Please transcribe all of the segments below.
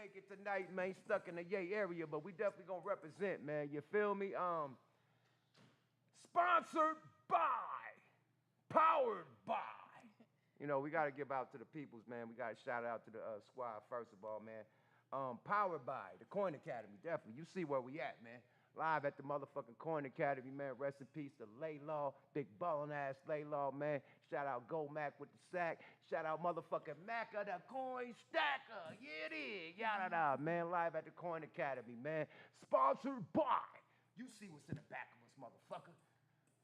make it tonight, man. Stuck in the Yay area, but we definitely gonna represent, man. You feel me? Sponsored by, powered by. You know, we gotta give out to the peoples, man. We gotta shout out to the squad first of all, man. Powered by the Coin Academy, definitely. You see where we at, man. Live at the motherfucking Coin Academy, man. Rest in peace to Laylaw, big ballin' ass Laylaw, man. Shout out Go Mac with the sack. Shout out motherfucking Macca, the coin stacker. Yeah, it is. Yada da, man. Live at the Coin Academy, man. Sponsored by. You see what's in the back of us, motherfucker.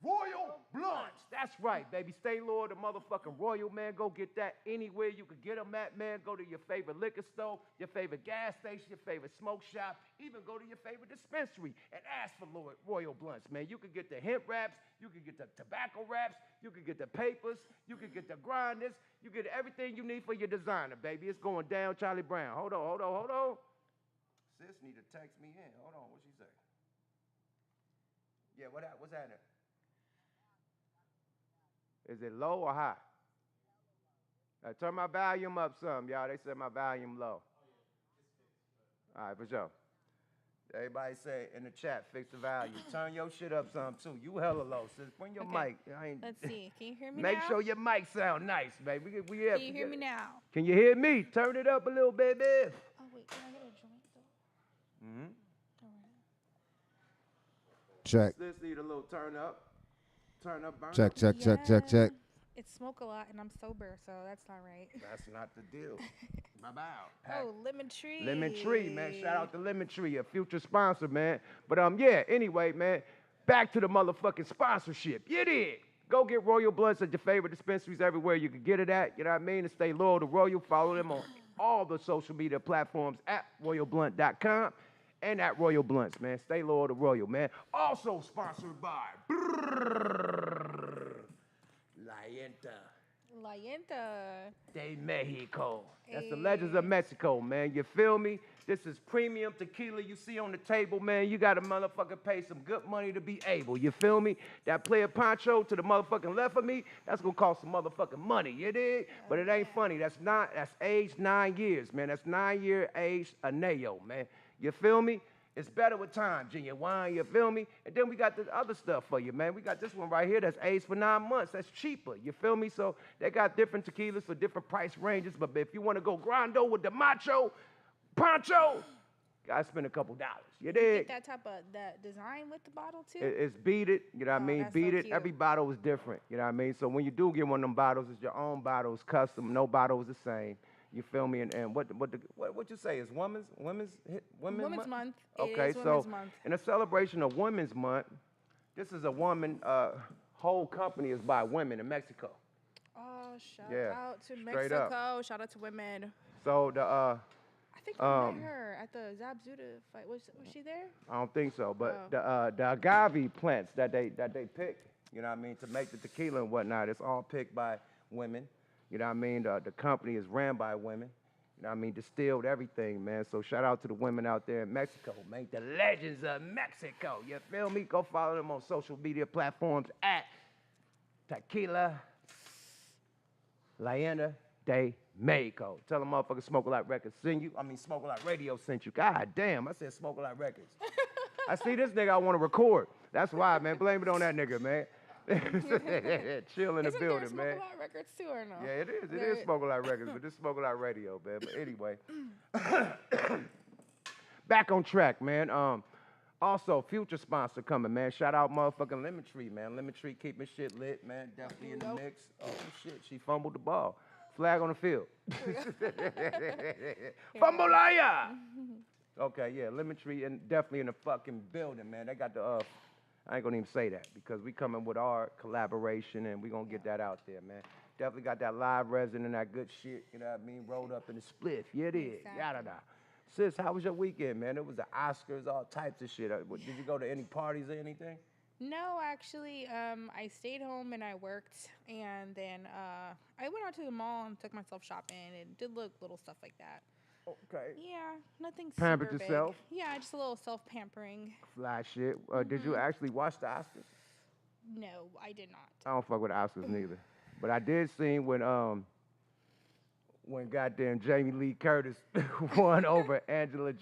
Royal Blunts. That's right, baby. Stay Lord, the motherfucking Royal, man. Go get that anywhere you can get them at, man. Go to your favorite liquor store, your favorite gas station, your favorite smoke shop. Even go to your favorite dispensary and ask for Royal Blunts, man. You can get the hemp wraps. You can get the tobacco wraps. You can get the papers. You can get the grinders. You get everything you need for your designer, baby. It's going down, Charlie Brown. Hold on. Sis need to text me in. Hold on. What she say? Yeah, what's happening? Is it low or high? Turn my volume up some, y'all. They said my volume low. All right, for sure. Everybody say in the chat, fix the volume. Turn your shit up some, too. You hella low, sis. Bring your mic. Let's see. Can you hear me Make now? sure your mic sound nice, baby. Can you hear me now? Can you hear me? Turn it up a little, baby. Oh, wait. Can I get a joint, though? Mm-hmm. All right. Check. Sis need a little turn up. Turn up, burn Check, up. check, check, check, check. It smoke a lot, and I'm sober, so that's not right. That's not the deal. Bye-bye. Oh, Lemon Tree. Lemon Tree, man. Shout out to Lemon Tree, a future sponsor, man. But yeah, anyway, man, back to the motherfucking sponsorship. You did. Go get Royal Blunts at your favorite dispensaries everywhere you can get it at. You know what I mean? And stay loyal to Royal. Follow them on all the social media platforms at royalblunt.com and at Royal Blunts, man. Stay loyal to Royal, man. Also sponsored by La Yenta de Mexico. That's the Legends of Mexico, man. You feel me? This is premium tequila you see on the table, man. You got to motherfucking pay some good money to be able. You feel me? That player poncho to the motherfucking left of me, that's going to cost some motherfucking money. You dig? But it ain't funny. That's aged 9 years, man. That's 9-year aged Aneo, man. You feel me? It's better with time, genuine, you feel me? And then we got the other stuff for you, man. We got this one right here that's aged for 9 months. That's cheaper, you feel me? So they got different tequilas for different price ranges. But if you want to go grando with the macho, poncho, gotta spend a couple dollars. You dig? Get that type of that design with the bottle, too? It's beat it, you know what I mean? Beat so it. cute. Every bottle is different, you know what I mean? So when you do get one of them bottles, it's your own bottle. It's custom. No bottle is the same. You feel me? And what you say is women's Women's Month. Okay, it is so Women's Month. in a celebration of Women's Month, this is a woman. Whole company is by women in Mexico. Oh, shout Yeah, out to straight up. Mexico. Shout out to women. So the I think I met her at the Zabzuda fight. Was she there? I don't think so, but the agave plants that they pick, you know what I mean, to make the tequila and whatnot, it's all picked by women. You know what I mean? The company is ran by women. You know what I mean? Distilled everything, man. So shout out to the women out there in Mexico, man. The Legends of Mexico. You feel me? Go follow them on social media platforms at Tequila Leyenda de Mexico. Tell them motherfuckers Smoke a Lot Records Smoke a Lot Radio sent you. God damn, I said Smoke a Lot Records. I see this nigga I want to record. That's why, man. Blame it on that nigga, man. Chill in the building, man. Smoke a Lot Records too, or no? Yeah, it is. It is Smoke a Lot Records, but this Smoke a Lot Radio, man. But anyway, back on track, man. Also, future sponsor coming, man. Shout out motherfucking Lemon Tree, man. Lemon Tree keeping shit lit, man. Definitely in the mix. Oh, shit, she fumbled the ball. Flag on the field. Fumblaya! Okay, yeah, Lemon Tree and definitely in the fucking building, man. They got the, I ain't gonna even say that because we coming with our collaboration and we gonna get that out there, man. Definitely got that live resin and that good shit, you know what I mean, rolled up in the spliff. Yeah, it is. Exactly. Yada-da. Sis, how was your weekend, man? It was the Oscars, all types of shit. Did you go to any parties or anything? No, actually, I stayed home and I worked, and then I went out to the mall and took myself shopping and did little stuff like that. Okay. Yeah, nothing Pampered super yourself? big. Yeah, just a little self-pampering. Fly shit. Did you actually watch the Oscars? No, I did not. I don't fuck with the Oscars neither. But I did see when when goddamn Jamie Lee Curtis won over Angelina.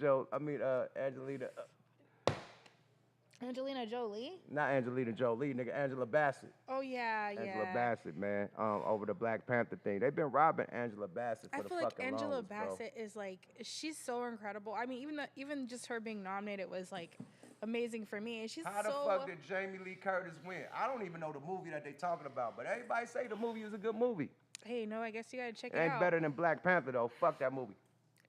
Angelina Jolie. Not Angelina Jolie, nigga, Angela Bassett. Oh yeah, Angela yeah. Bassett, man, over the Black Panther thing. They've been robbing Angela Bassett for I the feel like fucking Angela longest, bro. Bassett is like, she's so incredible. I mean, even just her being nominated was like amazing for me. And she's How the fuck did Jamie Lee Curtis win? I don't even know the movie that they talking about, but everybody say the movie is a good movie. Hey, no, I guess you gotta check It it ain't out. better than Black Panther though. Fuck that movie.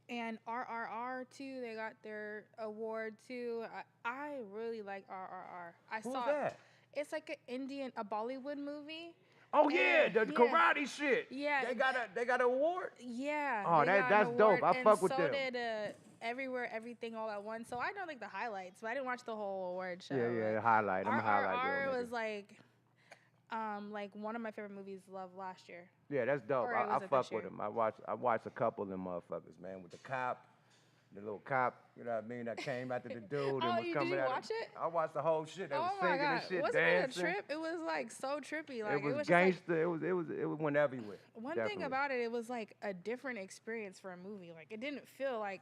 And RRR too, they got their award too. I really like RRR. Who's that? It's like a Bollywood movie. Oh yeah, the karate shit. Yeah, they got an award. Yeah. Oh, that's dope. I fuck with them. So did Everywhere, Everything, All at Once. So I know like the highlights, but I didn't watch the whole award show. Yeah, the highlight. I'm a highlight RRR girl, was like one of my favorite movies of last year. Yeah, that's dope. Or I was it fuck this with year? them. I watched a couple of them motherfuckers, man, with the cop, the little cop, you know what I mean, that came after the dude and was Did coming you at watch him. it? I watched the whole shit. They was Oh my singing god! and shit, Wasn't dancing. it a trip? It was like so trippy. Like It was just, like, gangster. It went everywhere. one Definitely. thing about it was like a different experience for a movie. Like it didn't feel like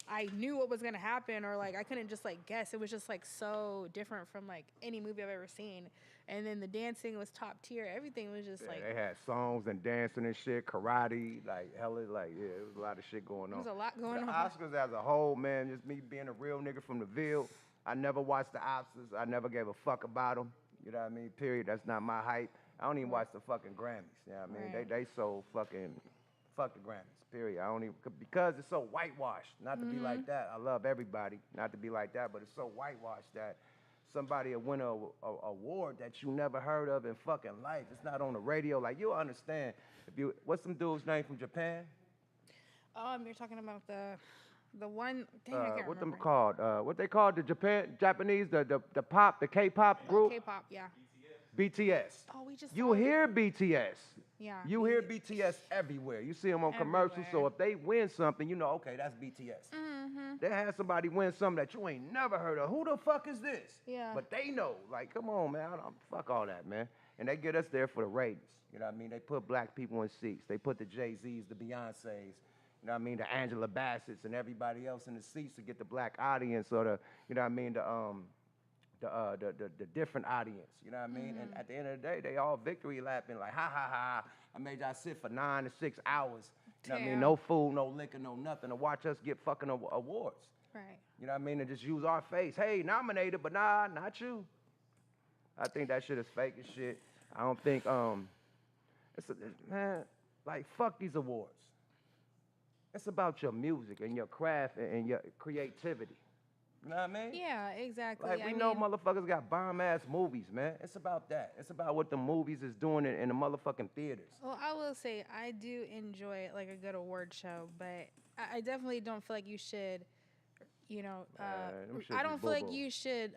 I knew what was gonna happen or like I couldn't just like guess. It was just like so different from like any movie I've ever seen. And then the dancing was top tier. Everything was just like they had songs and dancing and shit, karate, like hella, like it was a lot of shit going on. there was a lot going The on. Oscars as a whole, man, just me being a real nigga from the Ville. I never watched the Oscars. I never gave a fuck about them. You know what I mean? Period. That's not my hype. I don't even watch the fucking Grammys. You know what I mean? Right. They so fucking, fuck the Grammys. Period. I don't even, because it's so whitewashed. Not to be like that. I love everybody. Not to be like that, but it's so whitewashed that somebody will win a award that you never heard of in fucking life. It's not on the radio. Like, you'll understand. What's some dude's name from Japan? You're talking about the one. Dang, I can't What remember. them called? What they called the Japanese, the pop, the K-pop group? K-pop, yeah. BTS. Oh, we just. You saw it. hear BTS. Yeah. You hear BTS everywhere. You see them on commercials. So Everywhere. if they win something, you know, okay, that's BTS. Mm-hmm. They had somebody win something that you ain't never heard of. Who the fuck is this? Yeah. But they know. Like, come on, man. Fuck all that, man. And they get us there for the ratings. You know what I mean? They put black people in seats. They put the Jay-Z's, the Beyoncé's, you know what I mean, the Angela Bassett's and everybody else in the seats to get the black audience or the, you know what I mean, the different audience. You know what I mean? And at the end of the day, they all victory lapping like, ha, ha, ha. I made y'all sit for 9 to 6 hours. You know what I mean? Damn. No food, no liquor, no nothing to watch us get fucking awards. Right. You know what I mean? And just use our face. Hey, nominated, but nah, not you. I think that shit is fake as shit. I don't think, man, like, fuck these awards. It's about your music and your craft and your creativity. You know what I mean? Yeah, exactly. Like, we know motherfuckers got bomb-ass movies, man. It's about that. It's about what the movies is doing in the motherfucking theaters. Well, I will say I do enjoy like a good award show, but I definitely don't feel like you should, you know, I don't feel like you should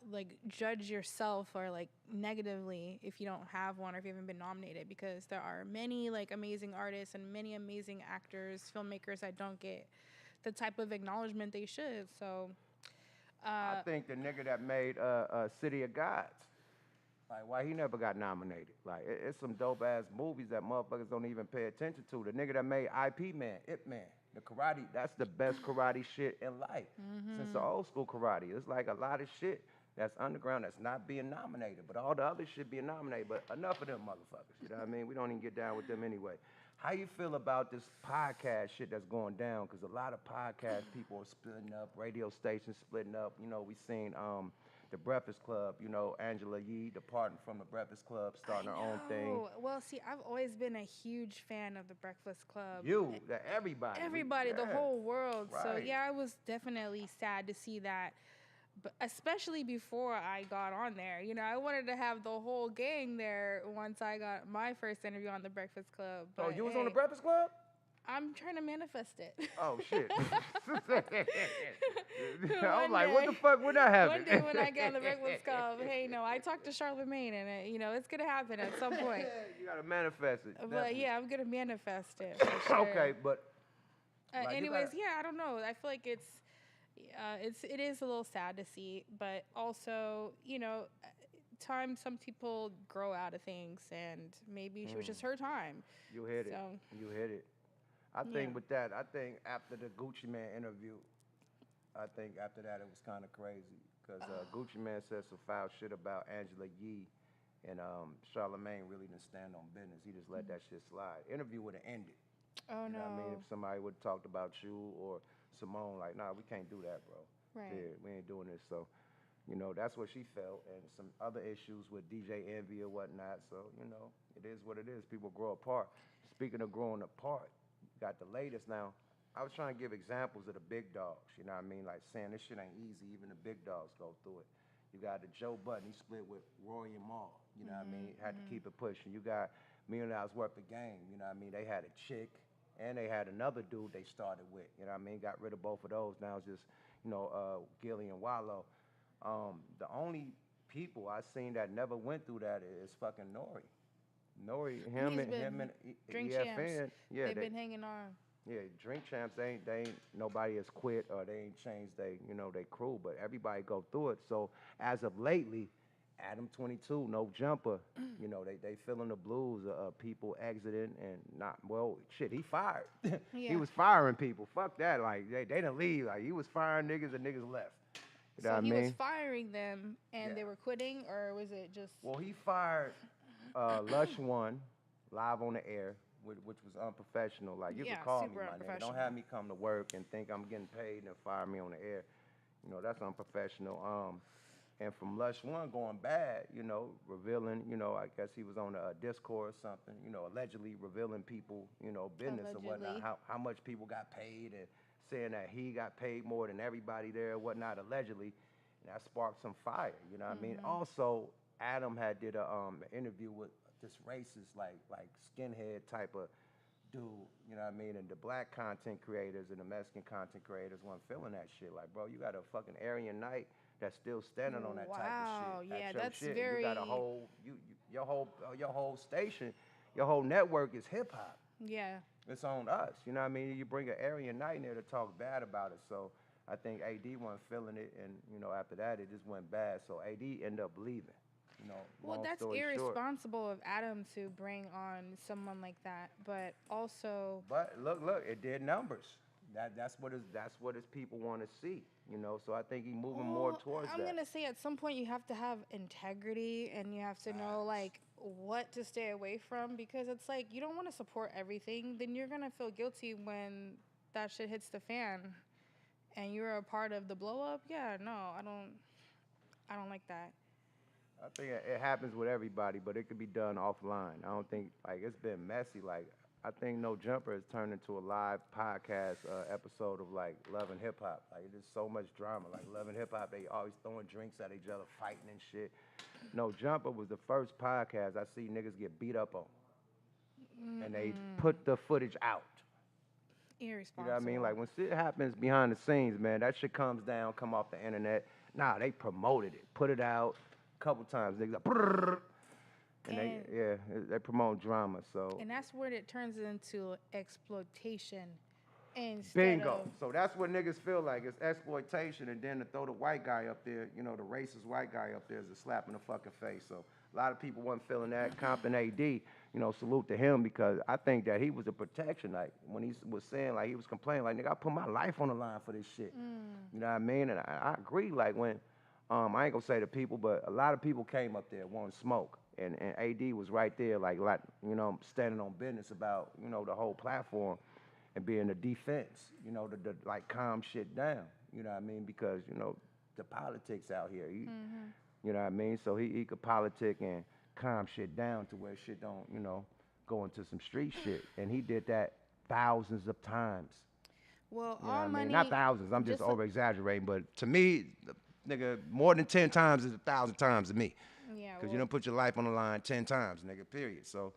like judge yourself or like negatively if you don't have one or if you haven't been nominated, because there are many like amazing artists and many amazing actors, filmmakers that don't get the type of acknowledgement they should. So I think the nigga that made City of Gods, like, why he never got nominated? Like, it's some dope-ass movies that motherfuckers don't even pay attention to. The nigga that made IP Man, Ip Man, the karate, that's the best karate shit in life. Since the old school karate. It's like a lot of shit that's underground that's not being nominated, but all the other shit being nominated. But enough of them motherfuckers, you know what I mean? We don't even get down with them anyway. How you feel about this podcast shit that's going down? Because a lot of podcast people are splitting up, radio stations splitting up. You know, we seen the Breakfast Club, you know, Angela Yee departing from the Breakfast Club, starting her own thing. Well, see, I've always been a huge fan of the Breakfast Club. Everybody. Everybody, the whole world. Right. So, yeah, I was definitely sad to see that. But especially before I got on there. You know, I wanted to have the whole gang there once I got my first interview on the Breakfast Club. But Oh, you was on the Breakfast Club? I'm trying to manifest it. Oh, shit. I was like, what the fuck would that happen? One day when I get on the Breakfast Club, hey, no, I talked to Charlemagne, and, you know, it's going to happen at some point. You got to manifest it. But, definitely. yeah, I'm going to manifest it. For sure. Okay, but... like, anyways, yeah, I don't know. I feel like it is a little sad to see, but also, you know, some people grow out of things, and maybe it was just her time. You hit it. So. You hit it. I think with that, I think after the Gucci Man interview, I think after that it was kind of crazy because Gucci Man said some foul shit about Angela Yee, and Charlemagne really didn't stand on business. He just let that shit slide. Interview would have ended. Oh, you know no. what I mean? If somebody would have talked about you or Simone, like, nah, we can't do that, bro. Right. Yeah, we ain't doing this. So, that's what she felt, and some other issues with DJ Envy or whatnot. So, it is what it is. People grow apart. Speaking of growing apart, got the latest now. I was trying to give examples of the big dogs, you know what I mean? Like saying this shit ain't easy, even the big dogs go through it. You got the Joe Budden, he split with Roy and Mal, you know what I mean? Had to keep it pushing. You got $1 million worth of game, you know what I mean? They had a chick, and they had another dude they started with, you know what I mean? Got rid of both of those. Now it's just, Gilly and Wallow. The only people I seen that never went through that is fucking Nori. Nori, him and Drink EFN, Champs. yeah, They've been hanging on. Yeah, Drink Champs, they ain't nobody has quit or they ain't changed they crew, but everybody go through it. So as of lately, Adam 22, No Jumper, they feeling the blues of people exiting and he fired. He was firing people. Fuck that. Like they didn't leave. Like he was firing niggas and niggas left. You know what I mean? Was firing them and they were quitting, or was it just? Well, he fired Lush One live on the air, which was unprofessional. Like, you can call me, my nigga. Don't have me come to work and think I'm getting paid and fire me on the air. That's unprofessional. And from Lush One going bad, revealing, I guess he was on a Discord or something, allegedly revealing people, business or whatnot, how much people got paid and saying that he got paid more than everybody there or whatnot, allegedly. And that sparked some fire, you know what I mean? Also, Adam had did an interview with this racist, like skinhead type of dude, you know what I mean? And the black content creators and the Mexican content creators weren't feeling that shit. Like, bro, you got a fucking Aryan Knight that's still standing on that type of shit. Wow, yeah, that's shit. very. You got a whole, your whole station, your whole network is hip hop. Yeah. It's on us, you know what I mean? You bring an Aryan Knight in there to talk bad about it. So I think AD wasn't feeling it, and after that it just went bad. So AD ended up leaving. Well, that's irresponsible of Adam to bring on someone like that, but also. But look, it did numbers. That's what his people want to see, So I think he's moving more towards that. I'm gonna say at some point you have to have integrity and you have to know like what to stay away from, because it's like you don't want to support everything. Then you're gonna feel guilty when that shit hits the fan, and you're a part of the blow up. Yeah, no, I don't like that. I think it happens with everybody, but it could be done offline. I don't think, it's been messy. Like, I think No Jumper has turned into a live podcast episode of, Love and Hip Hop. Like, there's so much drama. Like, Love and Hip Hop, they always throwing drinks at each other, fighting and shit. No Jumper was the first podcast I see niggas get beat up on. And they put the footage out. Irresponsible. You know what I mean? Like, when shit happens behind the scenes, man, that shit comes down, come off the internet. Nah, they promoted it, put it out. Couple times niggas like, and they promote drama, so and that's where it turns into exploitation bingo. So that's what niggas feel like, it's exploitation, and then to throw the white guy up there, the racist white guy up there is a slap in the fucking face. So a lot of people wasn't feeling that. Compton AD, salute to him, because I think that he was a protection. Like when he was saying, like he was complaining, like, nigga, I put my life on the line for this shit. You know what I mean? And I agree. Like when I ain't gonna say the people, but a lot of people came up there wanting smoke, and AD was right there, like standing on business about the whole platform and being the defense, to like calm shit down, you know what I mean? Because the politics out here, you know what I mean? So he could politic and calm shit down to where shit don't go into some street shit, and he did that thousands of times. Well, you know all money, not thousands. I'm just over exaggerating, but to me. Nigga, more than 10 times is 1,000 times to me. Yeah. Because you don't put your life on the line 10 times, nigga, period. So,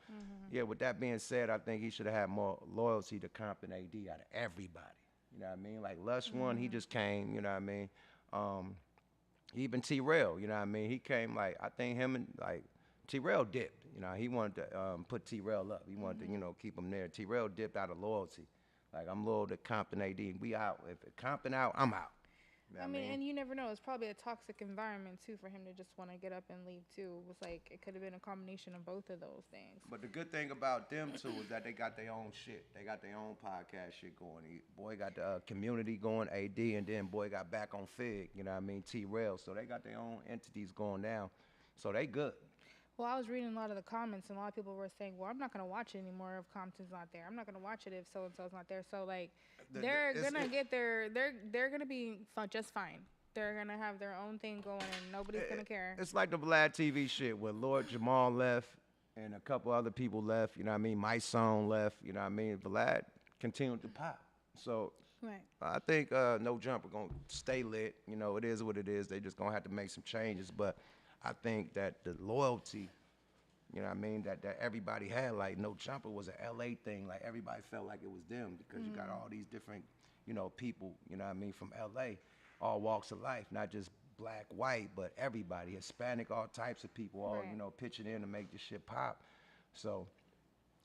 yeah, with that being said, I think he should have had more loyalty to Compton AD out of everybody. You know what I mean? Like, Lush One, he just came, you know what I mean? Even T-Rail, you know what I mean? He came, like, I think him and, like, T-Rail dipped. He wanted to put T-Rail up. He wanted to, keep him there. T-Rail dipped out of loyalty. Like, I'm loyal to Compton AD. We out. If Compton out, I'm out. I mean, and you never know. It's probably a toxic environment, too, for him to just want to get up and leave, too. It was like, it could have been a combination of both of those things. But the good thing about them, too, is that they got their own shit. They got their own podcast shit going. Boy got the community going, AD, and then boy got back on Fig, you know what I mean, T-Rail. So they got their own entities going now. So they good. Well, I was reading a lot of the comments, and a lot of people were saying, well, I'm not going to watch it anymore if Compton's not there. I'm not going to watch it if so-and-so's not there. So, like, they're going to get their, they're going to be just fine. They're going to have their own thing going, and nobody's going to care. It's like the Vlad TV shit when Lord Jamal left and a couple other people left, you know what I mean? My Song left, you know what I mean? Vlad continued to pop. So right. I think No Jumper going to stay lit. You know, it is what it is. They just going to have to make some changes. But I think that the loyalty, you know what I mean, that everybody had, like No Jumper was an LA thing. Like everybody felt like it was them because you got all these different, you know, people, you know what I mean, from LA, all walks of life, not just black, white, but everybody, Hispanic, all types of people, all, you know, pitching in to make this shit pop. So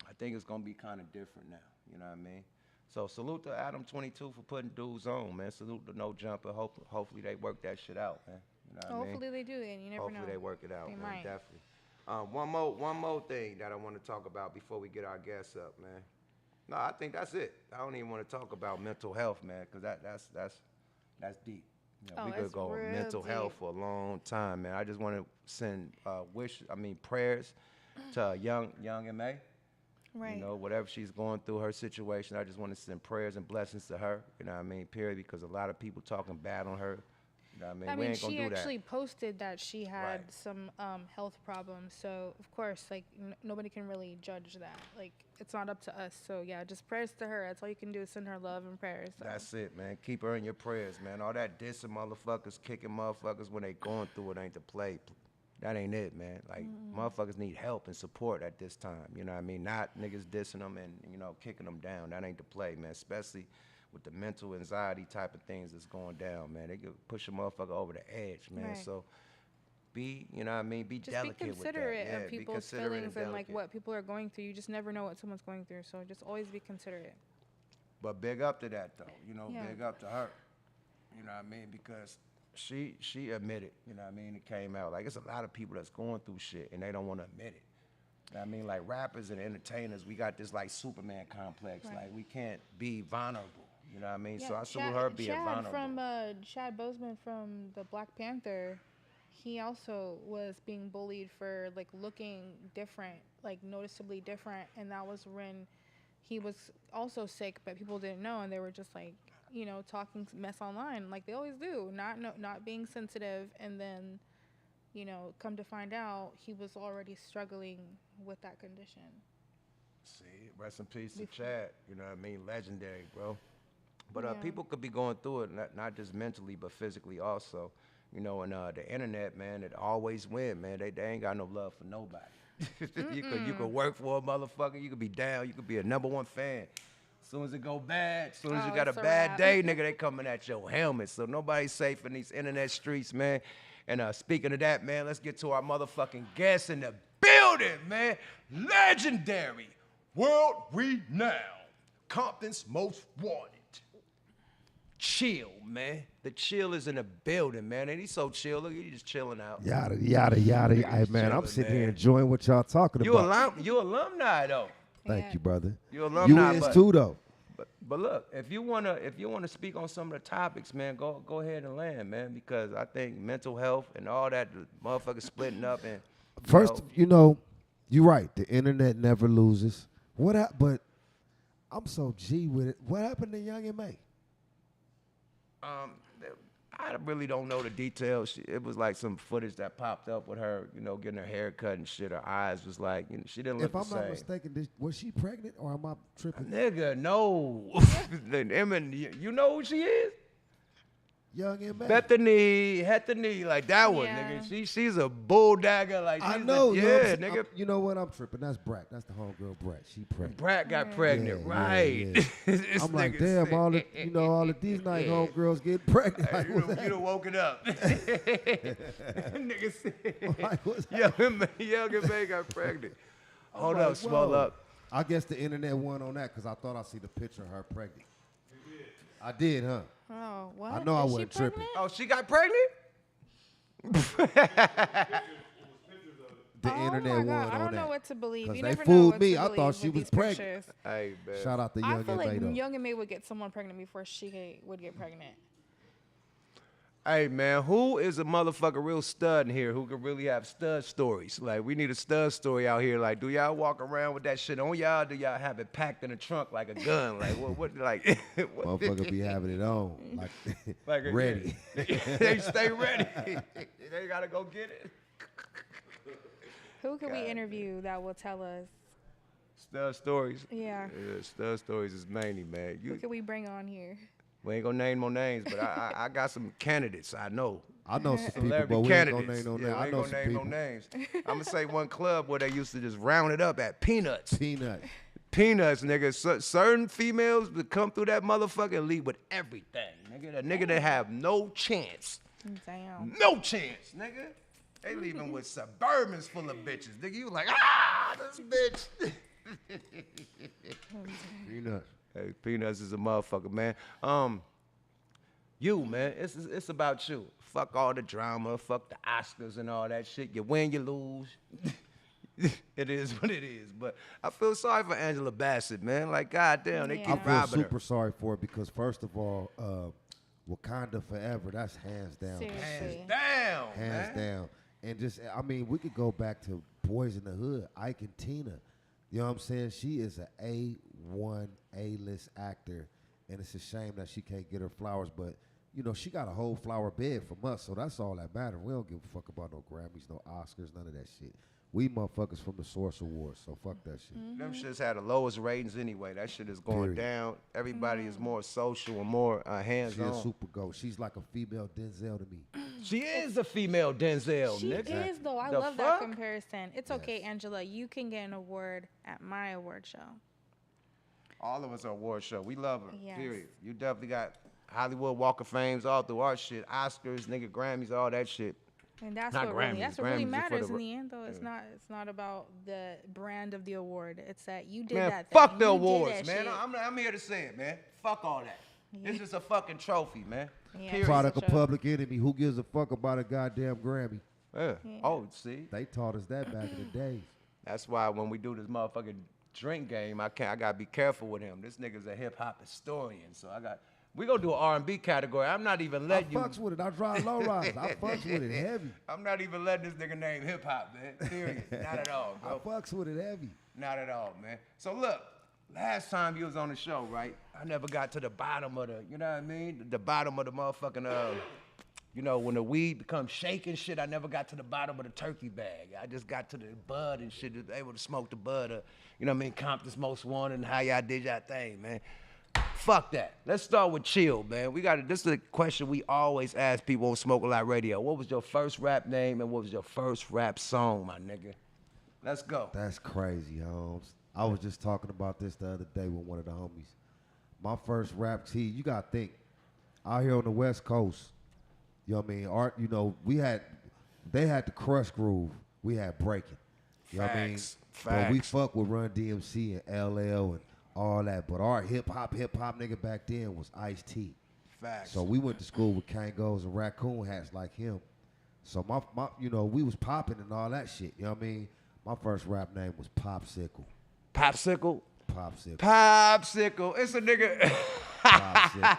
I think it's going to be kind of different now, you know what I mean? So salute to Adam 22 for putting dudes on, man. Salute to No Jumper. Hopefully they work that shit out, man. You know what I mean? Hopefully they do, and you never know. Hopefully they work it out, they man, might. definitely. One more thing that I want to talk about before we get our guests up, man. No, I think that's it. I don't even want to talk about mental health, man, because that's deep. You know, we could go mental health for a long time, man. I just want to send prayers to young M.A. Right. You know, whatever she's going through, her situation, I just want to send prayers and blessings to her, you know what I mean, period, because a lot of people talking bad on her. You know what I mean? I we mean, ain't gonna do that. she actually posted that she had some health problems. So, of course, like, nobody can really judge that. Like, it's not up to us. So, yeah, just prayers to her. That's all you can do is send her love and prayers. So. That's it, man. Keep her in your prayers, man. All that dissing motherfuckers, kicking motherfuckers when they going through it ain't the play. That ain't it, man. Like, motherfuckers need help and support at this time. You know what I mean? Not niggas dissing them and, you know, kicking them down. That ain't the play, man. Especially with the mental anxiety type of things that's going down, man. They could push a motherfucker over the edge, man. Right. So be, you know what I mean, be just delicate be considerate with that. of people's feelings and like what people are going through. You just never know what someone's going through, so just always be considerate. But big up to that though, you know, big up to her. You know what I mean? Because she admitted, you know what I mean, it came out. Like, it's a lot of people that's going through shit and they don't want to admit it. You know what I mean? Like, rappers and entertainers, we got this like Superman complex. Right. Like, we can't be vulnerable. You know what I mean? Yeah, so I salute her being vulnerable. Chad Boseman from the Black Panther, he also was being bullied for like looking different, like noticeably different, and that was when he was also sick, but people didn't know, and they were just like, you know, talking mess online like they always do, not being sensitive, and then, you know, come to find out he was already struggling with that condition. See, rest in peace to Chad. You know what I mean? Legendary, bro. But people could be going through it, not just mentally, but physically also. You know, and the internet, man, it always win, man. They ain't got no love for nobody. you could work for a motherfucker. You could be down. You could be a #1 fan. As soon as it go bad, as soon as you got a bad day, nigga, they coming at your helmet. So nobody's safe in these internet streets, man. And speaking of that, man, let's get to our motherfucking guest in the building, man. Legendary, world renowned, Compton's most wanted. Chill, man. The chill is in the building, man. And he's so chill. Look, he's just chilling out. Yada, yada, yada. Hey, man, I'm sitting here enjoying what y'all talking about. You alumni, though. Thank you, brother. You alumni. You is too, though. But look, if you wanna speak on some of the topics, man, go ahead and land, man, because I think mental health and all that, the motherfuckers splitting up and first, you know, you're right. The internet never loses. But I'm so G with it. What happened to Young M.A.? I really don't know the details. It was like some footage that popped up with her, you know, getting her hair cut and shit. Her eyes was like, you know, she didn't look the same. If I'm not mistaken, was she pregnant or am I tripping? Nigga, no. You know who she is? Young M.A. Bethany, like that one, nigga. She's a bulldagger. Like, I know, nigga. You know what? I'm tripping. That's Brat. That's the homegirl Brat. She pregnant. Brat got pregnant, right? Yeah. I'm like, damn, sick. all of these nice homegirls get pregnant. Like, you done woken up. Nigga said, like, Young M.A. got pregnant. Hold up, swell up. I guess the internet won on that because I thought I see the picture of her pregnant. I did, huh? Oh, what? I know I wasn't tripping. Oh, she got pregnant? The internet my won God. on I don't know that. what to believe. You They never know fooled what me. to I believe thought she with was these pregnant. pictures. Hey, man. Shout out to I Young feel and like May, though. Young and May would get someone pregnant before she would get pregnant. Hey, man, who is a motherfucker real stud in here who can really have stud stories? Like, we need a stud story out here. Like, do y'all walk around with that shit on y'all? Do y'all have it packed in a trunk like a gun? Like, what like... Motherfucker be having it on, like ready. They stay ready. They gotta go get it. Who can we interview that will tell us? Stud stories. Yeah. Stud stories is mainly, man. Who can we bring on here? We ain't gonna name no names, but I got some candidates I know. I know some people, Celebrity but we ain't gonna candidates. name no names. Yeah, I we ain't know gonna some name no people. names. I'm gonna say one club where they used to just round it up at Peanuts. Peanut. Peanuts, nigga. Certain females that come through that motherfucker and leave with everything, nigga. That nigga that have no chance. Damn. No chance, nigga. They leaving with Suburbans full of bitches. Nigga, you like, this bitch. Peanut. Hey, Peanuts is a motherfucker, man. You, man, it's about you. Fuck all the drama, fuck the Oscars and all that shit. You win, you lose. It is what it is. But I feel sorry for Angela Bassett, man. Like, goddamn, they Yeah. I keep feel robbing super her. sorry for it because, first of all, Wakanda Forever, that's hands down. Seriously. Down, Hands man. down. And just, I mean, we could go back to Boys in the Hood, Ike and Tina. You know what I'm saying? She is an A1 A-list actor, and it's a shame that she can't get her flowers, but, you know, she got a whole flower bed from us, so that's all that matters. We don't give a fuck about no Grammys, no Oscars, none of that shit. We motherfuckers from the Source Awards, so fuck that shit. Them shits had the lowest ratings anyway. That shit is going Period. down. Everybody is more social and more She's a hands-on. super goat. She's like a female Denzel to me. She is a female Denzel, She nigga. is, though. I The love that fuck? comparison. It's okay, Angela. You can get an award at my award show. All of us are award show. We love her. Yes. Period. You definitely got Hollywood Walk of Fames all through our shit. Oscars, nigga, Grammys, all that shit. And that's Not what Grammys. really Grammys are for matters the in the end, though. It's not about the brand of the award. It's that you did Man, that. fuck thing. the You did awards, that man. shit. I'm here to say it, man. Fuck all that. It's just a fucking trophy, man. Yeah. Period. Product of Such a- Public Enemy. Who gives a fuck about a goddamn Grammy? Yeah. Oh, see? They taught us that back in the days. That's why when we do this motherfucking drink game, I gotta be careful with him. This nigga's a hip hop historian, so we gonna do an R&B category. I'm not even I letting you. fucks with it. I drive low riders. I fucks with it heavy. I'm not even letting this nigga name hip hop, man. Period. Not at all, I bro. fucks with it heavy. Not at all, man. So look, last time you was on the show, right? I never got to the bottom of the, you know what I mean? The bottom of the motherfucking, you know, when the weed becomes shake and shit, I never got to the bottom of the turkey bag. I just got to the bud and shit, able to smoke the bud, you know what I mean? Compton's Most Wanted and how y'all did y'all thing, man. Fuck that. Let's start with chill, man. This is a question we always ask people on Smoke a Lot Radio. What was your first rap name and what was your first rap song, my nigga? Let's go. That's crazy, Holmes. I was just talking about this the other day with one of the homies. My first rap, see, you gotta think, out here on the West Coast, you know what I mean? Art, you know, they had the crush groove. We had breaking. You know what I mean? But we fuck with Run DMC and LL and all that. But our hip hop nigga back then was Ice-T. Facts. So we went to school with Kangos and raccoon hats like him. So my you know, we was popping and all that shit. You know what I mean? My first rap name was Popsicle. Popsicle? Popsicle. Popsicle. It's a nigga. Popsicle.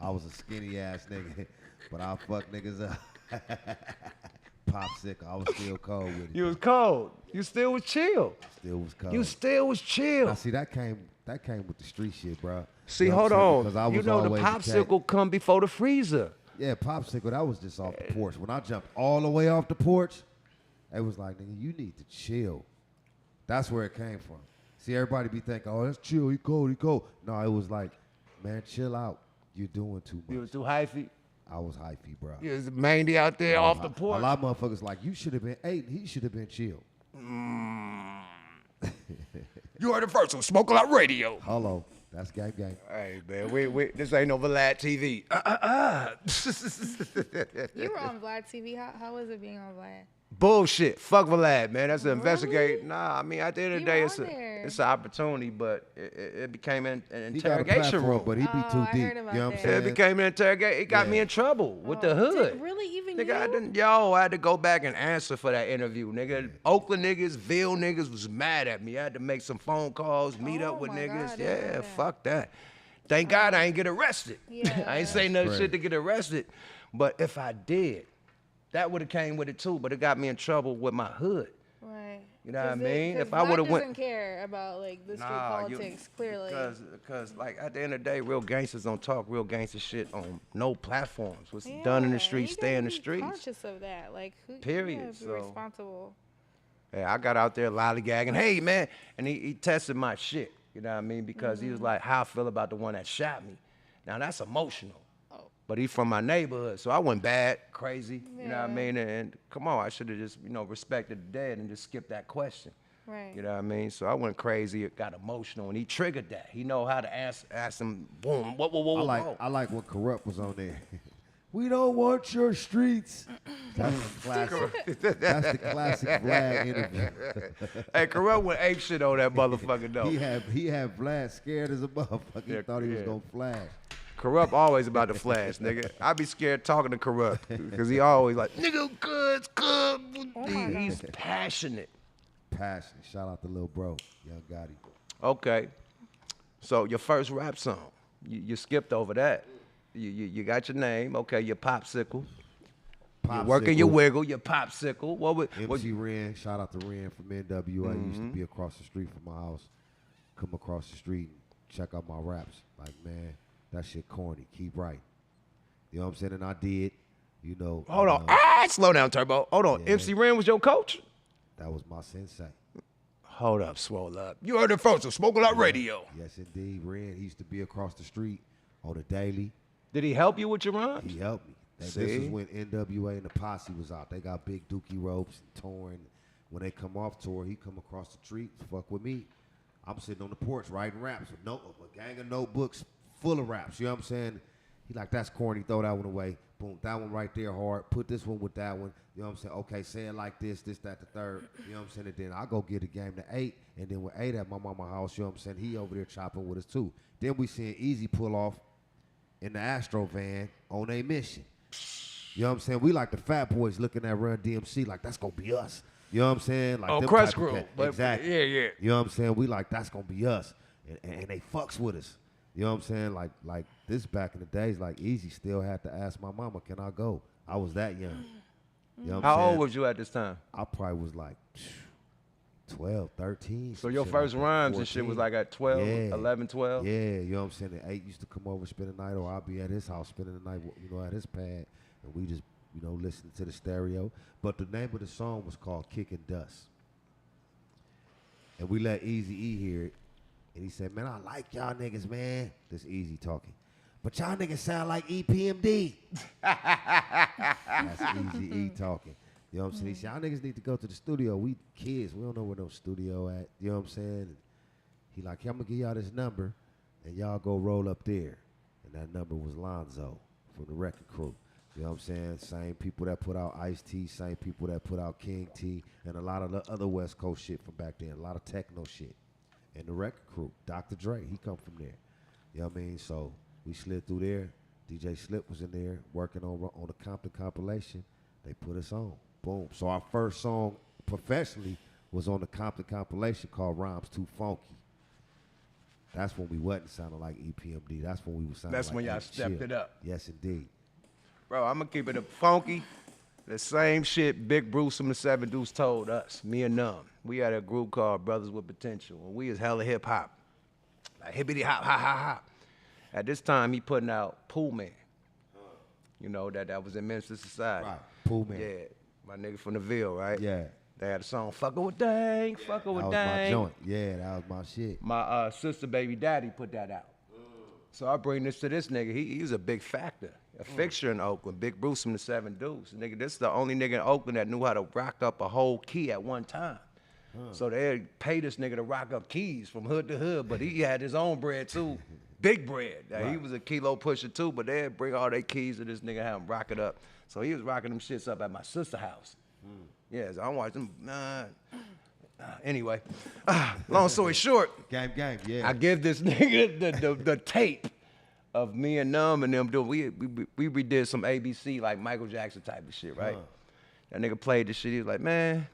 I was a skinny ass nigga, but I fuck niggas up. Popsicle. I was still cold with it. You was cold. You still was chill. Still was cold. You still was chill. Now see that came with the street shit, bro. See, You know what I'm hold saying? on. Because I You was know the always a cat. popsicle come before the freezer. Yeah, Popsicle, that was just off the porch. When I jumped all the way off the porch, it was like, nigga, you need to chill. That's where it came from. See, everybody be thinking, oh, that's chill, he cold. No, it was like, man, chill out. You're doing too much. You was too hyphy. I was hyphy, bro. You was mainly out there off the A porch. lot of motherfuckers like, you should have been 8, he should have been chill. You heard it first on Smoke a Lot Radio. Hello. That's gang. Hey, man, we this ain't no Vlad TV. You were on Vlad TV. How was it being on Vlad? Bullshit. Fuck Vlad, man. That's an Really? investigate. Nah, I mean, at the end of the He day, was on there. it's an opportunity, but it became an He got a interrogation platform, room. but he be too I deep. heard about You know what I'm that. saying? It became an interrogation. It got me Yeah. in trouble with the hood. Did really even Nigga, you? I had to go back and answer for that interview, nigga. Oakland niggas, Ville niggas was mad at me. I had to make some phone calls, meet up with my niggas. God, I didn't know Yeah, that. fuck that. Thank God I ain't get arrested. Yeah. I ain't say no That's shit to get arrested. But if I did, that would have came with it too. But it got me in trouble with my hood. Right. You know what I mean? If I would have doesn't care about like the street politics, clearly. Because like at the end of the day, real gangsters don't talk real gangster shit on no platforms. What's done in the streets, stay in the streets. Conscious of that, like who? Period. You So- be responsible. Yeah, I got out there lollygagging, hey man, and he tested my shit. You know what I mean? Because he was like, how I feel about the one that shot me. Now that's emotional. Oh. But he from my neighborhood, so I went bad, crazy. You know what I Yeah. mean? And come on, I should have just, respected the dead and just skipped that question. Right. You know what I mean? So I went crazy, it got emotional, and he triggered that. He know how to ask him, boom, whoa. I like when Corrupt was on there. We don't want your streets. That's the classic. That's the classic Vlad interview. Hey, Corrupt went ape shit on that motherfucker though. He had Vlad scared as a motherfucker. He Yeah, thought he was yeah. gonna flash. Corrupt always about the flash, nigga. I be scared talking to Corrupt because he always like, nigga, good. He's passionate. Passion. Shout out to Lil Bro, Young Gotti. Okay, so your first rap song, you skipped over that. You got your name, okay, your popsicle. You're working your wiggle, your popsicle. MC Ren, shout out to Ren from NWA. He used to be across the street from my house. Come across the street and check out my raps. Like, man, that shit corny. Keep writing. You know what I'm saying? And I did. You know. Hold on. Slow down, Turbo. Hold on. Yeah. MC Ren was your coach? That was my sensei. Hold up, swole up. You heard it first on Smoke A Lot Radio. Yes, indeed. Ren, he used to be across the street on the daily. Did he help you with your rhymes? He helped me. And See? this is when NWA and the Posse was out. They got big dookie ropes and touring. When they come off tour, he come across the street, fuck with me. I'm sitting on the porch writing raps with a gang of notebooks full of raps. You know what I'm saying? He like, that's corny, throw that one away. Boom, that one right there hard. Put this one with that one. You know what I'm saying? Okay, say it like this, that, the third. You know what I'm saying? And then I go get a game to 8. And then with 8 at my mama's house, you know what I'm saying? He over there chopping with us too. Then we seeing Easy pull off in the Astro van on a mission. You know what I'm saying? We like the fat boys looking at Run DMC like that's gonna be us. You know what I'm saying? Like them Crush type of Crew. cat- But- Exactly. yeah. You know what I'm saying? We like that's gonna be us, and they fucks with us. You know what I'm saying? Like this back in the days, like Easy still had to ask my mama, "Can I go?" I was that young. You know what I'm How saying? old was you at this time? I probably was like 12, 13. So some your shit first like that, rhymes and shit was 14. like at 12, Yeah. 11, 12? Yeah, you know what I'm saying? The 8 used to come over, spend the night, or I'll be at his house spending the night, at his pad, and we just, listening to the stereo. But the name of the song was called Kicking Dust. And we let Easy E hear it, and he said, man, I like y'all niggas, man. This Easy talking. But y'all niggas sound like EPMD. That's Easy E talking. You know what I'm saying? He said, y'all niggas need to go to the studio. We kids, we don't know where no studio at. You know what I'm saying? And he like, hey, I'm gonna give y'all this number, and y'all go roll up there. And that number was Lonzo from the Record Crew. You know what I'm saying? Same people that put out Ice-T, same people that put out King T, and a lot of the other West Coast shit from back then, a lot of techno shit. And the Record Crew, Dr. Dre, he come from there. You know what I mean? So we slid through there. DJ Slip was in there working on the Compton compilation. They put us on. Boom. So our first song professionally was on the Compton compilation called Rhymes Too Funky. That's when we wasn't sounding like EPMD. That's when we was sounding That's like when y'all Ink stepped Chill. it up. Yes, indeed. Bro, I'm going to keep it funky. The same shit Big Bruce from the Seven Deuce told us, me and Numb. We had a group called Brothers with Potential, and we is hella hip-hop. Like hippity hop, hop, hop, hop. At this time, he putting out Pool Man. You know, that was in Minister Society. Right, Pool Man. Yeah, my nigga from the Ville, right? Yeah. They had a song, Fucking with Dang, Fucking with That was Dang. my joint. Yeah, that was my shit. My sister baby daddy put that out. So I bring this to this nigga. He was a big factor, a fixture in Oakland. Big Bruce from the Seven Deuce. Nigga, this is the only nigga in Oakland that knew how to rock up a whole key at one time. So they paid this nigga to rock up keys from hood to hood, but he had his own bread too. Big bread. Now, he was a kilo pusher too, but they'd bring all their keys to this nigga, have him rock it up. So he was rocking them shits up at my sister's house. Yes, I'm watching. Anyway, long story short. Game, yeah. I give this nigga the tape of me and Numb and them doing. We redid some ABC like Michael Jackson type of shit, right? That nigga played the shit. He was like, man.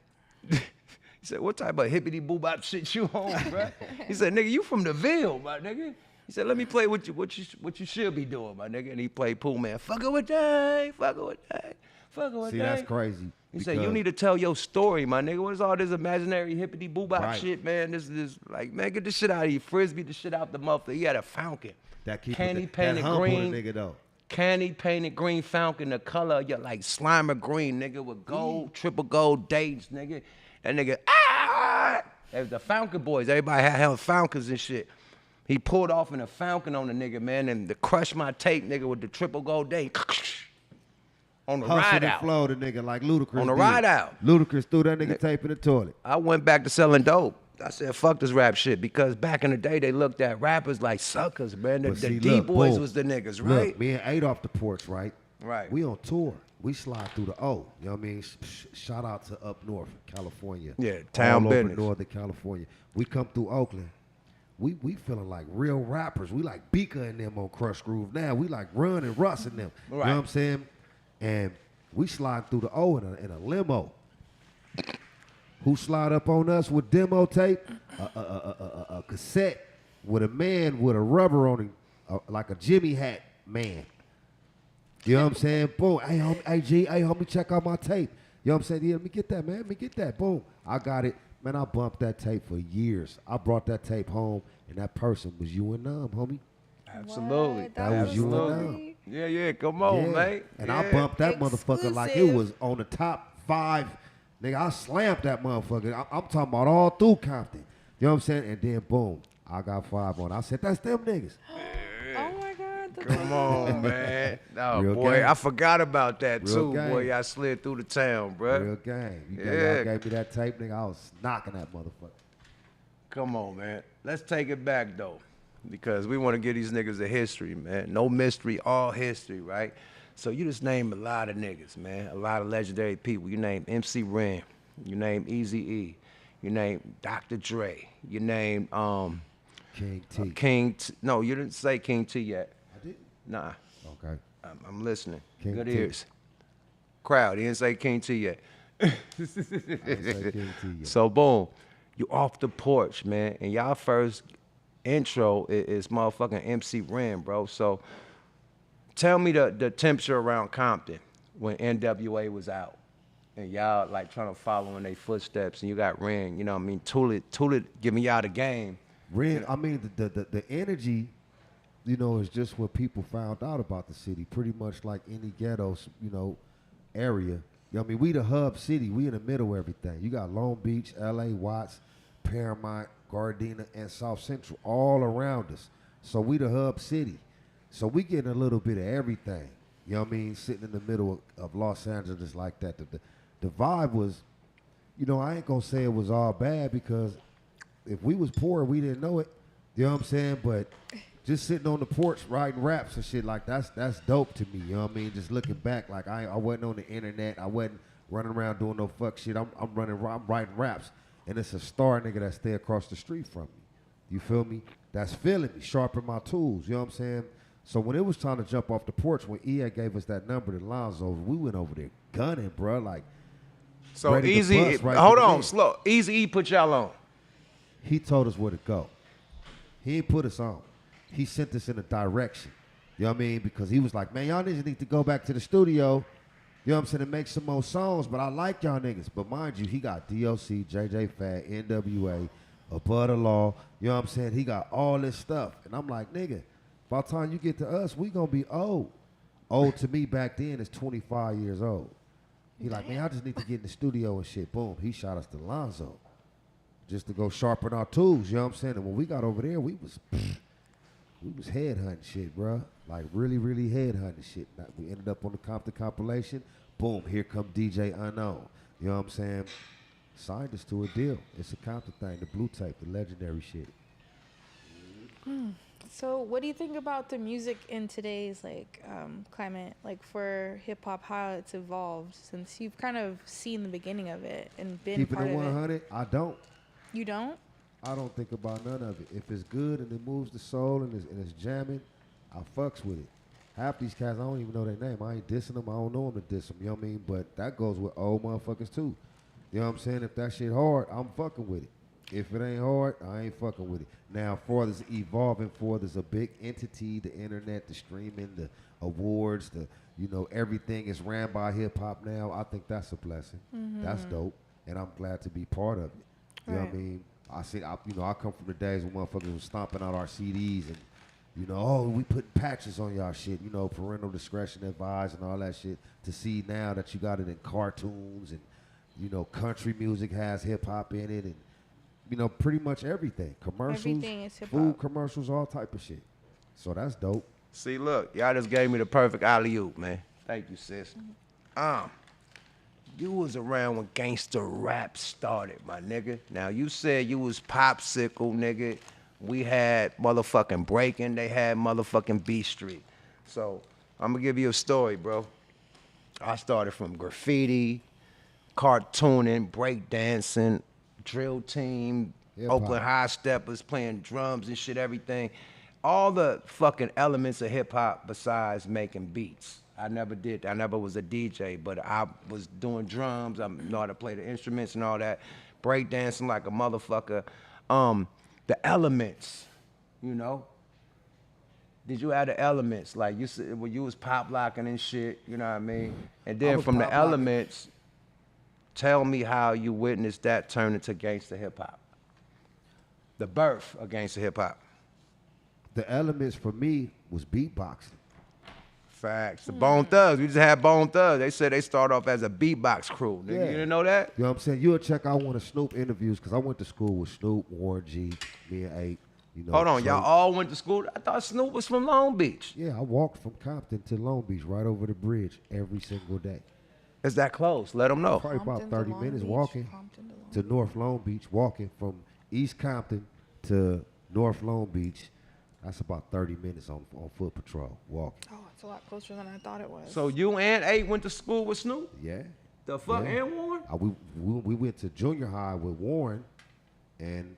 He said, what type of hippity boobop shit you on, bro? He said, nigga, you from the Ville, my nigga. He said, let me play what you should be doing, my nigga. And he played Pool Man. Fuckin' with that, fuckin' with that, fucking with that. See, that's crazy. He said, you need to tell your story, my nigga. What is all this imaginary hippity boobop shit, man? This like, man, get this shit out of here. Frisbee the shit out the motherfucker. He had a Falcon. That keep candy that painted green. Nigga, though. Candy painted green Falcon, the color of your like Slimer green, nigga, with gold, triple gold dates, nigga. That nigga, It was the Falcon boys. Everybody had Falcons and shit. He pulled off in a Falcon on the nigga, man, and to crush my tape, nigga, with the triple gold date. On the ride out. Flow the nigga like Ludacris. On the ride out. Ludacris threw that nigga tape in the toilet. I went back to selling dope. I said, fuck this rap shit, because back in the day, they looked at rappers like suckers, man. The D-boys was the niggas, right? Look, me and Ade off the porch, right? Right. We on tour. We slide through the O. You know what I mean? Shout out to up north, California. Yeah, town all business. Over Northern California. We come through Oakland. We feeling like real rappers. We like Beaker and them on Crush Groove now. We like Run and Russ and them. Right. You know what I'm saying? And we slide through the O in a limo. Who slide up on us with demo tape? A cassette with a man with a rubber on him, like a Jimmy hat man. You know what I'm saying? Boom. Hey, homie, hey, G, hey, homie, check out my tape. You know what I'm saying? Yeah, let me get that, man. Let me get that. Boom. I got it. Man, I bumped that tape for years. I brought that tape home, and that person was you and Numb, homie. Absolutely. That was you and Numb. Yeah, come on, mate. And I bumped that motherfucker like it was on the top 5. Nigga, I slammed that motherfucker. I'm talking about all through Compton. You know what I'm saying? And then, boom, I got 5 on. I said, that's them niggas. Oh, my God. Come on, man. No, Real boy, game. I forgot about that, Real too. game. Boy, I slid through the town, bro. Real game. You Yeah. gave me that tape, nigga. I was knocking that motherfucker. Come on, man. Let's take it back, though, because we want to give these niggas a history, man. No mystery, all history, right? So you just named a lot of niggas, man, a lot of legendary people. You named MC Ren. You named Eazy-E. You named Dr. Dre. You named King T. No, you didn't say King T yet. I didn't? Nah. Okay. I'm listening. King Good T. ears. Crowd, he didn't say King T yet. I didn't say King T yet. So boom, you off the porch, man, and y'all first intro is motherfucking MC Ren, bro. So tell me the temperature around Compton when NWA was out, and y'all like trying to follow in their footsteps, and you got Ren, you know what I mean, Toolet giving y'all the game. Ren, I mean, the energy, you know, is just what people found out about the city. Pretty much like any ghetto, you know, area. You know what I mean? We the hub city. We in the middle of everything. You got Long Beach, LA, Watts, Paramount, Gardena, and South Central all around us. So we the hub city. So we getting a little bit of everything. You know what I mean? Sitting in the middle of Los Angeles like that. The vibe was, you know, I ain't gonna say it was all bad, because if we was poor, we didn't know it. You know what I'm saying? But just sitting on the porch writing raps and shit, like that's dope to me. You know what I mean? Just looking back, like I wasn't on the internet. I wasn't running around doing no fuck shit. I'm writing raps, and it's a star nigga that stay across the street from me. You feel me? That's feeling me, sharpen my tools. You know what I'm saying? So when it was time to jump off the porch, when EA gave us that number to Lonzo, we went over there gunning, bro. Like, so Easy, hold on, slow. Easy put y'all on. He told us where to go. He ain't put us on. He sent us in a direction. You know what I mean? Because he was like, man, y'all niggas need to go back to the studio, you know what I'm saying, and make some more songs, but I like y'all niggas. But mind you, he got DOC, JJ Fat, NWA, Above the Law, you know what I'm saying? He got all this stuff. And I'm like, nigga, by the time you get to us, we gonna be old. Old to me back then is 25 years old. He like, man, I just need to get in the studio and shit. Boom, he shot us to Lonzo just to go sharpen our tools, you know what I'm saying? And when we got over there, we was headhunting shit, bro. Like really, really headhunting shit. We ended up on the Compton compilation. Boom, here come DJ Unknown. You know what I'm saying? Signed us to a deal. It's a Compton thing, the blue tape, the legendary shit. So, what do you think about the music in today's climate, like for hip hop, how it's evolved since you've kind of seen the beginning of it and been Keeping part it of 100, it? I don't. You don't? I don't think about none of it. If it's good and it moves the soul and it's jamming, I fucks with it. Half these cats, I don't even know their name. I ain't dissing them. I don't know them to diss them. You know what I mean? But that goes with old motherfuckers too. You know what I'm saying? If that shit hard, I'm fucking with it. If it ain't hard, I ain't fucking with it. Now, for this evolving, for there's a big entity, the internet, the streaming, the awards, everything is ran by hip hop now. I think that's a blessing. Mm-hmm. That's dope, and I'm glad to be part of it. You know what I mean? I come from the days when motherfuckers was stomping out our CDs and, we put patches on y'all shit, parental discretion advised and all that shit. To see now that you got it in cartoons and, country music has hip hop in it and, pretty much everything. Commercials, everything is hip-hop. Food commercials, all type of shit. So that's dope. See, look, y'all just gave me the perfect alley-oop, man. Thank you, sis. You was around when gangster rap started, my nigga. Now, you said you was Popsicle, nigga. We had motherfucking Breaking. They had motherfucking B Street. So, I'm gonna give you a story, bro. I started from graffiti, cartooning, breakdancing, drill team, Hip-hop. Oakland High Steppers, playing drums and shit, everything. All the fucking elements of hip-hop besides making beats. I never did. I never was a DJ, but I was doing drums. I know how to play the instruments and all that. Breakdancing like a motherfucker. The elements, Did you have the elements? Like you said, when you was pop locking and shit, you know what I mean? And then from the elements, tell me how you witnessed that turn into gangster hip hop. The birth of gangster hip hop. The elements for me was beatboxing. Facts. The Bone Thugs. We just had Bone Thugs. They said they start off as a beatbox crew. Nigga, Yeah. you didn't know that? You know what I'm saying? You'll check out one of Snoop interviews because I went to school with Snoop, Warren G, me and 8. Hold on, so- y'all all went to school? I thought Snoop was from Long Beach. Yeah, I walked from Compton to Long Beach right over the bridge every single day. Is that close? Let them know. Probably about Compton to 30 Long minutes Beach, walking Compton to Long to North Long Beach, walking from East Compton to North Long Beach. That's about 30 minutes on foot patrol, walking. Oh, it's a lot closer than I thought it was. So you and 8 went to school with Snoop? Yeah. The fuck, Yeah. and Warren? We went to junior high with Warren and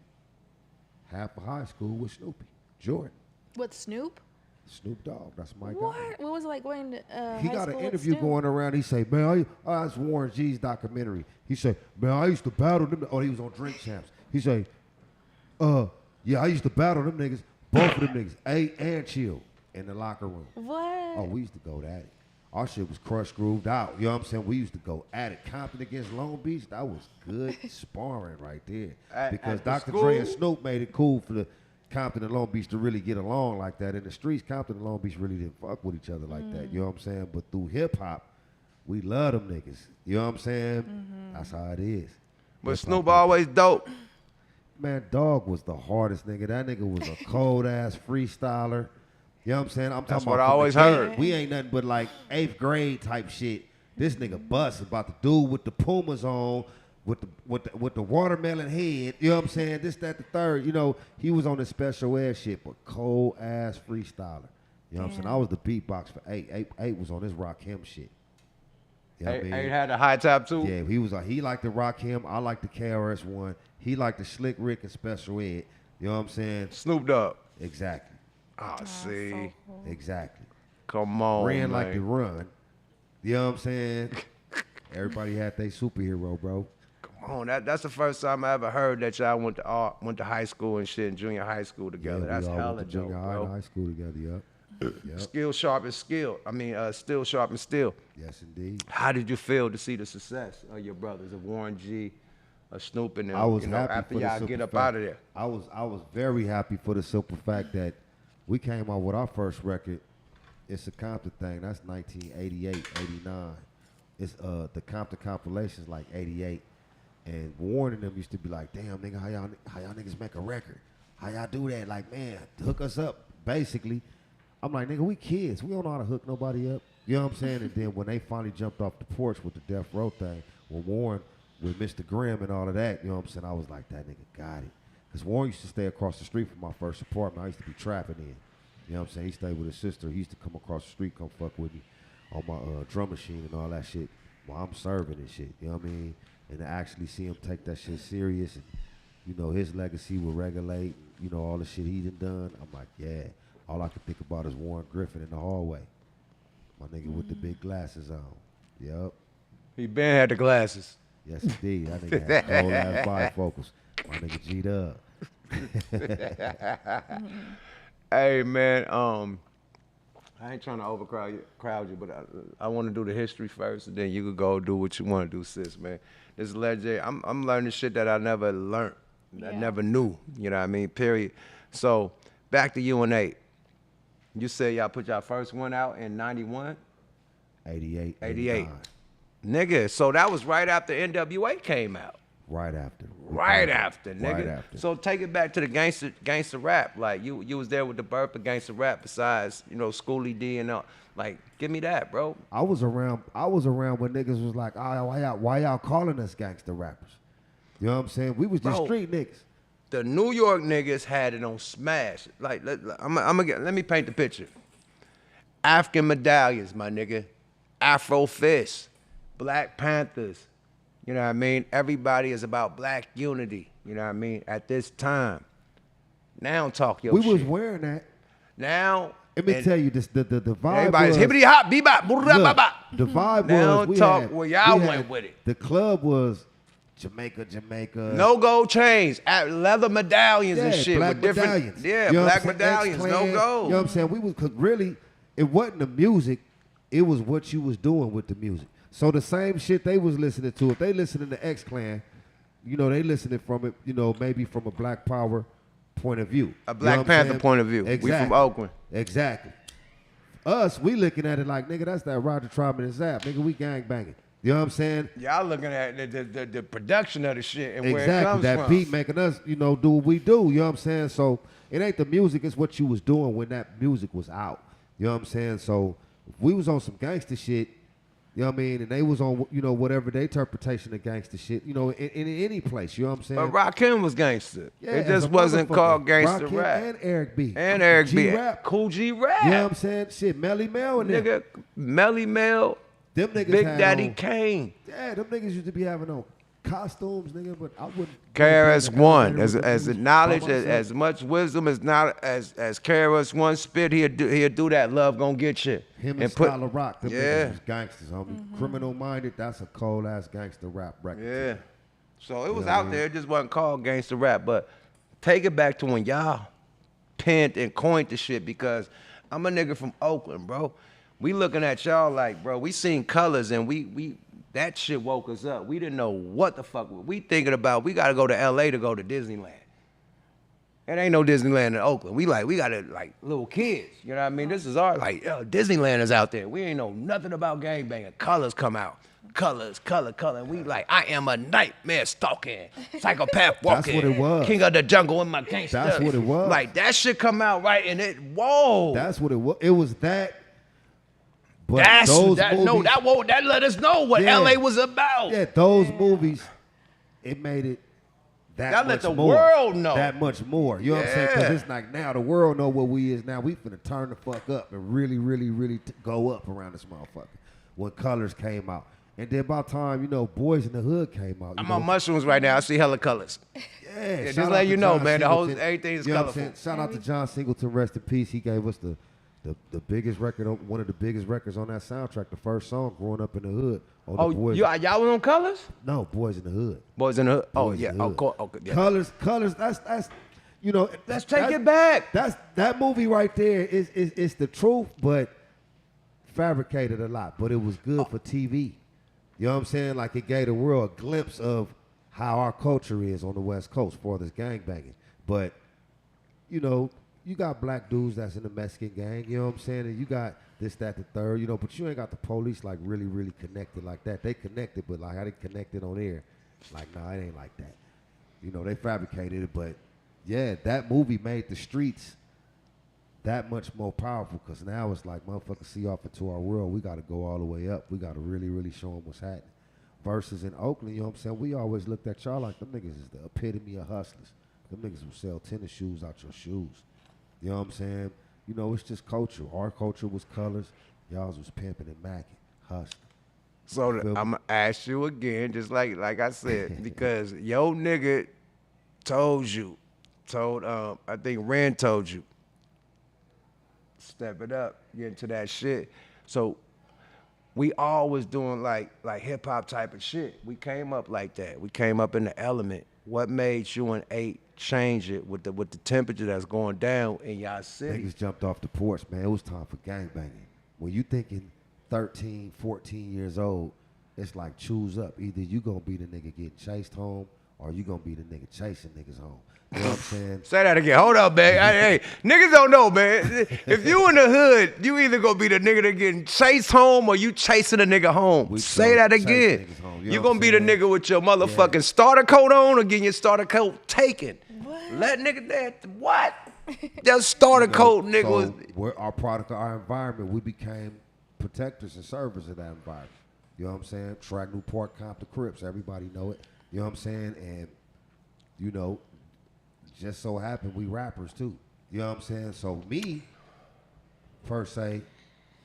half of high school with Snoopy, Jordan. With Snoop? Snoop Dogg, that's my guy. What? What was it like going to He high got school an with interview Snoop? going around. He say, man, that's Warren G's documentary. He say, man, I used to battle them. Oh, he was on Drink Champs. He say, yeah, I used to battle them niggas, both of them niggas, A and Chill, in the locker room. What? Oh, we used to go at it. Our shit was crushed, grooved out. You know what I'm saying? We used to go at it. Compton against Long Beach, that was good sparring right there. Because at the Dr. school? Dre and Snoop made it cool for the Compton and Long Beach to really get along like that. In the streets, Compton and Long Beach really didn't fuck with each other like that. You know what I'm saying? But through hip hop, we love them niggas. You know what I'm saying? That's how it is. But Hip-hop Snoop niggas. always dope. Man, Dog was the hardest nigga. That nigga was a cold ass freestyler. You know what I'm saying? I'm That's talking what about I from the always gate. heard. We ain't nothing but like 8th grade type shit. This nigga bust about the dude with the Pumas on, with the watermelon head. You know what I'm saying? This, that, the third. He was on the special ed shit, but cold ass freestyler. You know what I'm saying? I was the beatbox for 8. 8 was on this Rock Him shit. You know what I mean? 8 had a high top too? Yeah, he liked to Rock Him. I liked the KRS One. He liked the Slick Rick and Special Ed. You know what I'm saying? Snoop Dogg. Exactly. Oh, see. So cool. Exactly. Come on, Ran man. like the run. You know what I'm saying? Everybody had their superhero, bro. Come on, that's the first time I ever heard that y'all went to high school and shit, and junior high school together. Yeah, That's we all hella went to dope, junior high bro. and high school together, yep. Skill sharp as skill. Still sharp and still. Yes, indeed. How did you feel to see the success of your brothers, of Warren G, of Snoop, and them, I was happy after for the y'all simple get up fact- out of there? I was very happy for the simple fact that we came out with our first record. It's a Compton thing. That's 1988, 89. It's the Compton compilations like 88. And Warren and them used to be like, damn, nigga, how y'all niggas make a record? How y'all do that? Like, man, hook us up, basically. I'm like, nigga, we kids. We don't know how to hook nobody up. You know what I'm saying? And then when they finally jumped off the porch with the Death Row thing, with Warren, with Mr. Grimm and all of that, you know what I'm saying? I was like, that nigga got it. Because Warren used to stay across the street from my first apartment. I used to be trapping in. You know what I'm saying? He stayed with his sister. He used to come across the street, come fuck with me on my drum machine and all that shit while I'm serving and shit. You know what I mean? And to actually see him take that shit serious and, you know, his legacy will regulate, you know, all the shit he done. I'm like, yeah. All I can think about is Warren Griffin in the hallway. My nigga with the big glasses on. Yup. He been had the glasses. Yes, indeed. That nigga had cold ass bifocals. My nigga G'd up. Hey, man, I ain't trying to overcrowd you, but I want to do the history first, and then you could go do what you want to do, sis, man. This is legendary. I'm learning shit that I never learned, I never knew, you know what I mean, period. So, back to UNA. You said y'all put y'all first one out in 91? 88. 88. Nigga, so that was right after NWA came out. Right after. Right after, nigga. Right after. So take it back to the gangster rap. Like you was there with the birth of gangster rap. Besides, you know, Schoolie D and all. Like, give me that, bro. I was around when niggas was like, oh, why y'all calling us gangster rappers? You know what I'm saying? We was just street niggas. The New York niggas had it on smash. Like, let me paint the picture. African medallions, my nigga. Afro Fist. Black Panthers. You know what I mean? Everybody is about black unity. You know what I mean? At this time. Now talk your shit. We was wearing that. Now. Let me tell you this: the vibe. Everybody's hippity hop, bebop, look, the vibe now was. Now talk where y'all went with it. The club was Jamaica. No gold chains, leather medallions and shit black with different. Medallions. Yeah, you know black medallions, no gold. You know what I'm saying? We was, cause really, it wasn't the music; it was what you was doing with the music. So the same shit they was listening to, if they listening to X-Clan, you know, they listening from it, you know, maybe from a Black Power point of view. A Black Panther point of view. Exactly. We from Oakland. Exactly. Us, we looking at it like, nigga, that's that Roger Troutman and Zap. Nigga, we gang banging. You know what I'm saying? Y'all looking at the production of the shit and where it exactly. comes That from. beat making us, you know, do what we do. You know what I'm saying? So it ain't the music, it's what you was doing when that music was out. You know what I'm saying? So if we was on some gangster shit, you know what I mean? And they was on, you know, whatever their interpretation of gangster shit, you know, in any place. You know what I'm saying? But Rakim was gangster. Yeah, it just wasn't called gangster Rakim rap. and Eric B. And Eric B. G-Rap. Cool G Rap. You know what I'm saying? Shit, Melly Mel and them. Nigga, Melly Mel, Them niggas Big had Daddy on, Kane. Yeah, them niggas used to be having on costumes, nigga, but I wouldn't. KRS-One, as knowledge, as much wisdom as not as KRS-One spit, he'll do that. Love gonna get you. Him and Style of Rock, them yeah, niggas was gangsters, homie. Criminal Minded, that's a cold ass gangster rap record. Yeah. So it was out there, it just wasn't called gangster rap. But take it back to when y'all penned and coined the shit, because I'm a nigga from Oakland, bro. We looking at y'all like, bro, we seen colors and we that shit woke us up. We didn't know what the fuck we thinking about. We gotta go to LA to go to Disneyland. It ain't no Disneyland in Oakland. We got it like little kids. You know what I mean? This is our like, yo, Disneyland is out there. We ain't know nothing about gangbanging. Colors come out. Colors, color. And we like, I am a nightmare stalking, psychopath walking. That's what it was. King of the jungle in my gangster. That's what it was. Like that shit come out right and it, whoa. That's what it was. It was that. But that movies, that let us know what LA was about. Yeah, those movies, it made it that let much the more. world know. That much more. You know what I'm saying? Because it's like now the world know what we is now. We finna turn the fuck up and really, really, really go up around this motherfucker. When Colors came out. And then by the time, you know, Boys in the Hood came out. I'm on mushrooms right now. I see hella colors. Yeah, just let you know, man. The whole everything is colorful. Know shout out to John Singleton, rest in peace. He gave us the biggest record, one of the biggest records on that soundtrack, the first song, Growing Up in the Hood. Oh, y'all was on Colors? No, Boys in the Hood. Boys in the Hood. Oh, Boys yeah. Okay, yeah. Colors, that's you know. Let's take it back. That movie right there is the truth, but fabricated a lot. But it was good for TV. You know what I'm saying? Like it gave the world a glimpse of how our culture is on the West Coast for this gangbanging. But, you know, you got black dudes that's in the Mexican gang, you know what I'm saying? And you got this, that, the third, you know, but you ain't got the police like really, really connected like that. They connected, but like how they connected on air, like, nah, it ain't like that. You know, they fabricated it, but yeah, that movie made the streets that much more powerful, because now it's like motherfuckers see off into our world. We got to go all the way up. We got to really, really show them what's happening. Versus in Oakland, you know what I'm saying? We always looked at y'all like them niggas is the epitome of hustlers. Them niggas will sell tennis shoes out your shoes. You know what I'm saying? You know, it's just culture. Our culture was colors. Y'all's was pimping and macking, hustling. So I'm going to ask you again, just like I said, because yo nigga told I think Ren told you, step it up, get into that shit. So we always doing like hip hop type of shit. We came up like that. We came up in the element. What made you and 8 change it with the temperature that's going down in y'all city? Niggas jumped off the porch, man. It was time for gangbanging. When you thinking 13, 14 years old, it's like choose up. Either you gonna be the nigga getting chased home or you gonna be the nigga chasing niggas home. You know what I'm saying? Say that again. Hold up, man. Hey, niggas don't know, man. If you in the hood, you either gonna be the nigga that getting chased home or you chasing a nigga home. Say that again. You gonna be the nigga with your motherfucking starter coat on or getting your starter coat taken. What? Let nigga that what? That starter coat, nigga. So we're our product of our environment. We became protectors and servers of that environment. You know what I'm saying? Track Newport, Compton, Crips. Everybody know it. You know what I'm saying? And, you know, just so happened we rappers too. You know what I'm saying? So me, per se,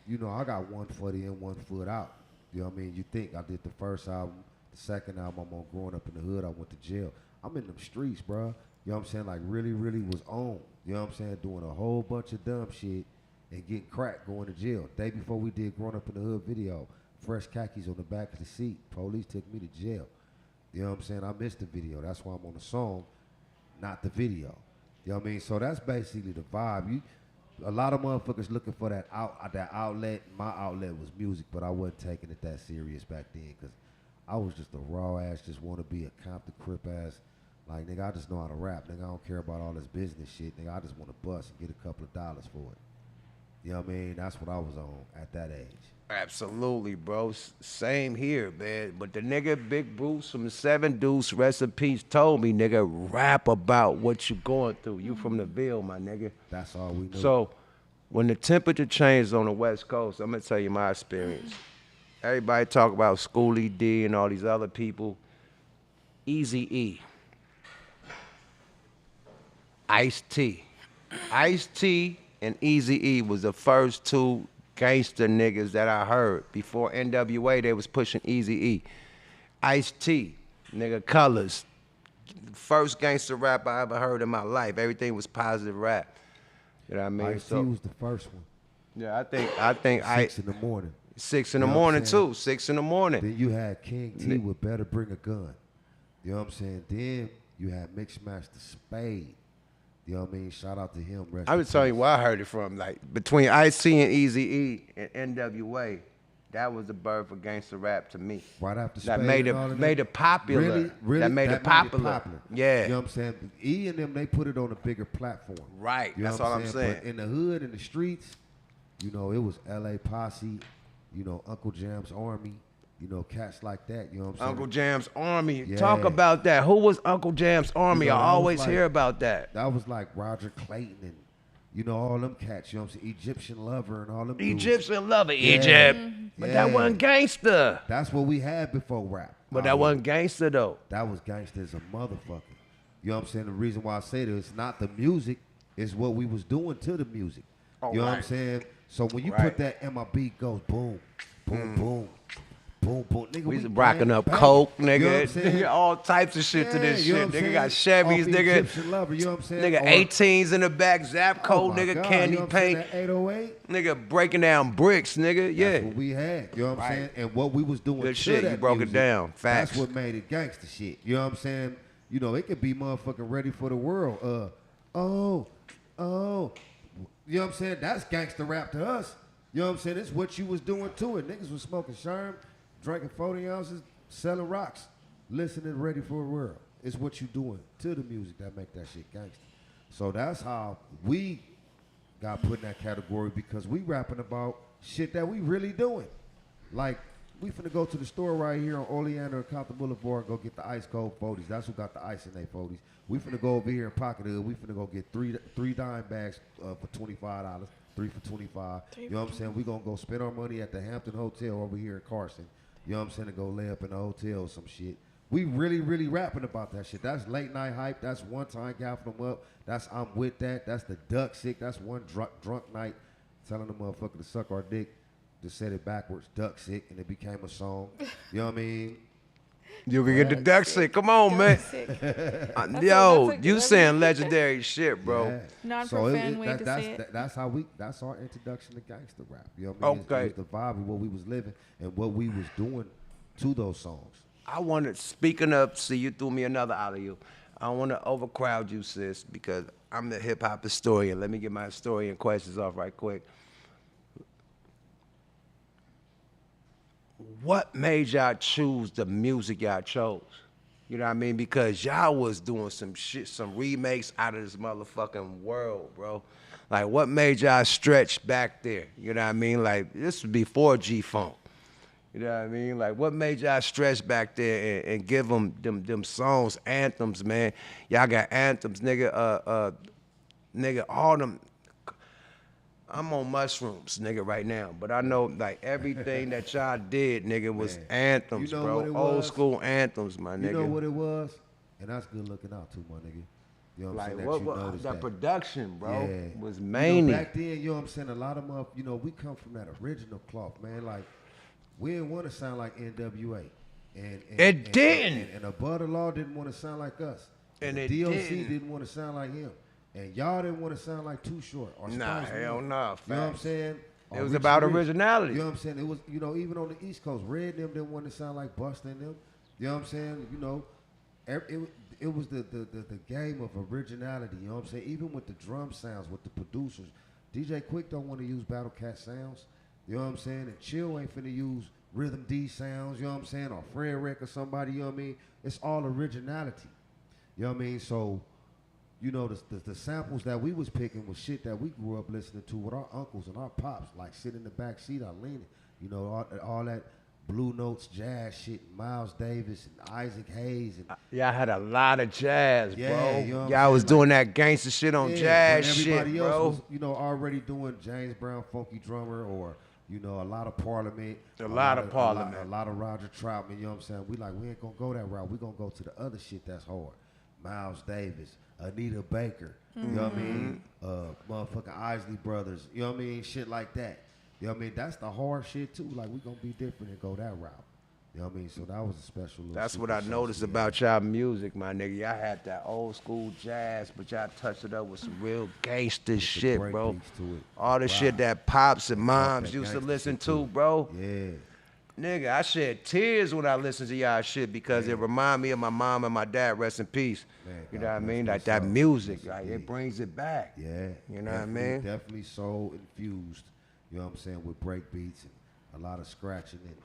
you know, I got 1 foot in, 1 foot out. You know what I mean? You think I did the first album, the second album I'm on Growing Up in the Hood, I went to jail. I'm in them streets, bro. You know what I'm saying? Like really, really was on. You know what I'm saying? Doing a whole bunch of dumb shit and getting cracked, going to jail. Day before we did Growing Up in the Hood video, fresh khakis on the back of the seat. Police took me to jail. You know what I'm saying? I missed the video. That's why I'm on the song, not the video. You know what I mean? So that's basically the vibe. A lot of motherfuckers looking for that outlet. My outlet was music, but I wasn't taking it that serious back then because I was just a raw ass, just want to be a Compton Crip ass. Like, nigga, I just know how to rap. Nigga, I don't care about all this business shit. Nigga, I just want to bust and get a couple of dollars for it. You know what I mean? That's what I was on at that age. Absolutely, bro. Same here, man. But the nigga Big Bruce from the 7 Deuce, rest in peace, told me, nigga, rap about what you going through. You from the Ville, my nigga. That's all we know. So when the temperature changed on the West Coast, I'm going to tell you my experience. Everybody talk about Schoolie D and all these other people. Eazy-E. Ice-T. Ice-T and Eazy-E was the first 2 gangster niggas that I heard. Before NWA, they was pushing Eazy-E. Ice-T, nigga, Colors. First gangster rap I ever heard in my life. Everything was positive rap. You know what I mean? Ice-T was the first one. Yeah, I think 6 in the morning. 6 in the morning too. 6 in the morning. Then you had King T with Better Bring a Gun. You know what I'm saying? Then you had Mixmaster Spade. You know what I mean? Shout out to him. I was telling you where I heard it from. Like between Ice-T and Eazy-E and NWA, that was the birth of gangster rap to me. Right after that made it popular. Really, that made it popular. Yeah. You know what I'm saying? E and them, they put it on a bigger platform. Right. You know that's all I'm saying. But in the hood, in the streets, you know, it was L.A. Posse, you know, Uncle Jam's Army, you know, cats like that. You know what I'm saying? Uncle Jam's Army. Yeah. Talk about that. Who was Uncle Jam's Army? You know, I always hear about that. That was like Roger Clayton and, you know, all them cats. You know what I'm saying? Egyptian Lover and all them Egyptian dudes. Lover, Egypt. But that wasn't gangster. That's what we had before rap. But that wasn't gangster, though. That was gangster as a motherfucker. You know what I'm saying? The reason why I say that, it's not the music, it's what we was doing to the music. You know what I'm saying? So when you put that and my beat goes boom, boom, boom, boom, boom. Nigga, we was rocking up coke, nigga. You know all types of shit to this shit. Nigga got Chevys, nigga. Lover, you know what I'm saying? Nigga 18s in the back, Zapco, nigga, God, candy you know paint. 808? Nigga breaking down bricks, nigga. Yeah. That's what we had. You know what I'm saying? And what we was doing. Good shit. You broke it down. Facts. That's what made it gangster shit. You know what I'm saying? You know, it could be motherfucking Ready for the World. You know what I'm saying? That's gangster rap to us. You know what I'm saying? It's what you was doing to it. Niggas was smoking sherm, drinking 40 ounces, selling rocks, listening to Ready for the World. It's what you doing to the music that make that shit gangster. So that's how we got put in that category, because we rapping about shit that we really doing. Like, we finna go to the store right here on Oleander and Compton Boulevard and go get the ice cold 40s. That's who got the ice in their 40s. We finna go over here in Pocket Hood. We finna go get three dime bags for $25. 3 for $25. You know what I'm saying? We gonna go spend our money at the Hampton Hotel over here in Carson. You know what I'm saying? To go lay up in the hotel or some shit. We really, really rapping about that shit. That's late night hype. That's one time gaffing them up. That's I'm with that. That's the duck sick. That's one drunk night telling the motherfucker to suck our dick. Just said it backwards, duck sick, and it became a song. You know what I mean? You can get the duck sick. Come on, man. Yo, you saying legendary shit, bro. Yeah. Non-profane way to say it. That's our introduction to gangster rap. You know what I mean? Okay. It was the vibe of what we was living and what we was doing to those songs. I wanted, speaking of, see, you threw me another alley-oop. I want to overcrowd you, sis, because I'm the hip-hop historian. Let me get my historian questions off right quick. What made y'all choose the music y'all chose? You know what I mean? Because y'all was doing some shit, some remakes out of this motherfucking world, bro. Like, what made y'all stretch back there? You know what I mean? Like, this was before G-Funk. You know what I mean? Like, what made y'all stretch back there and give them songs, anthems, man? Y'all got anthems, nigga. Nigga, all them. I'm on mushrooms, nigga, right now. But I know, like, everything that y'all did, nigga, was anthems, you know bro. Old school anthems, my nigga. You know what it was? And that's good looking out, too, my nigga. You know what I'm saying? What the production, bro, was You know, mania. back then, you know what I'm saying? A lot of them, you know, we come from that original cloth, man. Like, we didn't want to sound like NWA. It didn't. And Above the Law didn't want to sound like us. And the it DOC didn't. didn't want to sound like him. And y'all didn't want to sound like Too Short or Nah, Spice hell One. no. You know what I'm saying? It was about Rich. originality. You know what I'm saying? It was, you know, even on the East Coast, Red and them didn't want to sound like Busta and them. You know what I'm saying? You know, it was the game of originality. You know what I'm saying? Even with the drum sounds, with the producers, DJ Quick don't want to use Battle Cat sounds. You know what I'm saying? And Chill ain't finna use Rhythm D sounds. You know what I'm saying? Or Fred Rick or somebody. You know what I mean? It's all originality. You know what I mean? So, you know, the samples that we was picking was shit that we grew up listening to with our uncles and our pops, like sitting in the back seat, I leaning. You know, all that Blue Notes jazz shit, Miles Davis and Isaac Hayes. And Y'all had a lot of jazz, Yeah, bro. you know what I'm Y'all was saying? doing that gangster shit on jazz when shit, everybody else bro. was, you know, already doing James Brown, Funky Drummer, or, you know, a lot of Parliament. A lot of A Parliament. lot of Roger Troutman, you know what I'm saying? We ain't gonna go that route. We gonna go to the other shit that's hard. Miles Davis, Anita Baker, you know what I mean? Motherfucking Isley Brothers, you know what I mean? Shit like that. You know what I mean? That's the hard shit too. Like, we gonna be different and go that route. You know what I mean? So that was a special little That's what secret I sauce noticed we had. about y'all music, my nigga. Y'all had that old school jazz, but y'all touched it up with some real gangster shit, break bro. beats to it. All the Wow. shit that pops and moms that used to gangster listen shit, to, too. bro. Yeah. Nigga, I shed tears when I listened to y'all shit because it remind me of my mom and my dad, rest in peace. Man, You God know what I bless mean? their Like that souls. music, Yes, like indeed. it brings it back. Yeah. You know what I definitely- mean? Definitely soul infused, you know what I'm saying, with break beats and a lot of scratching and,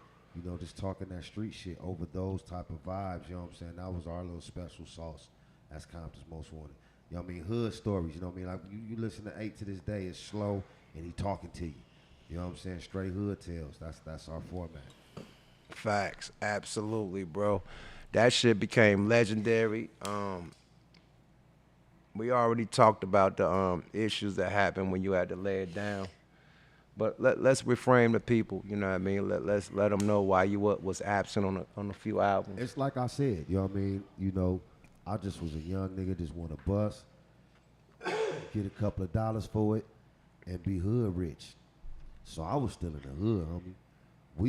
you know, just talking that street shit over those type of vibes, you know what I'm saying? That was our little special sauce as Compton's Most Wanted. You know what I mean? Hood stories, you know what I mean? Like, you listen to 8 to this day, it's slow and he talking to you. You know what I'm saying? Straight hood tales. That's our format. Facts, absolutely, bro. That shit became legendary. We already talked about the issues that happened when you had to lay it down, but let's reframe the people. You know what I mean? Let's let them know why you was absent on a few albums. It's like I said, you know what I mean? You know, I just was a young nigga, just want to bust, get a couple of dollars for it, and be hood rich. So I was still in the hood, homie.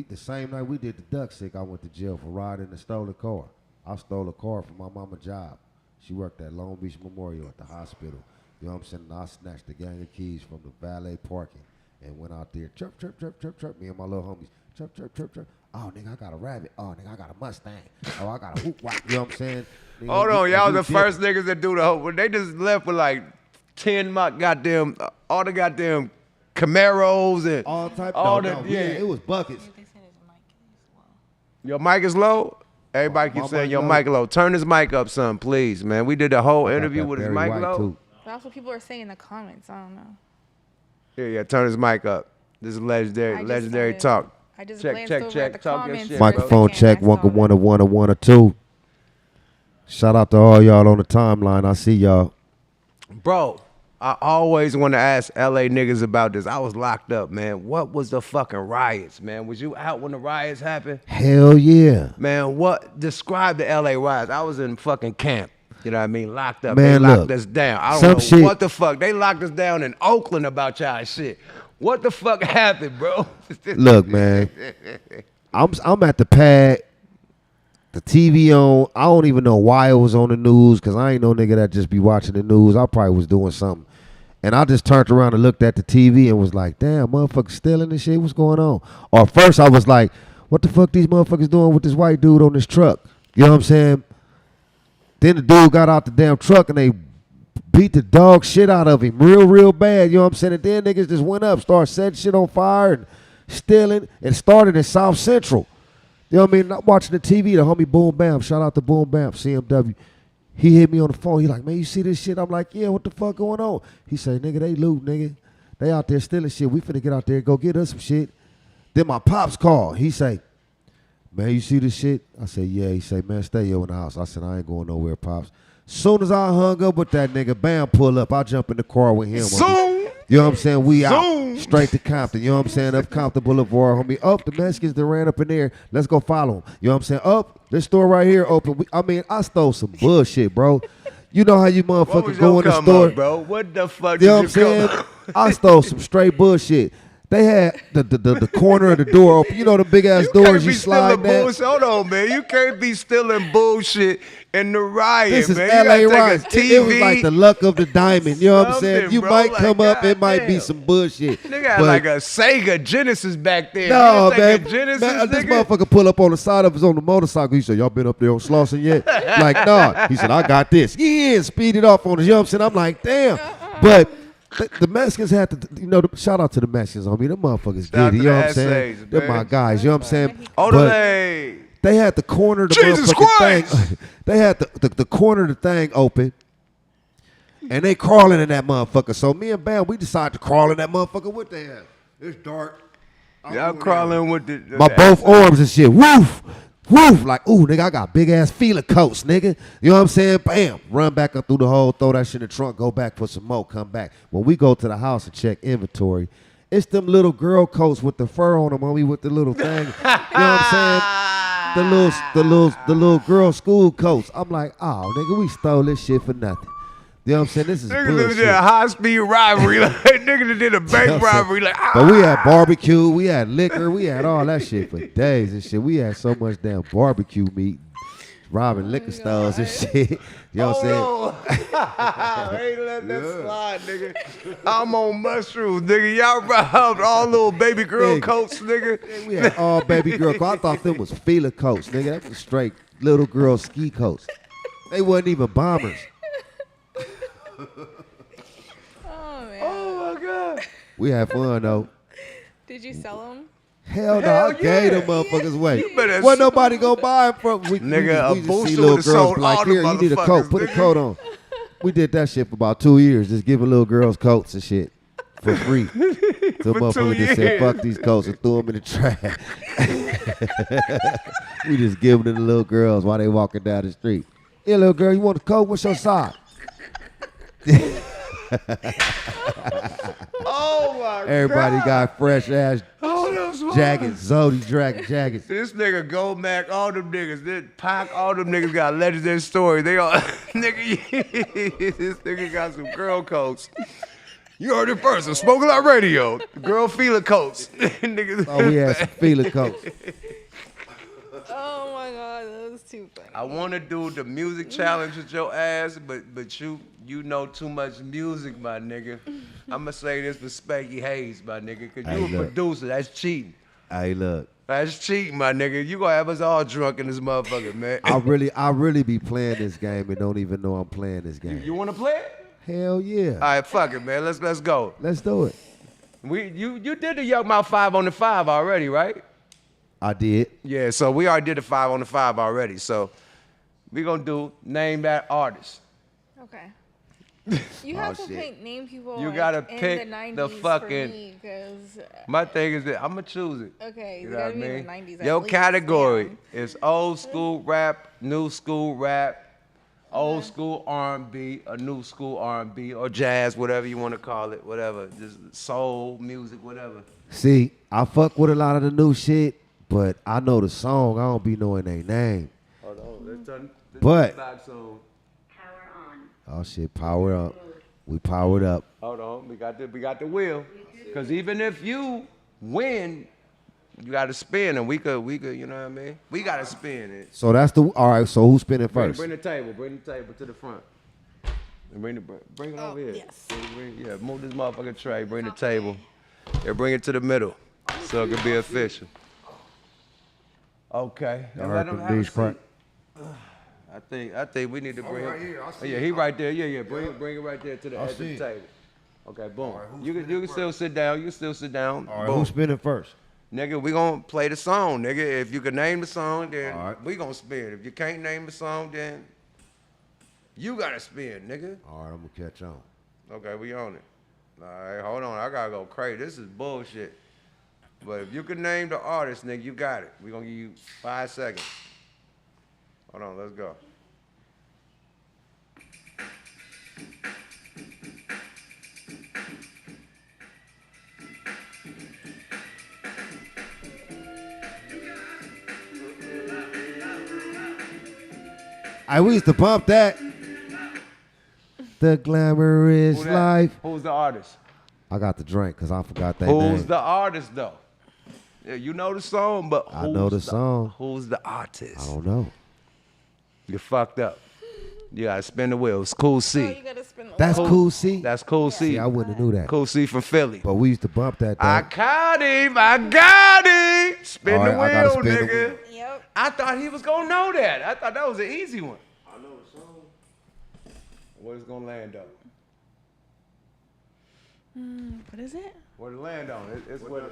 The same night we did the duck sick, I went to jail for riding a stolen car. I stole a car from my mama's job. She worked at Long Beach Memorial at the hospital. You know what I'm saying? And I snatched the gang of keys from the valet parking and went out there, chirp, chirp, chirp, chirp, chirp. Me and my little homies, chirp, chirp, chirp, chirp. Oh, nigga, I got a rabbit. Oh, nigga, I got a Mustang. Oh, I got a whoop whack. You know what I'm saying? Nigga, Hold on, y'all we the first niggas that do the whole. They just left with like 10 goddamn, all the goddamn Camaros and all type. all No, the yeah, it was buckets. They said his mic is low. Your mic is low? Everybody keep My saying mic your low. mic low. Turn his mic up some, please, man. We did the whole interview Got with that his Barry mic White, low. too. That's what people are saying in the comments. I don't know. Yeah, turn his mic up. This is legendary, I just legendary said it. talk. I just Check, glanced check, over check. at the Talk your comments shit, for a Microphone second, check, and I one saw one it. a one a one a two. Shout out to all y'all on the timeline. I see y'all. Bro, I always want to ask LA niggas about this. I was locked up, man. What was the fucking riots, man? Was you out when the riots happened? Hell yeah. Man, describe the LA riots? I was in fucking camp. You know what I mean? Locked up. Man, they locked us down. I don't know what the fuck. They locked us down in Oakland about y'all shit. What the fuck happened, bro? Look, man. I'm at the pad. The TV on. I don't even know why it was on the news because I ain't no nigga that just be watching the news. I probably was doing something. And I just turned around and looked at the TV and was like, damn, motherfuckers stealing this shit. What's going on? Or first I was like, what the fuck these motherfuckers doing with this white dude on this truck? You know what I'm saying? Then the dude got out the damn truck and they beat the dog shit out of him real bad. You know what I'm saying? And then niggas just went up, started setting shit on fire and stealing. It started in South Central. You know what I mean? I'm watching the TV, the homie Boom Bam. Shout out to Boom Bam, CMW. He hit me on the phone. He like, man, you see this shit? I'm like, yeah, what the fuck going on? He say, nigga, they loot, nigga. They out there stealing shit. We finna get out there and go get us some shit. Then my pops called. He say, man, you see this shit? I said, yeah. He say, man, stay here in the house. I said, I ain't going nowhere, pops. Soon as I hung up with that nigga, Bam pull up. I jump in the car with him. Zoom. You know what I'm saying? We out. Zoom. Straight to Compton. You know what I'm saying? Up Compton Boulevard, homie. Up, the Mexicans that ran up in there. Let's go follow them. You know what I'm saying? Up, this store right here open. I stole some bullshit, bro. You know how you motherfuckers go in the store? Up, bro? What the fuck you know what I'm saying? I stole some straight bullshit. They had the corner of the door open. You know the big ass doors you slide down. Hold on, man. You can't be stealing bullshit in the riot, this is man. LA riot. It was like the luck of the diamond. You know what I'm saying? You might come up, it might be some bullshit. Nigga had like a Sega Genesis back there. No, man. Genesis, this motherfucker pull up on the side of us on the motorcycle. He said, y'all been up there on Slauson yet? Like, nah. He said, I got this. Yeah, speed it off on us. You know what I'm saying? I'm like, damn. But the Mexicans had to, shout out to the Mexicans on me. Them motherfuckers get it. You know what I'm saying? They're my guys. You know what I'm saying? Odele. They had the corner of the motherfucking thing. They had the corner of the thing open. And they crawling in that motherfucker. So me and Bam, we decided to crawl in that motherfucker with their ass. It's dark. Y'all crawling with the my both arms and shit. Woof. Woof. Like, ooh, nigga, I got big ass feeler coats, nigga. You know what I'm saying? Bam. Run back up through the hole, throw that shit in the trunk, go back for some more, come back. When we go to the house and check inventory, it's them little girl coats with the fur on them, homie, with the little thing. You know what I'm saying? The little girl school coats. I'm like, oh, nigga, we stole this shit for nothing. You know what I'm saying? This is bullshit. Did a high-speed robbery. Like, nigga that did a bank robbery. Like, But we had barbecue. We had liquor. We had all that shit for days and shit. We had so much damn barbecue meat, robbing liquor stores and shit. You know what I'm saying? I ain't let that slide, nigga. I'm on mushrooms, nigga. Y'all robbed all little baby girl coats, nigga. We had all baby girl coats. I thought them was feeler coats, nigga. That was straight little girl ski coats. They wasn't even bombers. Oh, man. Oh, my God. We had fun, though. Did you sell them? Hell no, I gave them motherfuckers away. better Wasn't nobody gonna buy them from. We Nigga, just a booster see little would've girls sold like, all here, the you need a coat, put a motherfuckers, coat on. We did that shit for about 2 years, just giving little girls coats and shit for free. So motherfucker just said, fuck these coats and threw them in the trash. We just giving them to the little girls while they walking down the street. Yeah, little girl, you want a coat? What's your size? Oh my Everybody God. got fresh ass jackets, Zodi jackets. This nigga Go Mac, all them niggas, this Pac, all them niggas got legendary stories. They all, nigga, this nigga got some girl coats. You heard it first on Smoking Out Radio. Girl feeler coats. Niggas. Oh, we had some feeler coats. Oh my God, that was too funny. I want to do the music challenge with your ass, but you know too much music, my nigga. I'ma say this for Spanky Hayes, my nigga, cause you a producer. That's cheating. Hey, look. That's cheating, my nigga. You gonna have us all drunk in this motherfucker, man. I really be playing this game and don't even know I'm playing this game. You wanna play it? Hell yeah. All right, fuck it, man. Let's go. Let's do it. You did the Young Mouth 5 on the 5 already, right? I did. Yeah, so we already did the 5 on the 5 already. So we gonna do name that artist. Okay. You have to name people. You gotta pick in the 90s the fucking. For me, cause, my thing is that I'm gonna choose it. Okay, you know know what what I I mean? mean? The 90s. Your category is old school rap, new school rap, Old school R&B, a new school R&B, or jazz, whatever you want to call it, whatever. Just soul music, whatever. See, I fuck with a lot of the new shit, but I know the song. I don't be knowing their name. Hold on, let's turn this But back so. Power on. Oh shit, power up. We powered up. Hold on, we got the wheel. Cause even if you win, you got to spin, and we could, you know what I mean? We got to spin it. So that's the all right. So who's spinning first? Bring the table to the front. And bring it over here. Yes. Yeah, move this motherfucking tray. Bring the table. Yeah, bring it to the middle, so it can be official. Okay. Y'all Let heard him them have a beach crack? seat. I think we need to bring right him. here. I see Yeah, it. he right there. Yeah. Bring it right there to the edge of see the it. table. Okay, boom. All right, who's You can spinning still sit down. You can still sit down. All right, Boom. who's spinning first? Nigga, we gonna play the song, nigga. If you can name the song, then All right. we gonna spin. If you can't name the song, then you gotta spin, nigga. All right, I'm gonna catch on. Okay, we on it. All right, hold on. I gotta go crazy. This is bullshit. But if you can name the artist, nigga, you got it. We gonna give you 5 seconds. Hold on, let's go. We used to bump that. The glamorous Who that? life. Who's the artist? I got the drink because I forgot that Who's name. the artist, though? Yeah, you know the song, but I know the song. Who's the artist? I don't know. You fucked up. You gotta spin the wheel. It's Cool C. Oh, you gotta spin the That's wheel. Cool C. That's Cool C. See, I wouldn't have knew that. Cool C from Philly. But we used to bump that. Though. I caught him. I got him. Spin All the right, I gotta wheel, spin the nigga. wheel. Yep. I thought he was gonna know that. I thought that was an easy one. I know the song. Where's it gonna land on? What is it? Where it land on? It's where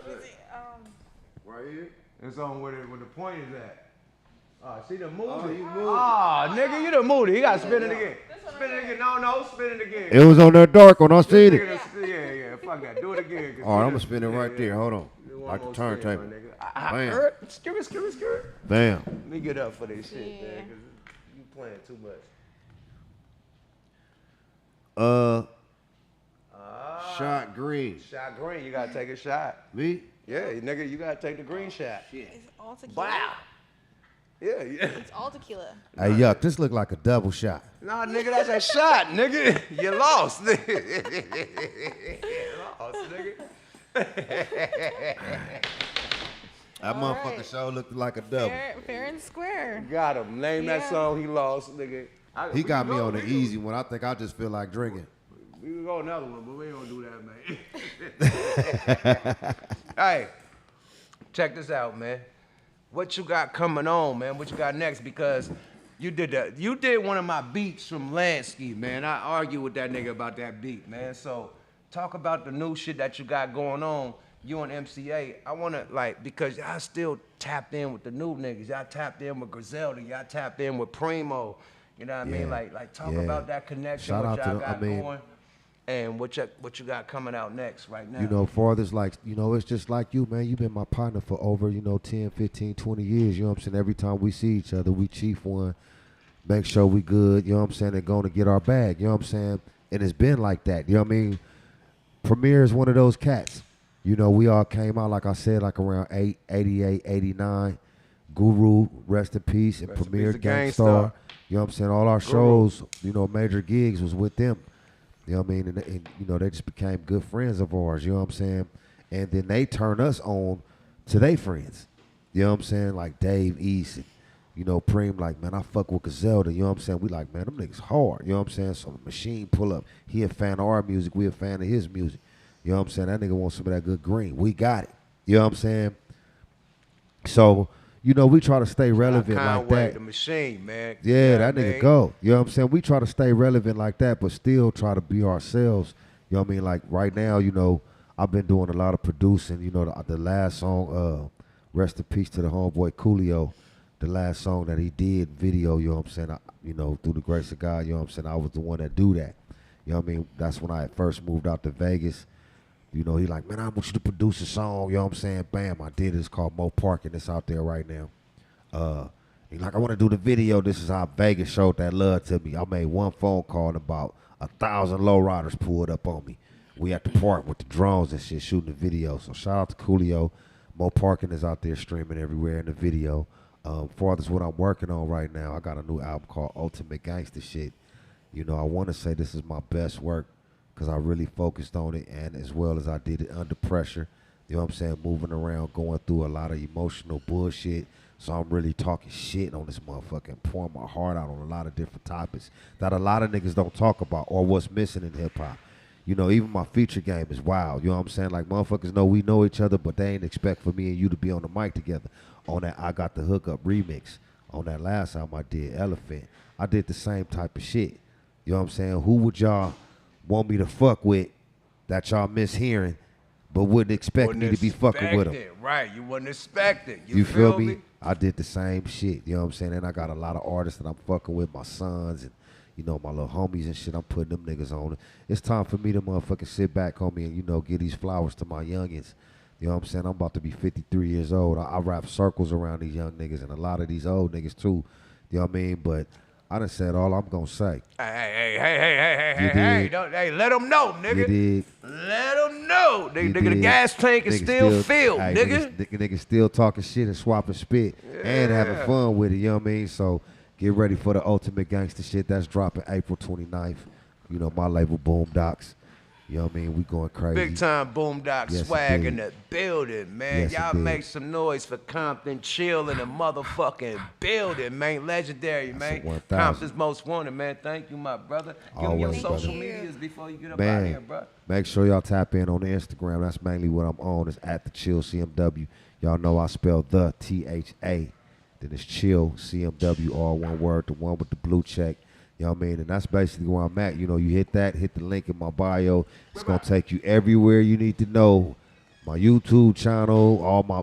Right here. it's on where the point is at. See the movie. Oh, you moved it. Nigga, you done moved it. You gotta spin it again. Spin it again. No, spin it again. It was on there dark when I seen it. Yeah. Fuck that. Do it again. All right, I'm gonna spin it right there. Hold on. Like the turntable. Bam. Skirt. Bam. Let me get up for this shit, Yeah. man, because you playing too much. Shot green. Shot green, you gotta take a shot. Me? Yeah, nigga, you gotta take the green shot. It's all tequila. Wow. Yeah. It's all tequila. Hey, yuck, this look like a double shot. Nah, nigga, that's a shot, nigga. You lost, nigga. That motherfucker show looked like a double. Fair and square. Got him. Name that Yeah. song, he lost, nigga. He got me on the easy one. I think I just feel like drinking. We can go another one, but we ain't gonna do that, man. Hey, check this out, man. What you got coming on, man? What you got next? Because you did one of my beats from Lansky, man. I argue with that nigga about that beat, man. So talk about the new shit that you got going on. You and MCA. I wanna because y'all still tapped in with the new niggas. Y'all tapped in with Griselda. Y'all tapped in with Primo. You know what I mean? Like talk about that connection. Shout what out y'all to got them. going. And what you got coming out next right now? You know, farthest it's just like you, man. You've been my partner for over, 10, 15, 20 years. You know what I'm saying? Every time we see each other, we chief one, make sure we good, you know what I'm saying, and going to get our bag, you know what I'm saying? And it's been like that, you know what I mean? Premier is one of those cats. You know, we all came out, like I said, like around 88, 89. Guru, rest in peace, and Rest in Premier peace to Gangstar. You know what I'm saying? All our shows, major gigs was with them. You know what I mean? And they just became good friends of ours, you know what I'm saying? And then they turn us on to their friends. You know what I'm saying? Like Dave East and, Preem, like, man, I fuck with Griselda. You know what I'm saying? We like, man, them niggas hard. You know what I'm saying? So Machine pull up. He a fan of our music. We a fan of his music. You know what I'm saying? That nigga wants some of that good green. We got it. You know what I'm saying? So, we try to stay relevant like that. The Machine, man. Yeah, that nigga go. You know what I'm saying? We try to stay relevant like that, but still try to be ourselves. You know what I mean? Like right now, I've been doing a lot of producing. The last song, rest in peace to the homeboy Coolio. The last song that he did video, you know what I'm saying? Through the grace of God, you know what I'm saying? I was the one that do that. You know what I mean? That's when I first moved out to Vegas. He like, man, I want you to produce a song. You know what I'm saying? Bam, I did it. It's called Mo Park, and it's out there right now. He like, I want to do the video. This is how Vegas showed that love to me. I made one phone call and about 1,000 lowriders pulled up on me. We at the park with the drones and shit shooting the video. So shout out to Coolio. Mo Parkin is out there streaming everywhere in the video. Farthest what I'm working on right now, I got a new album called Ultimate Gangsta Shit. You know, I want to say this is my best work because I really focused on it, and as well as I did it under pressure. You know what I'm saying? Moving around, going through a lot of emotional bullshit. So I'm really talking shit on this motherfucker and pouring my heart out on a lot of different topics that a lot of niggas don't talk about or what's missing in hip-hop. You know, even my feature game is wild. You know what I'm saying? Like, motherfuckers know we know each other, but they ain't expect for me and you to be on the mic together. On that I Got the Hookup remix, on that last album I did, Elephant, I did the same type of shit. You know what I'm saying? Who would y'all want me to fuck with that y'all miss hearing, but wouldn't expect me to be fucking with them? Right, you wouldn't expect it. You feel me? I did the same shit. You know what I'm saying? And I got a lot of artists that I'm fucking with, my sons and, you know, my little homies and shit. I'm putting them niggas on. It's time for me to motherfucking sit back, homie, and, you know, give these flowers to my youngins. You know what I'm saying? I'm about to be 53 years old. I wrap circles around these young niggas and a lot of these old niggas too. You know what I mean? But I done said all I'm gonna say. Hey, let them know, nigga. You dig? Let them know. Nigga, the gas tank is still filled, nigga. Niggas still talking shit and swapping spit and having fun with it, you know what I mean? So get ready for the Ultimate Gangsta Shit. That's dropping April 29th. You know, my label, Boom Docs. You know what I mean? We going crazy. Big time Boondock swag in the building, man. Yes, y'all make some noise for Compton Chill in the motherfucking building, man. Legendary, man. Compton's Most Wanted, man. Thank you, my brother. Give me your social medias before you get up out of here, bro. Make sure y'all tap in on the Instagram. That's mainly what I'm on. It's at the Chill CMW. Y'all know I spelled the THA. Then it's Chill CMW, all one word, the one with the blue check. You know what I mean? And that's basically where I'm at. You know, you hit that, hit the link in my bio. It's going to take you everywhere you need to know. My YouTube channel, all my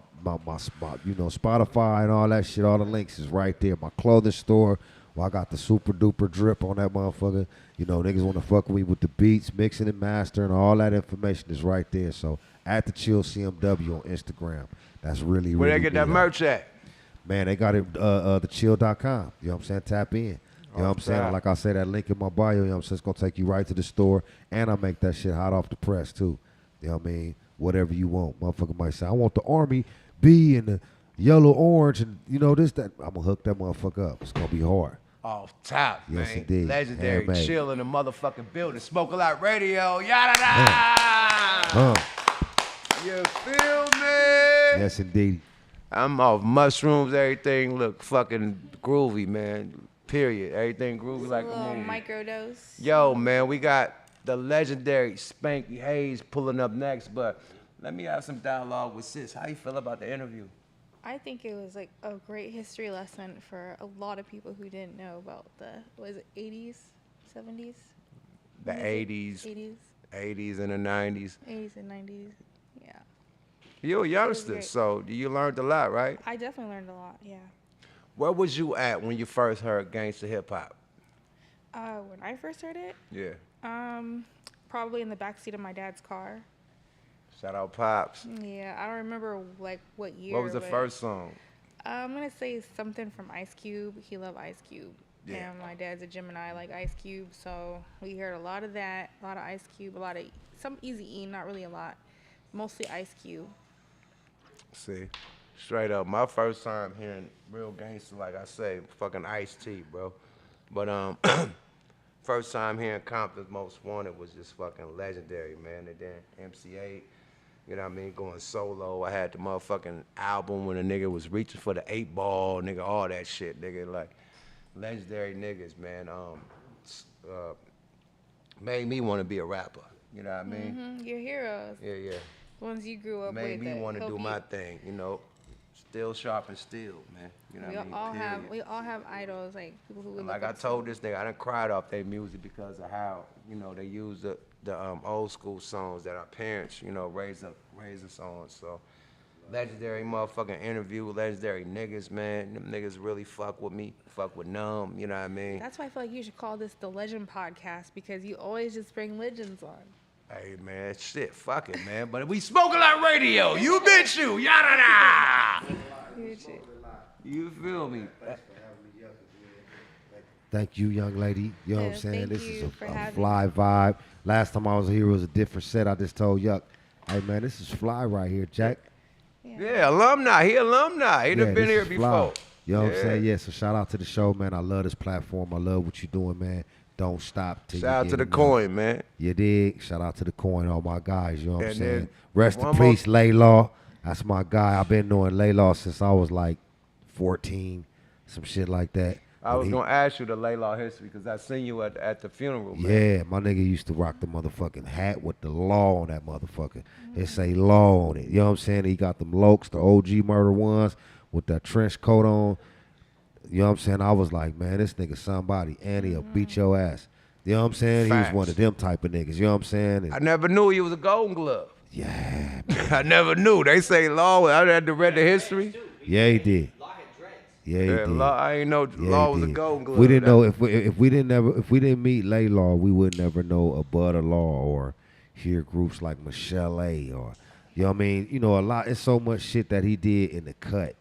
you know, Spotify and all that shit, all the links is right there. My clothing store, well, I got the super duper drip on that motherfucker. You know, niggas want to fuck with me with the beats, mixing and mastering, all that information is right there. So, at the Chill CMW on Instagram. That's really, Where really they get that merch at? Man, they got it, thechill.com. You know what I'm saying? Tap in. You know what I'm saying? Like I said, that link in my bio, you know what I'm saying? It's going to take you right to the store. And I make that shit hot off the press, too. You know what I mean? Whatever you want. Motherfucker might say, I want the Army B and the yellow orange and, you know, this, that. I'm going to hook that motherfucker up. It's going to be hard. Off top, yes, man. Indeed. Legendary Handmade. Chill in the motherfucking building. Smoke a Lot Radio. Yada-da! You feel me? Yes, indeed. I'm off mushrooms. Everything look fucking groovy, man. Period. Everything groovy like a movie. Microdose. Yo, man, we got the legendary Spanky Hayes pulling up next, but let me have some dialogue with Sis. How you feel about the interview? I think it was like a great history lesson for a lot of people who didn't know about the, was it 80s, 70s? The 80s. 80s and the 90s. 80s and 90s, yeah. You're a youngster, so you learned a lot, right? I definitely learned a lot, yeah. Where was you at when you first heard gangsta hip hop? When I first heard it? Yeah. Probably in the backseat of my dad's car. Shout out Pops. Yeah, I don't remember like what year. What was the first song? I'm gonna say something from Ice Cube. He loved Ice Cube. Yeah. And my dad's a Gemini, like Ice Cube, so we heard a lot of that, a lot of Ice Cube, a lot of some Eazy-E, not really a lot, mostly Ice Cube. See, straight up, my first time hearing real gangster, like I say, fucking Ice-T, bro. But first time hearing Compton's Most Wanted was just fucking legendary, man. And then MC8, you know what I mean, going solo. I had the motherfucking album when a nigga was reaching for the 8-ball, nigga, all that shit, nigga, like legendary niggas, man. Made me want to be a rapper, you know what I mean? Mm-hmm. Your heroes. Yeah. Ones you grew up with. Made me want to do my thing, you know. Still sharp and still, man. You know what I mean? We all have idols, like people who. Like I told this nigga, I done cried off their music because of how, you know, they use the old school songs that our parents, you know, raised us on. So legendary motherfucking interview, legendary niggas, man. Them niggas really fuck with me, fuck with Numb, you know what I mean? That's why I feel like you should call this the Legend Podcast, because you always just bring legends on. Hey, man, shit, fuck it, man. But we Smoke a Lot Radio. You bitch you. Yada-da. You feel me? Thank you, young lady. You know what I'm saying? Thank This you is for a having fly vibe. Last time I was here, it was a different set. I just told Yuck, hey, man, this is fly right here, Jack. Yeah, alumni. He alumni. He done been here before. You know what I'm saying? Yeah, so shout out to the show, man. I love this platform. I love what you're doing, man. Don't stop till Shout out to the coin, man. You dig? Shout out to the coin, all my guys. You know what I'm saying? Then Rest in peace, Laylaw. That's my guy. I've been knowing Laylaw since I was like 14, some shit like that. I was going to ask you the Laylaw history because I seen you at the funeral, man. Yeah, my nigga used to rock the motherfucking hat with the law on that motherfucker. It say law on it. You know what I'm saying? He got them Lokes, the OG murder ones, with that trench coat on. You know what I'm saying? I was like, man, this nigga somebody, and he'll beat your ass. You know what I'm saying? Facts. He was one of them type of niggas. You know what I'm saying? And I never knew he was a Golden Glove. Yeah. I never knew. They say Law. I had to read the history. Yeah, he did. Yeah, he did. Law, I ain't know Law was a Golden Glove. We didn't know if we didn't meet Laylaw, we would never know a Butter Law or hear groups like Michelle A. or you know what I mean? You know, a lot. It's so much shit that he did in the cut.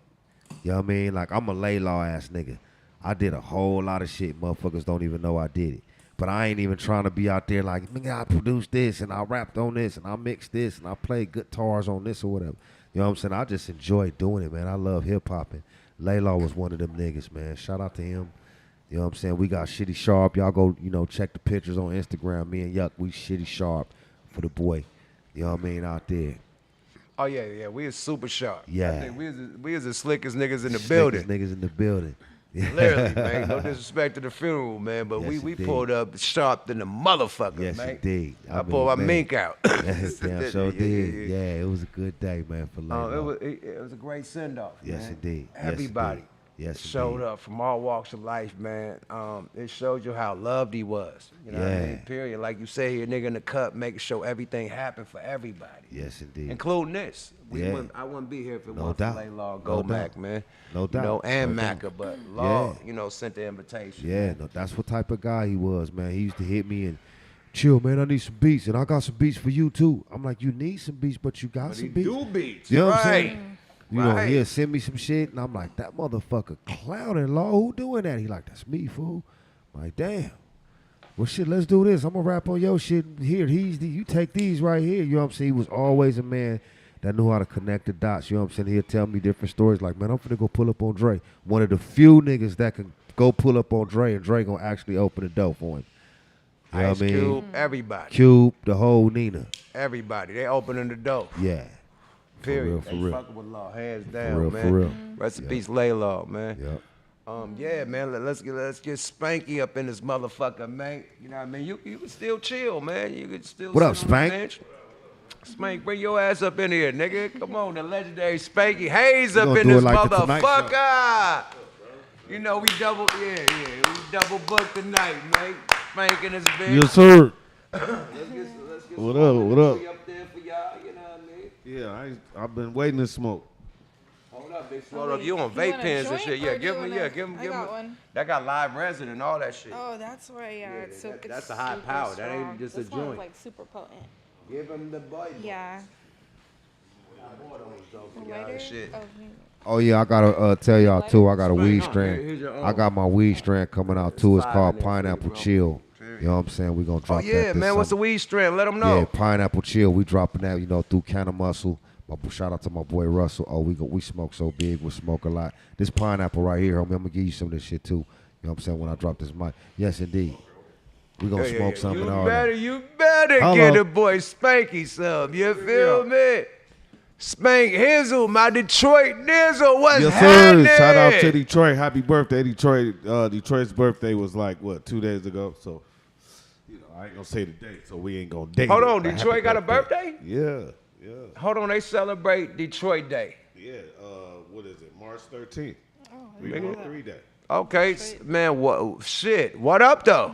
You know what I mean? Like, I'm a Laylaw ass nigga. I did a whole lot of shit. Motherfuckers don't even know I did it. But I ain't even trying to be out there like, nigga, I produced this and I rapped on this and I mixed this and I played guitars on this or whatever. You know what I'm saying? I just enjoy doing it, man. I love hip-hop, and Laylaw was one of them niggas, man. Shout out to him. You know what I'm saying? We got Shitty Sharp. Y'all go, check the pictures on Instagram. Me and Yuck, we Shitty Sharp for the boy. You know what I mean? Out there. Oh, yeah. We is super sharp. Yeah. I think we is the slickest niggas in the Slickest building. niggas in the building. Literally, man. No disrespect to the funeral, man, but Yes, we indeed. pulled up sharp than the motherfucker, Yes, man. indeed. I pulled my mink out. Damn, sure did. Yeah, it was a good day, man, for Laylaw. It was a great send-off, Yes, man. indeed. Yes, Everybody indeed. Yes, showed indeed. up from all walks of life, man. It showed you how loved he was. You know what I mean? Yeah. Period. Like you say, here, nigga in the cup, making sure everything happened for everybody. Yes, indeed. Including this. Yeah. I wouldn't be here if it No wasn't doubt. for Laylaw, No Mac, doubt. man. No doubt. And No Macca, doubt. but Law, Yeah. sent the invitation. Yeah, man. no, that's what type of guy he was, man. He used to hit me and chill, man. I need some beats, and I got some beats for you too. I'm like, you need some beats, but you got But some he beats. do beats. You know what I'm right. saying? You know, Right. he'll send me some shit, and I'm like, that motherfucker clowning, Law. Who doing that? He like, that's me, fool. I'm like, damn. Well, shit, let's do this. I'm gonna rap on your shit here. You take these right here. You know what I'm saying? He was always a man that knew how to connect the dots. You know what I'm saying? He'll tell me different stories like, man, I'm finna go pull up on Dre. One of the few niggas that can go pull up on Dre, and Dre gonna actually open the door for him. You know Ice what I mean? Cube, everybody. Cube, the whole Nina. Everybody. They opening the door. Yeah. Period. For They real. fucking with Law, hands For down, real, man. for real. Rest in Yeah. peace, Laylaw, man. Yep. Yeah, man. Let's get Spanky up in this motherfucker, man. You know what I mean? You can still chill, man. You can still. What up, sit on the Spank? bench. Spank, bring your ass up in here, nigga. Come on, the legendary Spanky Hayes up gonna in do this it like the Tonight motherfucker. You know we double booked tonight, man. Spank in this bitch. Yes, sir. Let's get What up? What up? up there for y'all. You know what I mean? Yeah, I've been waiting to smoke. Hold up, big slow up. You on vape want a pens and joint, shit? or Yeah, do give you him. wanna- Yeah, give him. I got one. That got live resin and all that shit. Oh, that's right. Yeah, it's so it's that's a high super power. That ain't strong. just a this one's, joint. like super potent. Give him the bite. Yeah. Lighter? Shit. Oh, Oh yeah, I gotta tell y'all too. I got a Spank, weed here's strand. your own. I got my weed strand coming out too. It's five called in there for you, Pineapple bro. Chill. You know what I'm saying? We gonna Oh drop that. yeah, this man. What's the summer. weed strand? Let them know. Yeah, Pineapple Chill. We dropping that, through Can of Muscle. Shout out to my boy Russell. Oh, we smoke so big. We smoke a lot. This pineapple right here, homie. I'm gonna give you some of this shit too. You know what I'm saying? When I drop this mic. Yes, indeed. We gonna smoke some and all that. You better Hello. get a boy Spanky some. You feel me? Spank Hizzle, my Detroit Nizzle. What's Yes, happening? sir. Shout out to Detroit. Happy birthday, Detroit. Detroit's birthday was like, 2 days ago? So, I ain't going to say the date, so we ain't going to date Hold it, on, but Detroit happy got a birthday? Yeah. Hold on, they celebrate Detroit Day. Yeah, what is it, March 13th? Oh, We on 3 day. Okay, man. What up though?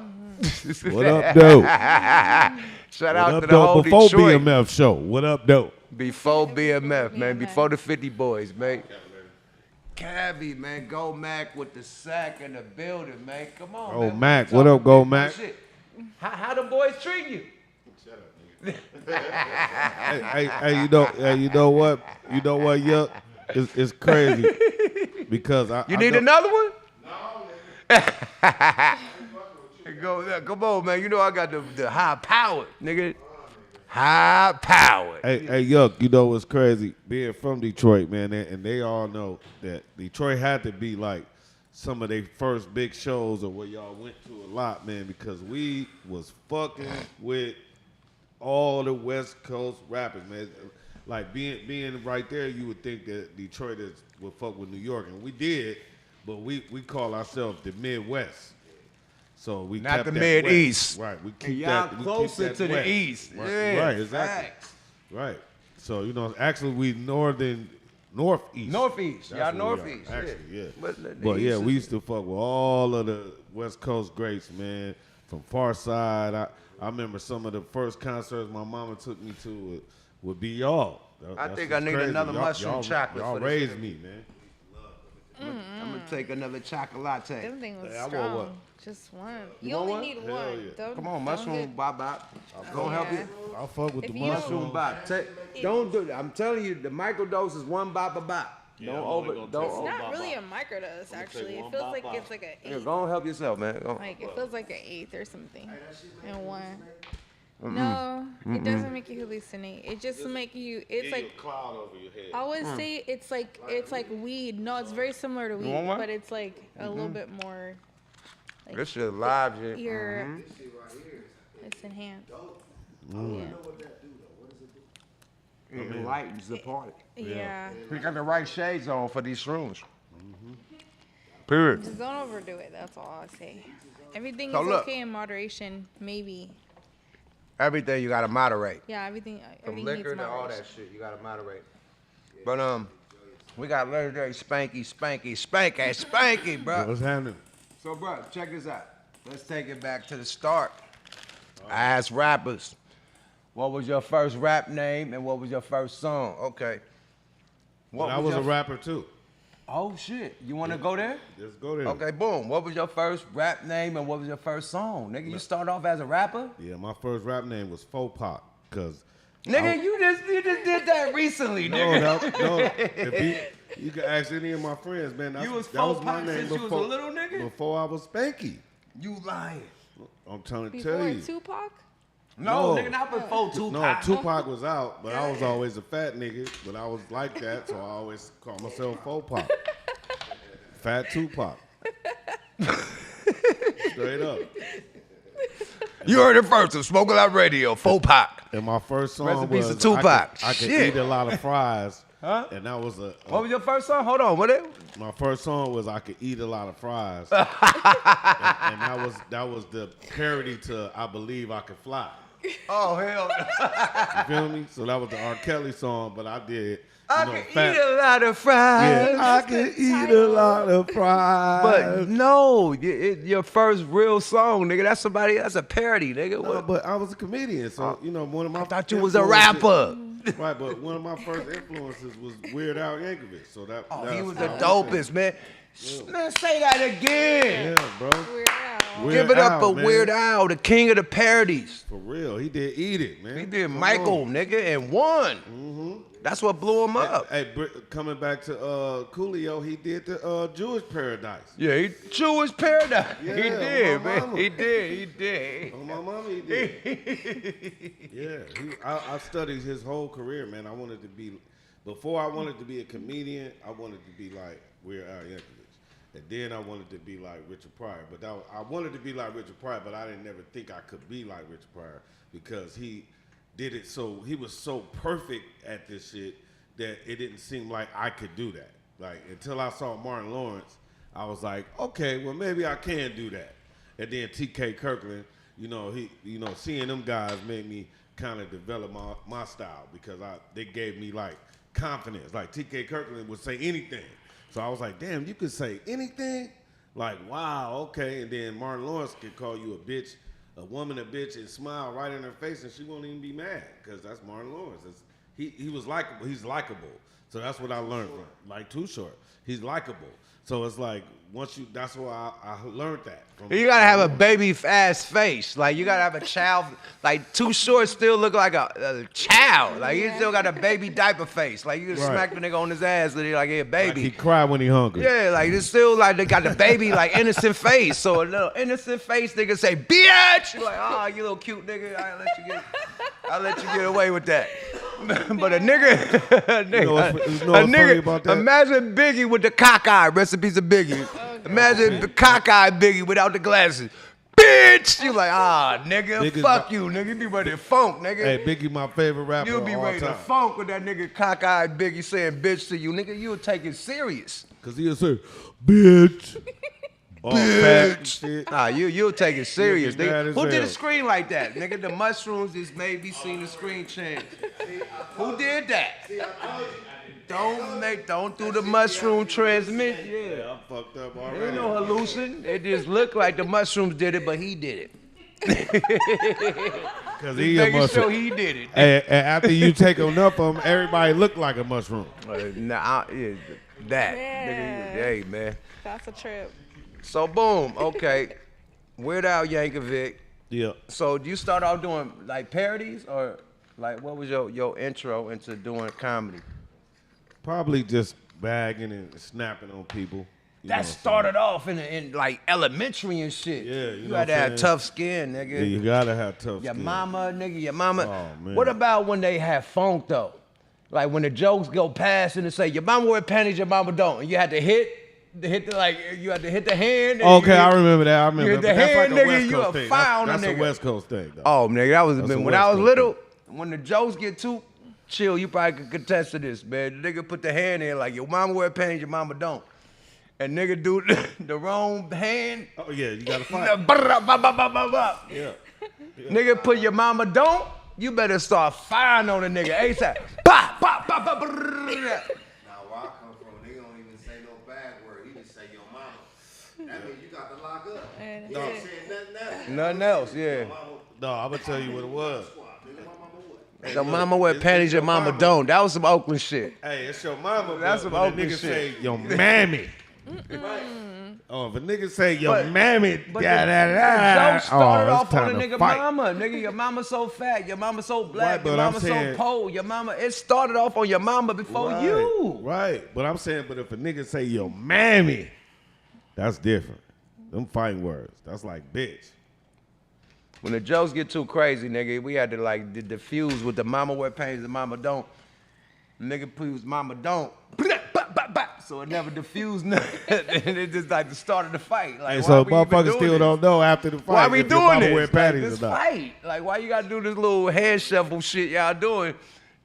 What up, though? Shout What out up, to the though? whole Before Detroit. BMF show. What up, though? Before BMF, man. BMF. Before the 50 boys, man. Cavi, man. Go Mac with the sack in the building, man. Come on, Go man. Mac. We What up, talking Go big Mac? shit. How the boys treat you? Hey, you know what? You know what, Yuck? it's crazy because You need another one? No. Come on, man. You know I got the high power, nigga. High power. Hey, Yuck, you know what's crazy? Being from Detroit, man, and they all know that Detroit had to be like some of their first big shows or where y'all went to a lot, man, because we was fucking with all the West Coast rappers, man. Like being right there, you would think that Detroiters would fuck with New York, and we did, but we call ourselves the Midwest. So we not kept the that Mid West. East. Right. We keep and y'all that closer that to the West. East. Right, Yeah, right, exactly. Facts. Right. So, you know, actually we northeast. Northeast. That's Y'all what we northeast. are, actually, yeah. But yeah, we used to fuck with all of the West Coast greats, man. From Far Side. I remember some of the first concerts my mama took me to would be y'all. I think I need another mushroom chocolate. Y'all for this raised shit. me, man. I'm gonna take another chocolate. Them thing was I want strong. one. Just one. You You want only one? need Hell one. yeah. Don't, Come on, don't mushroom get- bop. Gonna help you. I'll fuck with If the you- Mushroom bop. Don't do that. I'm telling you, the microdose is one bop a bop. Yeah, Don't I'm over. only gonna Don't. take It's Over. not really a microdose, actually. It one feels bop like bop. it's like an Yeah, eighth. go and help yourself, man. Go. Like it feels like an eighth or something. And one. No, it doesn't make you hallucinate. It just make you. It's like a cloud over your head. I always say it's like weed. No, it's very similar to weed, want one? but it's like a little bit more. Like This shit live, shit. your, it's enhanced. Yeah. It enlightens the party. Yeah. We got the right shades on for these shrooms. Period. Just don't overdo it. That's all I say. Everything So is look. okay in moderation, maybe. Everything you gotta moderate. Yeah, everything. From Everything liquor needs to all moderation. that shit, you gotta moderate. But we got legendary Spanky, bro. What's happening? So, bro, check this out. Let's take it back to the start. I asked rappers, what was your first rap name and what was your first song? Okay. But I was a rapper too. Oh, shit. You want to go there? Let's go there. Okay, boom. What was your first rap name and what was your first song? Nigga, you start off as a rapper? Yeah, my first rap name was Faux Pop, cause Nigga, you just did that recently, no, nigga. no. If you can ask any of my friends, man. You was that was Faux my Pop name since you was a before, little nigga? before I was Spanky. You lying. I'm trying to Before tell you. Tupac? No, No. nigga, not before Tupac. No, Tupac was out, but I was always a fat nigga. But I was like that, so I always call myself Faux Pop. Fat Tupac. Straight up. You heard it first on Smoking Out Radio, Faux Pop. And my first song Rest in peace was to Tupac. I could Shit. eat a lot of fries. Huh? And that was What was your first song? Hold on, what it? my first song was I Could Eat a Lot of Fries. and that was the parody to I Believe I Could Fly. Oh, hell no. You feel me? So that was the R. Kelly song, but I did I can eat a lot of fries. Yeah, I could eat a lot of fries. But no, your first real song, nigga. That's a parody, nigga. No, but I was a comedian, so you know one of my. I thought you was a rapper. Right, but one of my first influences was Weird Al Yankovic. So that. Oh, that's he was the how I dopest, man. Man, say that again. Yeah, bro. Weird Al. Give it up Al, for man. Weird Al, the king of the parodies. For real, he did Eat It, man. He did Come Michael, on. nigga, and won. That's what blew him up. Hey, coming back to Coolio, he did the Jewish Paradise. Yeah, Jewish Paradise. Yeah, he did, on my man. mama. He did. On my mama, he did. Yeah, I studied his whole career, man. Before I wanted to be a comedian, I wanted to be like Weird Al Yankovic. And then I wanted to be like Richard Pryor. But I wanted to be like Richard Pryor, but I didn't never think I could be like Richard Pryor because he did it he was so perfect at this shit that it didn't seem like I could do that. Like, until I saw Martin Lawrence, I was like, okay, well, maybe I can do that. And then T.K. Kirkland, seeing them guys made me kind of develop my style because they gave me, like, confidence. Like, T.K. Kirkland would say anything. So I was like, damn, you could say anything? Like, wow, okay. And then Martin Lawrence could call you a bitch, a woman a bitch, and smile right in her face, and she won't even be mad because that's Martin Lawrence. He was likable. He's likable. So that's what I learned from. Like, Too Short. He's likable. So it's like that's why I learned that. You gotta have a baby ass face. Like you gotta have a child. Like Too Short still look like a child. Like he still got a baby diaper face. Like you can smack the nigga on his ass and he like, yeah, baby. Like he cry when he hungry. Yeah, like it's still like they got the baby like innocent face. So a little innocent face nigga say, bitch. You're like, oh, you little cute nigga. I'll let you get away with that. But a nigga, imagine Biggie with the cockeyed recipes of Biggie. Imagine the cockeyed Biggie without the glasses. Bitch! You like, nigga, Biggie's fuck you, nigga. You be ready to funk, nigga. Hey, Biggie, my favorite rapper. You'll be ready to funk with that nigga cockeyed Biggie saying bitch to you. Nigga, you'll take it serious. Cause he'll say, bitch. Bitch. Nah, you'll take it serious. Who did a screen like that? Nigga, the mushrooms just made me see the screen change. Who did that? Don't do the mushroom transmission. Yeah, I'm fucked up already. There ain't no hallucin. It just looked like the mushrooms did it, but he did it. Cause he a mushroom. Sure he did it. And after you take enough of them, everybody look like a mushroom. Nigga, hey man. That's a trip. So boom, okay. Weird Al Yankovic. Yeah. So do you start out doing like parodies or like what was your intro into doing comedy? Probably just bagging and snapping on people. That started off in like elementary and shit. Yeah, you had to have tough skin, nigga. Yeah, you gotta have tough skin. Your mama. Oh, man. What about when they have funk though? Like when the jokes go past and they say your mama wear panties, your mama don't, and you had to hit the hand. Okay, I remember that. I remember. You hit the hand, nigga. You a foul nigga. That's a West Coast thing, though. Oh, nigga, that was when I was little. When the jokes get too chill, you probably could contest to this, man. The nigga put the hand in like your mama wear panties, your mama don't. And nigga do the wrong hand. Oh yeah, you gotta fight. Yeah. Nigga put your mama don't. You better start firing on the nigga ASAP. Bah, bah, bah, bah, bah. Now where I come from, they don't even say no bad word. He just say your mama. That means you got to lock up. He ain't saying nothing else, yeah. No, I'm gonna tell you what it was. Your mama wear panties, your mama don't. That was some Oakland shit. Hey, it's your mama. That's some Oakland shit. Say your mammy. Oh, if a nigga say your mammy, the joke started off on a nigga mama. Nigga, your mama so fat, your mama so black, your mama so poor, your mama. It started off on your mama before you. Right, but I'm saying, but if a nigga say your mammy, that's different. Them fighting words. That's like bitch. When the jokes get too crazy, nigga, we had to like diffuse with the mama wear panties, the mama don't. Nigga please, mama don't. So it never diffused nothing. And it just like the start of the fight. Like, and so motherfuckers still don't know after the fight. Why we doing this? Wear panties like, this or not. fight. Like, why you gotta do this little hand shuffle shit y'all doing?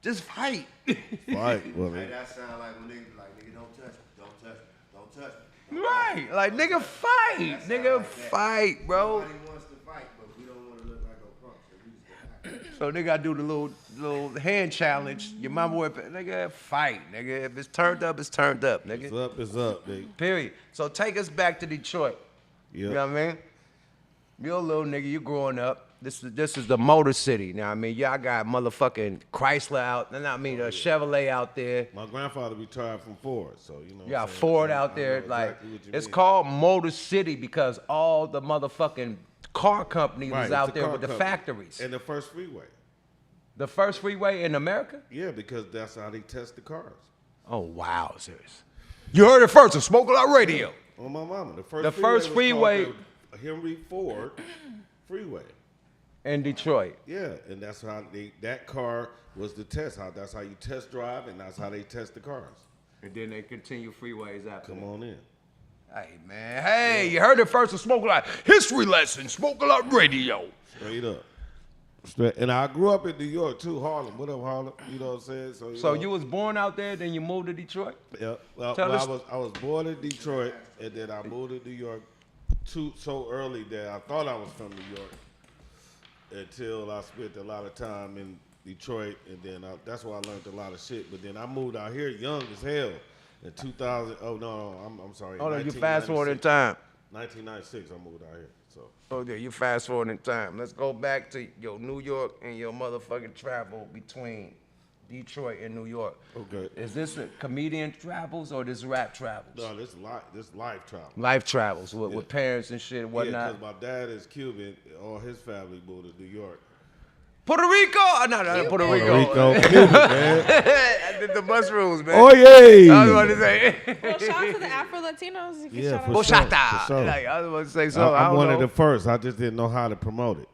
Just fight. Fight. Well, hey, that sound like when niggas like, nigga, don't touch me, don't touch me, don't touch me. Right. Like, nigga, fight. Nigga, like fight, bro. Nobody wants to fight, but we don't want to look like a punk. So we just So they gotta do the little hand challenge. Your mama wear nigga, fight, nigga. If it's turned up, it's turned up, nigga. It's up, nigga. Period. So take us back to Detroit. Yep. You know what I mean? You're a little nigga, you growing up. This is the Motor City. You know what I mean? Y'all got motherfucking Chrysler out, Chevrolet out there. My grandfather retired from Ford, so you know. You got Ford out there. Like, it's called Motor City because all the motherfucking car companies was out there with the factories. And the first freeway. The first freeway in America? Yeah, because that's how they test the cars. Oh, wow, serious. You heard it first on Smoke A Lot Radio. Yeah. On my mama. The first freeway was called the Henry Ford Freeway. In Detroit. Yeah, and that's how that car was the test. That's how you test drive, and that's how they test the cars. And then they continue freeways after. Come on in. Hey, man. Hey, you heard it first on Smoke A Lot. History lesson, Smoke A Lot Radio. Straight up. And I grew up in New York, too, Harlem. What up, Harlem? You know what I'm saying? So you was born out there, then you moved to Detroit? Yeah. Well, I was born in Detroit, and then I moved to New York so early that I thought I was from New York until I spent a lot of time in Detroit, and then that's where I learned a lot of shit. But then I moved out here young as hell in 2000. Oh, no, I'm sorry. Oh, no, you fast forward in time. 1996, I moved out here. So. Oh, yeah, you fast forward in time. Let's go back to your New York and your motherfucking travel between Detroit and New York. Okay. Is this a comedian travels or this rap travels? No, this life travel. Life travels with parents and shit and whatnot. Yeah, because my dad is Cuban. All his family moved to New York. Puerto Rico? Oh, no, Puerto Rico. Cuban, man. I did the mushrooms, man. Oh, yeah. I was about to say. Well, shout out to the Afro-Latinos. You can Yeah, shout for out. sure. Bushata. sure. Like, I was about to say so. I'm one of the first. I just didn't know how to promote it.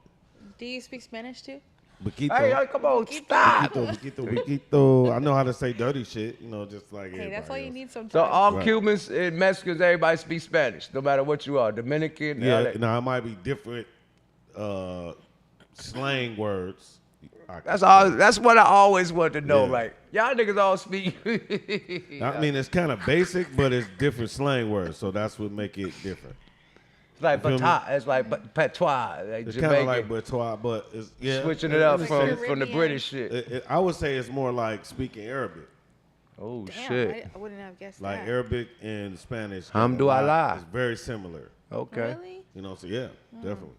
Do you speak Spanish too? Boquito. Hey, come on, stop. Boquito. I know how to say dirty shit, just like Hey, that's all you need sometimes. So all Right. Cubans and Mexicans, everybody speaks Spanish, no matter what you are. Dominican. Yeah, LA. now it might be different slang words. That's what I always wanted to know. Yeah. Like, y'all niggas all speak. I mean, it's kind of basic, but it's different slang words, so that's what make it different. It's like You feel me? patois. It's like patois. Like It's kind of like Jamaican. patois, but it's Switching it up Like from the Caribbean. British shit. I would say it's more like speaking Arabic, Oh, Damn, shit. I wouldn't have guessed like that. Arabic and Spanish. Hamdulillah. It's very similar. Okay. Really? So yeah, definitely.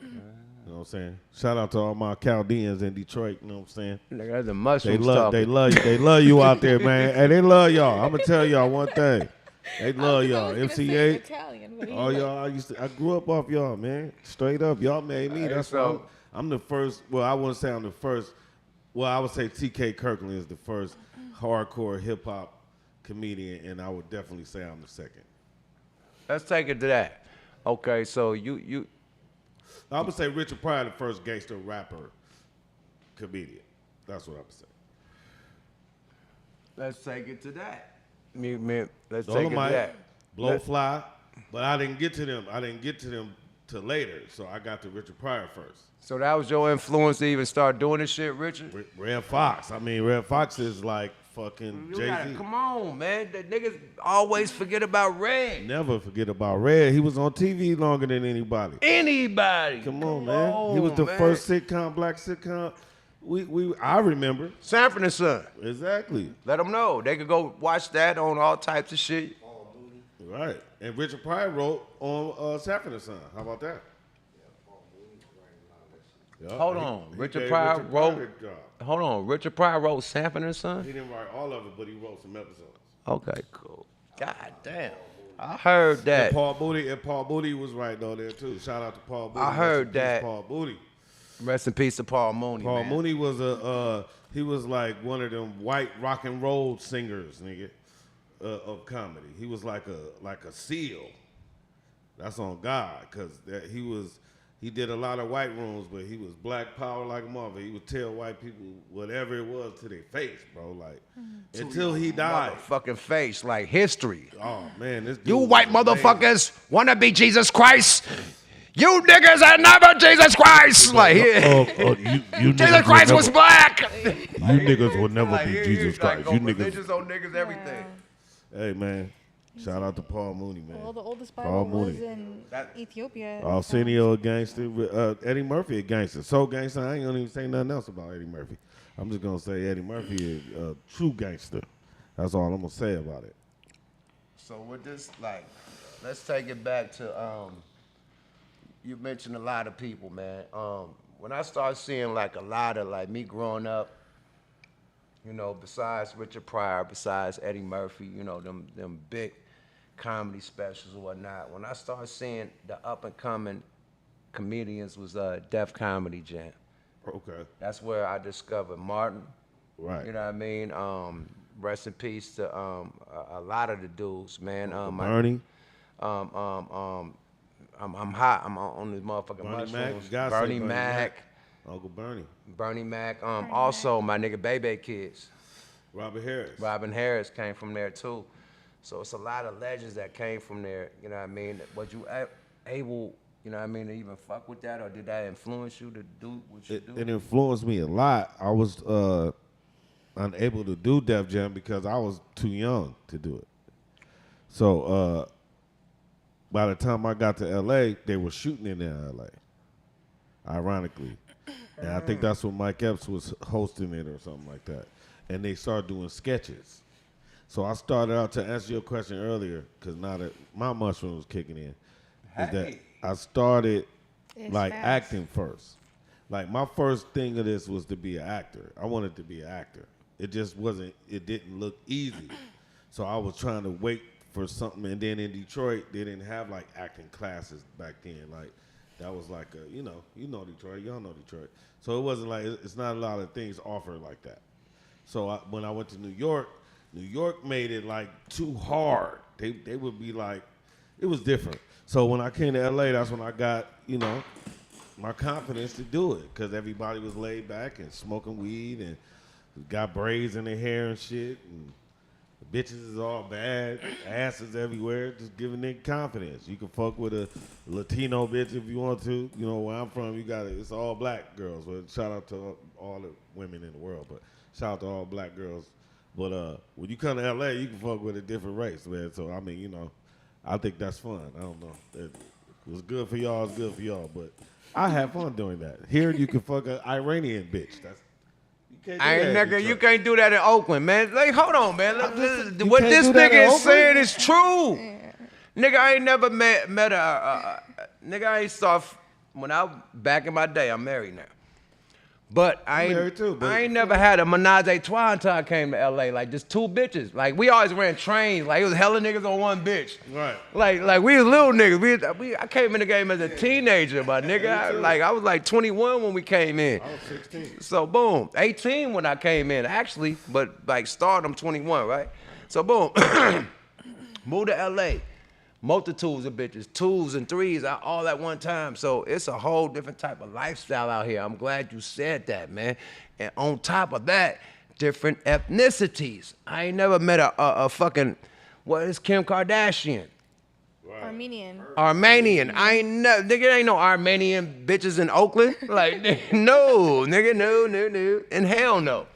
You know what I'm saying? Shout out to all my Chaldeans in Detroit. You know what I'm saying? Nigga, that's the They mushrooms love talking. they love you out there, man. And they love y'all. I'm gonna tell y'all one thing. They love I y'all. was gonna say MC8. Italian, but All y'all, I grew up off y'all, man. Straight up, y'all made me. Hey, That's so- why I'm the first. Well, I wouldn't say I'm the first. Well, I would say TK Kirkland is the first hardcore hip hop comedian, and I would definitely say I'm the second. Let's take it to that. Okay, so you I would say Richard Pryor the first gangster rapper comedian. That's what I would say. let's take it to that. Let's take it to Dolomite, that. Blowfly, but I didn't get to them. Till later, so I got to Richard Pryor first. So that was your influence to even start doing this shit, Richard? Red Fox. I mean, Red Fox is like fucking You Jay-Z. gotta, come on, man. The niggas always forget about Red. Never forget about Red. He was on TV longer than anybody. Anybody. Come on, man. He was the man. first sitcom, black sitcom. I remember. Sanford and Son. Exactly. Let them know. They could go watch that on all types of shit. Right. And Richard Pryor wrote on Sanford and Son. How about that? Yeah, Hold on. Richard gave Pryor wrote. the job. Hold on. Richard Pryor wrote Sanford and Son? He didn't write all of it, but he wrote some episodes. Okay, cool. God damn. I heard that. And Paul Booty was right though there too. Shout out to Paul Booty. I heard Rest in peace, that. Paul Booty. Rest in peace to Paul Mooney, Paul man. Mooney was he was like one of them white rock and roll singers, nigga, of comedy. He was like a seal. That's on God, cause he did a lot of white rooms, but he was black power like a mother. He would tell white people whatever it was to their face, bro. Like until he died. Motherfucking face, like history. Oh man, this dude You was white amazing. motherfuckers wanna be Jesus Christ? You niggas are never Jesus Christ. Like, you Jesus Christ was black. You niggas will never Like, be he- Jesus he's like, Christ. go You niggas. religious on niggas, everything. Hey man, shout out to Paul Mooney, man. Well, the oldest Paul Bible was Mooney. in Ethiopia. Arsenio a gangster. Eddie Murphy a gangster. So gangster, I ain't gonna even say nothing else about Eddie Murphy. I'm just gonna say Eddie Murphy is a true gangster. That's all I'm gonna say about it. So with this, like, let's take it back to you mentioned a lot of people, man. When I started seeing like a lot of like me growing up, you know, besides Richard Pryor, besides Eddie Murphy, you know, them big comedy specials or whatnot. When I started seeing the up and coming comedians was Def Comedy Jam. Okay. That's where I discovered Martin. Right. You know what I mean? Rest in peace to a lot of the dudes, man. Bernie. I'm hot. I'm on this motherfucking Bernie Mac. mushrooms. You gotta say Bernie Bernie Mac. Uncle Bernie. Bernie Mac. Also, my nigga Bebe Kids. Robert Harris. Robin Harris came from there too. So it's a lot of legends that came from there. You know what I mean? Was you able, you know what I mean, to even fuck with that, or did that influence you to do what you do? It influenced me a lot. I was unable to do Def Jam because I was too young to do it. So by the time I got to LA, they were shooting in LA, ironically. And I think that's when Mike Epps was hosting it or something like that. And they started doing sketches. So I started out, to answer your question earlier, because now that my mushroom was kicking in, is that I started It's like fast. acting first. Like my first thing of this was to be an actor. I wanted to be an actor. It just wasn't. It didn't look easy. So I was trying to wait for something, and then in Detroit, they didn't have like acting classes back then. Like that was like a, you know Detroit, y'all know Detroit. So it wasn't like it's not a lot of things offered like that. So when I went to New York made it like too hard. They would be like, it was different. So when I came to LA, that's when I got my confidence to do it, because everybody was laid back and smoking weed and got braids in their hair and shit, and the bitches is all bad, asses everywhere, just giving nigga confidence. You can fuck with a Latino bitch if you want to. You know, where I'm from, it's all black girls. Well, shout out to all the women in the world, but shout out to all black girls. But when you come to LA, you can fuck with a different race, man. So, I mean, I think that's fun. I don't know. It was good for y'all, it's good for y'all, but I have fun doing that. Here, you can fuck an Iranian bitch. You can't do that in Oakland, man. Like, hold on, man. What this nigga is saying is true. Yeah. Nigga, I ain't never met nigga, I ain't saw, when I, back in my day, I'm married now. But I ain't never had a menage a trois until I came to LA. Like, just two bitches. Like, we always ran trains. Like, it was hella niggas on one bitch. Right. Like we was little niggas. I came in the game as a teenager, my nigga. I was like 21 when we came in. I was 16. So, boom. 18 when I came in, actually. But, like, started, I'm 21, right? So, boom. Moved to LA. Multitudes of bitches, 2s and 3s, all at one time. So it's a whole different type of lifestyle out here. I'm glad you said that, man. And on top of that, different ethnicities. I ain't never met a fucking, what is Kim Kardashian? Right. Armenian. I ain't nigga, ain't no Armenian bitches in Oakland. Like, no, nigga, no. And hell no.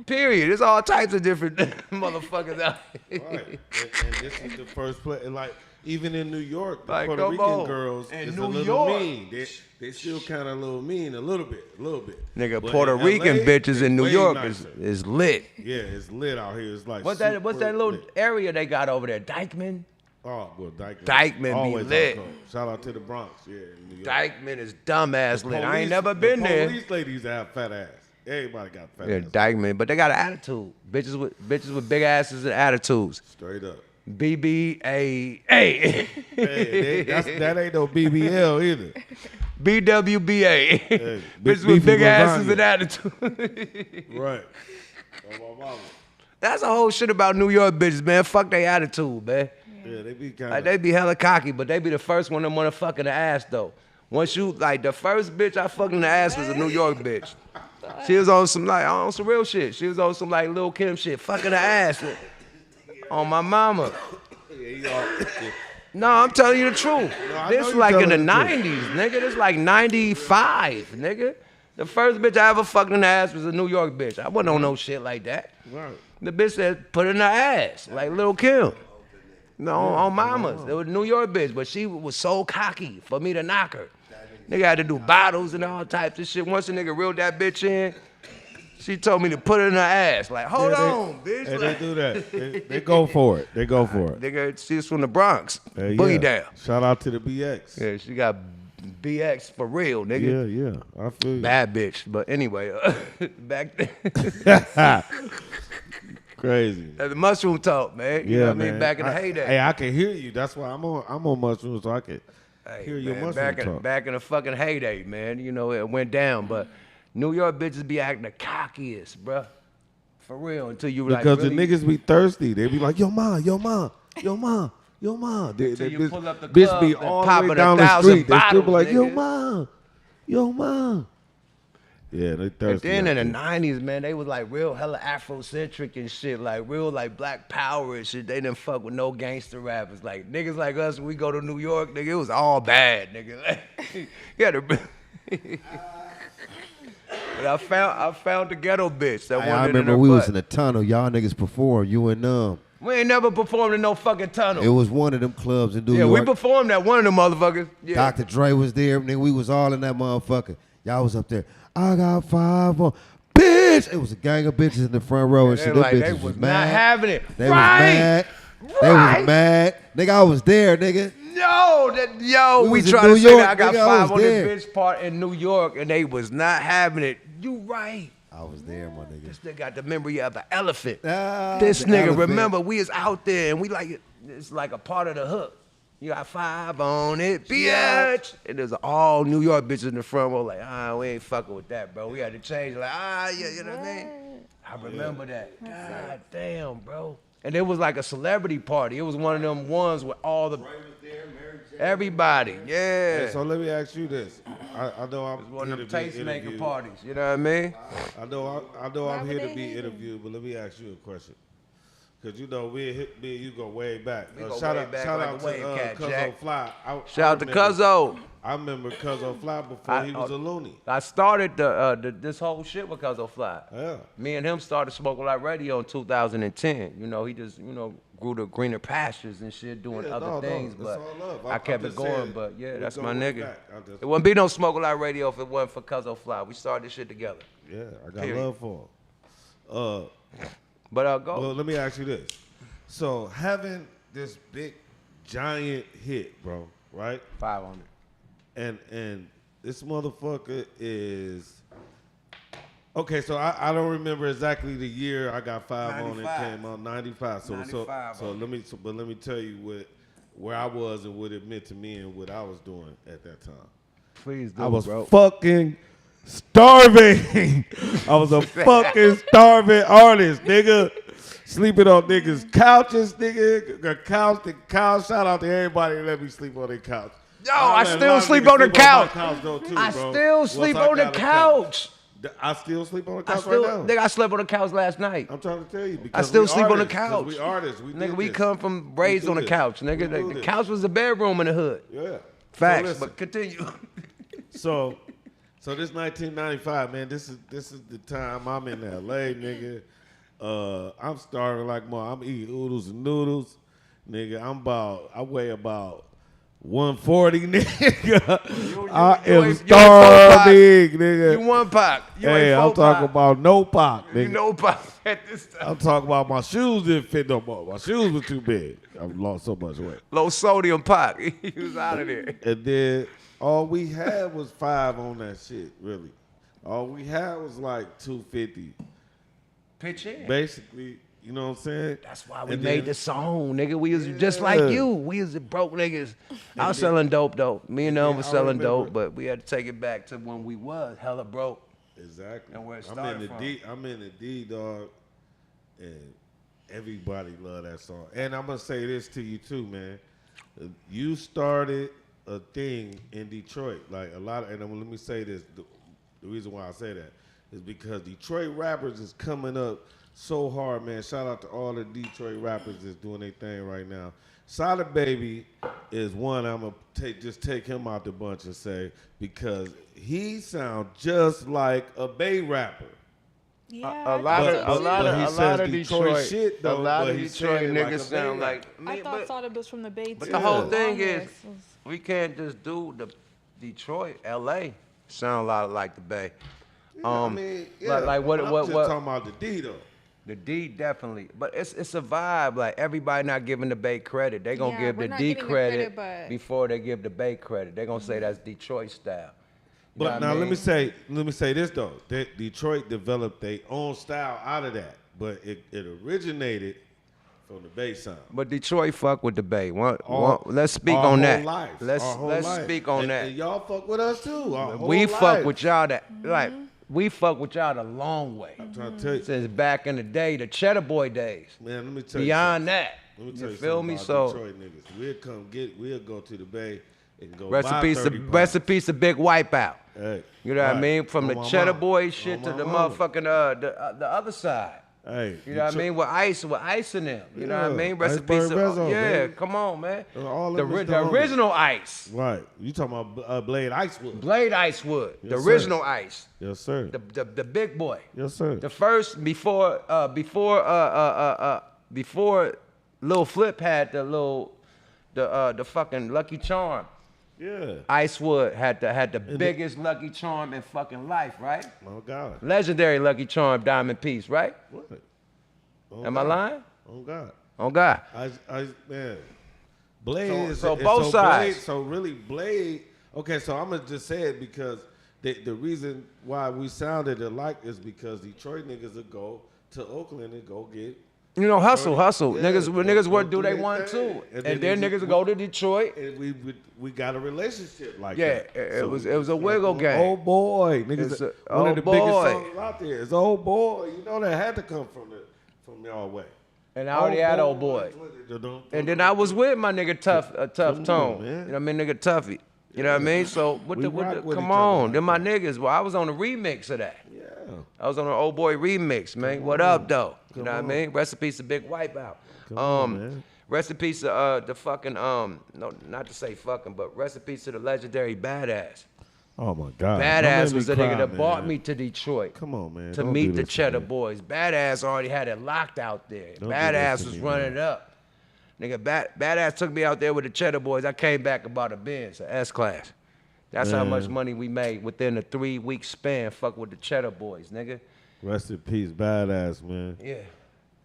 Period. There's all types of different motherfuckers out here. Right. And this is the first place. And like, even in New York, the Puerto Rican girls is a little mean. They still kind of a little mean, a little bit. Nigga, but Puerto Rican bitches in New York is lit. Yeah, it's lit out here. It's like what's that little area they got over there? Dykeman? Oh, well, Dykeman. Dykeman always be lit. Shout out to the Bronx, yeah. In New York. Dykeman is dumbass lit. I ain't never been there. Police ladies have fat ass. Everybody got fat ass. Yeah, Dykeman, but they got an attitude. Bitches with big asses and attitudes. Straight up. BBA. Hey, that ain't no BBL either. BWBA. Hey, bitches with big asses and attitude. Right. That's a whole shit about New York bitches, man. Fuck their attitude, man. Yeah, they be kind of. Like, they be hella cocky, but they be the first one to want to fuck in the ass, though. Once you, like, the first bitch I fucked in the ass was a New York bitch. She was on some, like, on some real shit. She was on some, like, Lil' Kim shit, fucking the ass. On my mama. No, I'm telling you the truth. No, this like in the 90s, nigga. This like 95, nigga. The first bitch I ever fucked in the ass was a New York bitch. I wasn't on no shit like that. Right. The bitch said, put it in her ass, like Lil' Kim. No, on mamas. It was a New York bitch, but she was so cocky for me to knock her. Nigga had to do bottles and all types of shit. Once a nigga reeled that bitch in, she told me to put it in her ass. Like, hold on, bitch. And they do that. They go for it. They go for it. Nigga, she's from the Bronx. Boogie down. Shout out to the BX. Yeah, she got BX for real, nigga. Yeah. I feel you. Bad bitch. But anyway, back then. Crazy. The mushroom talk, man. You know what I mean? Back in the heyday. Hey, I can hear you. That's why I'm on mushrooms, so I can hear your mushroom talk. Back in the fucking heyday, man. You know, it went down, but New York bitches be acting the cockiest, bruh. For real, until you like because really, the niggas be thirsty. They be like, yo, ma. They, you pull up the bitch club be and all popping the way down the street. They still be like, nigga. yo, ma. Yeah, they thirsty. And then in the 90s, man, they was like real hella Afrocentric and shit, like real like Black Power and shit. They didn't fuck with no gangster rappers. Like niggas like us, when we go to New York, nigga, it was all bad, nigga. You had to. But I found the ghetto bitch that wanted. I remember we was in the tunnel. Y'all niggas performed. You and We ain't never performed in no fucking tunnel. It was one of them clubs in New York. Yeah, we performed at one of them motherfuckers. Yeah. Dr. Dre was there. Nigga, we was all in that motherfucker. Y'all was up there. I got 5 more. Bitch! It was a gang of bitches in the front row and shit. Them bitches they was mad. Not having it. They was mad. They was mad. Nigga, I was there, nigga. We tried to say that I got 5 on this bitch part in New York, and they was not having it. You right. I was there, my nigga. This nigga got the memory of an elephant. This nigga, elephant. Remember, we is out there and we like, it's like a part of the hook. You got 5 on it, bitch. Yeah. And there's all New York bitches in the front row like, we ain't fucking with that, bro. We had to change. Like, yeah, you know what I mean? I remember that. God damn, bro. And it was like a celebrity party. It was one of them ones with all the, everybody, yeah. So let me ask you this. I know I'm it's one here of to them be tastemaker interviewed. parties. You know what I mean? I know I'm here to be interviewed, but let me ask you a question. Cause you know me and you go way back. Shout out to Cuzzo Fly. Shout out to Cuzzo. I remember Cuzzo Fly before he was a loony. I started this whole shit with Cuzzo Fly. Yeah. Me and him started Smoking Like Radio in 2010. You know, he just grew to greener pastures and shit, doing other things. But I kept it going. But yeah, that's my nigga. It wouldn't be no Smoking Like Radio if it wasn't for Cuzzo Fly. We started this shit together. Yeah, I got love for him. But go. Well, let me ask you this. So having this big, giant hit, bro, right? 5 on it. And this motherfucker is okay. So I don't remember exactly the year I got 5 on it. Came out 95. So let me tell you where I was and what it meant to me and what I was doing at that time. Please do, I was bro. fucking starving. I was a fucking starving artist, nigga. Sleeping on niggas' couches, nigga. Couch to couch. Shout out to everybody that let me sleep on their couch. Yo, I still sleep on the couch. I still sleep on the couch. I still sleep on the couch right now. Nigga, I slept on the couch last night. I'm trying to tell you because I still sleep on the couch. We artists. Nigga, we come from raised on the couch. Nigga, the couch was the bedroom in the hood. Yeah. Facts, but continue. So this 1995, man. This is the time I'm in LA, nigga. I'm starving like more. I'm eating oodles and noodles, nigga. I weigh about 140, nigga. I am starving, nigga. You 1 pack. Hey, I'm talking about no pack, nigga. You no pack at this time. I'm talking about my shoes didn't fit no more. My shoes were too big. I've lost so much weight. Low sodium pack. He was out of there. And then all we had was 5 on that shit, really. All we had was like 250. Pitch in. Basically, you know what I'm saying? That's why we made the song, nigga. We was just like you. We was the broke niggas. I was selling dope, though. Me and them was selling dope, but we had to take it back to when we was hella broke. Exactly. And where it started I'm in the D, dog, and everybody love that song. And I'm going to say this to you, too, man. You started a thing in Detroit. Like, a lot of, and let me say this. The reason why I say that is because Detroit rappers is coming up so hard, man. Shout out to all the Detroit rappers that's doing their thing right now. Solid Baby is one I'm going to just take him out the bunch and say, because he sounds just like a Bay rapper. Yeah, a lot of Detroit shit, though. A lot of Detroit niggas sound like. I thought Solid was from the Bay, too. But the whole thing is, we can't just do the Detroit, L.A. sound a lot like the Bay. Yeah, I mean, yeah. Like what? I'm just talking about the D though. The D definitely, but it's a vibe. Like everybody not giving the Bay credit. They gonna give the D credit before they give the Bay credit. They gonna say that's Detroit style. But now let me say this though. That Detroit developed their own style out of that, but it originated from the Bay sound. But Detroit fuck with the Bay. Let's speak on that. Let's speak on that. And y'all fuck with us too. We fuck with y'all that like. We fuck with y'all the long way. I'm trying to tell you. Since back in the day, the Cheddar Boy days. Man, let me tell you. Beyond that. Let me tell you feel me? So Detroit niggas. We'll go to the Bay and go recipes to Big Wipeout. Hey, you know what I mean? From the Cheddar Boy shit to the motherfucking the other side. Hey, you know what I mean? With ice in them. You know what I mean? Recipes come on, man. The original ice. Right. You talking about Blade Icewood. Blade Icewood. Yes, the original ice. Yes, sir. The big boy. Yes, sir. The first before Lil Flip had the fucking Lucky Charm. Yeah. Icewood had the biggest Lucky Charm in fucking life, right? Oh God. Legendary Lucky Charm Diamond Piece, right? What? Am I lying? Oh God. Oh God. Man. Blade so both sides. Blade, so really Blade. Okay, so I'm gonna just say it because the reason why we sounded alike is because Detroit niggas would go to Oakland and go get. You know, hustle. Yeah, Niggas would do they want to, and then niggas would go to Detroit. And we got a relationship like that. Yeah, it was a wiggle game. Old boy, niggas. One of the biggest songs out there is Old Boy. You know that had to come from y'all way. And I already had Old Boy. And then I was with my nigga Tough Tone. You know what I mean, nigga Tuffy. You know what I mean? So come on, them my niggas. Well, I was on the remix of that. Yeah. I was on an Old Boy remix, man. What up, though? You know what I mean? Rest in peace to Big Wipeout. Rest in peace to the fucking no, not to say fucking, but rest in peace to the legendary Badass. Oh my God. Badass was the nigga that brought me to Detroit. Come on, man. To meet the Cheddar Boys. Badass already had it locked out there. Badass was running it up. Nigga, Badass took me out there with the Cheddar Boys. I came back about a Benz, an S-Class. That's how much money we made within a 3-week span. Fuck with the Cheddar Boys, nigga. Rest in peace, Badass, man. Yeah.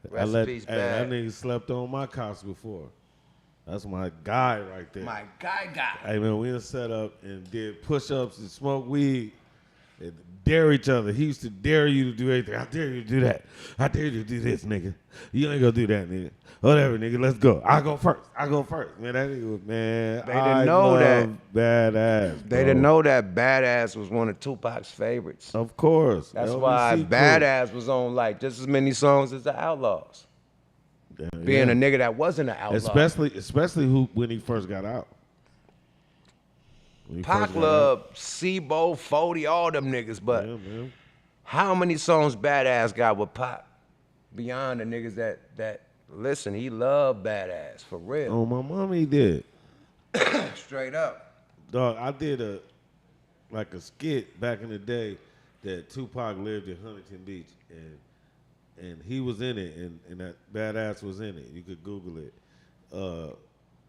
Rest in peace, Badass. That nigga slept on my couch before. That's my guy right there. My guy. Hey, man, we done set up and did push-ups and smoke weed and dare each other. He used to dare you to do anything. I dare you to do that. I dare you to do this, nigga. You ain't gonna do that, nigga. Whatever, nigga, let's go. I go first. Man, that nigga was, man. They didn't know that. Badass. They didn't know that Badass was one of Tupac's favorites. Of course. That's why Badass was on like just as many songs as the Outlaws. Being a nigga that wasn't an outlaw. Especially when he first got out. Pac Club, Sebo, 40, all them niggas. But how many songs Badass got with Pac? Beyond the niggas that listen, he loved Badass, for real. Oh, my mom, he did. Straight up. Dog, I did a skit back in the day that Tupac lived in Huntington Beach, and he was in it, and that Badass was in it. You could Google it.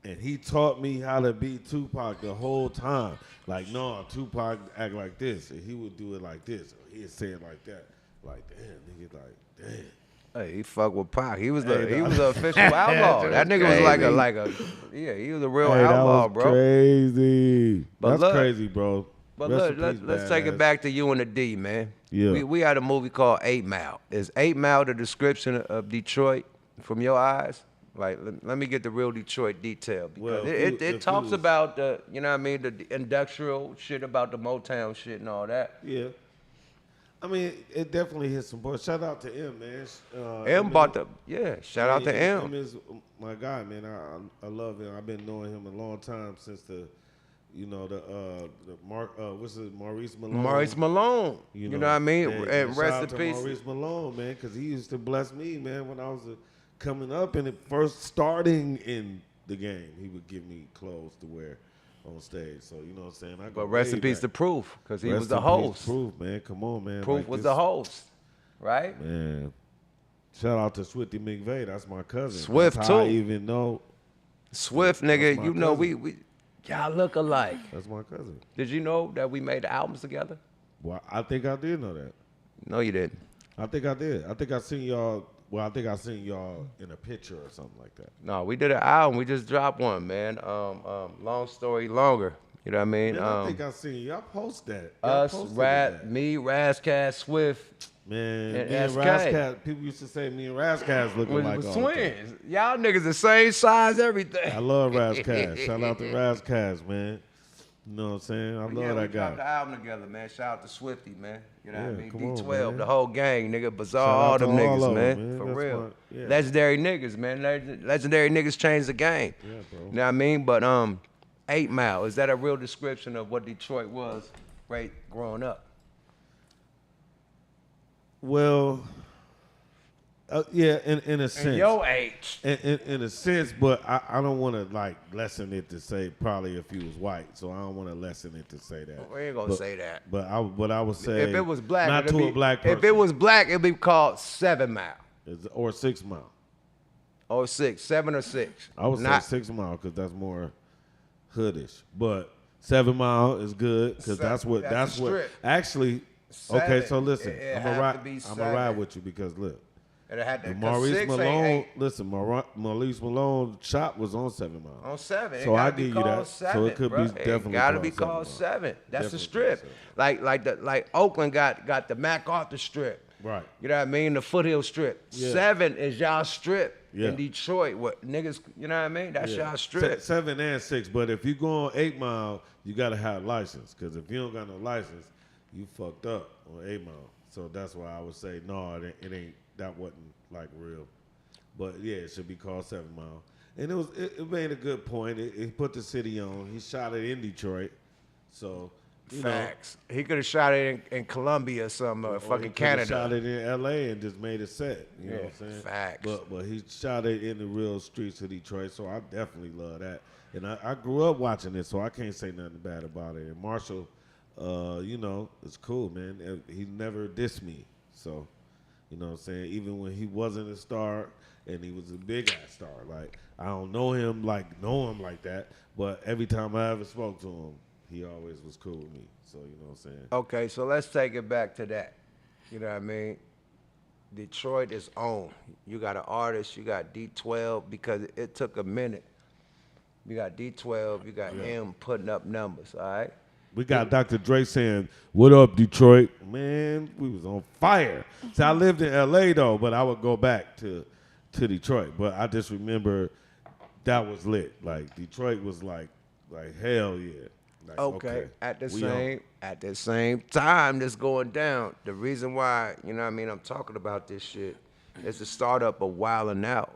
And he taught me how to be Tupac the whole time. Like, no, Tupac act like this, and he would do it like this, or he'd say it like that. Like, damn, nigga, like, damn. Hey, he fuck with Pac. He was the official outlaw. That nigga was like a he was a real outlaw, bro. Crazy. But That's crazy, bro. But look, let's take it back to you and the D, man. Yeah. We had a movie called 8 Mile. Is 8 Mile the description of Detroit from your eyes? Like, let me get the real Detroit detail. Because it talks about the, you know what I mean, the industrial shit about the Motown shit and all that. Yeah. I mean, it definitely hits some boys. Shout out to M, man. M bought the, shout out to M. M is my guy, man. I love him. I've been knowing him a long time since Maurice Malone. Maurice Malone. You know what I mean? And rest in peace. Maurice Malone, man, because he used to bless me, man, when I was coming up and first starting in the game. He would give me clothes to wear on stage. So, you know what I'm saying? But rest in peace to Proof, because he was the host. Proof, man. Come on, man. Proof was the host, right? Man. Shout out to Swifty McVeigh. That's my cousin. Swift, that's too. How I even know. Swift, nigga, you know, y'all look alike. That's my cousin. Did you know that we made the albums together? Well, I think I did know that. No, you didn't. I think I did. I think I seen y'all. Well, I think I seen y'all in a picture or something like that. No, we did an album. We just dropped one, man. Long story longer. You know what I mean? Man, I think I seen y'all post that. Us, me, Razcast, Swift, man, and me and SK. Razcast. People used to say me and Razcast looking like all twins. Y'all niggas the same size, everything. I love Razcast. Shout out to Razcast, man. You know what I'm saying? I love that guy. We dropped the album together, man. Shout out to Swifty, man. You know what I mean? Come D12, on, the whole gang, nigga. Bizarre, all them niggas, man. For That's real. Yeah. Legendary niggas, man. Legendary niggas changed the game. Yeah, bro. You know what I mean? But 8 Mile, is that a real description of what Detroit was right growing up? Well, yeah, in a sense. In your age. In a sense, but I don't want to like lessen it to say probably if he was white, so I don't want to lessen it to say that. We ain't gonna say that. But I would say if it was black, not to a black person. If it was black, it'd be called 7 Mile. Or 6 Mile. Or 6, 7 or 6. I would say 6 Mile because that's more hoodish. But 7 Mile is good because that's what actually. Okay, so listen, I'm gonna ride with you because look, And it had And that Maurice 6 Malone, listen, Maurice Malone shop was on 7 Mile. On 7. So I give you that. 7, so it could bro. be definitely gotta be called called 7 Mile. 7. That's the Definitely strip. Like Oakland got the MacArthur strip. Right. You know what I mean? The Foothill strip. Yeah. 7 is y'all strip Yeah. in Detroit. What niggas, you know what I mean? That's y'all strip. 7 and 6, but if you go on 8 Mile, you gotta have a license. Cause if you don't got no license, you fucked up on 8 Mile. So that's why I would say no, it ain't. That wasn't like real. But yeah, it should be called 7 Mile. And it made a good point. It put the city on. He shot it in Detroit. So, Facts. He could have shot it in Colombia or something, or fucking Canada. He shot it in L.A. and just made it set. You know what I'm saying? Facts. But he shot it in the real streets of Detroit, so I definitely love that. And I grew up watching it, so I can't say nothing bad about it. And Marshall, it's cool, man. He never dissed me. So, you know what I'm saying? Even when he wasn't a star and he was a big ass star. Like, I don't know him like that, but every time I ever spoke to him, he always was cool with me. So, you know what I'm saying? Okay, so let's take it back to that. You know what I mean? Detroit is on. You got an artist, you got D12, because it took a minute. You got D12, you got M putting up numbers, all right? We got Dr. Dre saying, "What up, Detroit?" Man, we was on fire. See, I lived in L.A. though, but I would go back to Detroit. But I just remember that was lit. Like Detroit was like hell yeah. Like, Okay. At the same time that's going down, the reason why, you know what I mean, I'm talking about this shit is the startup of Wildin' Out.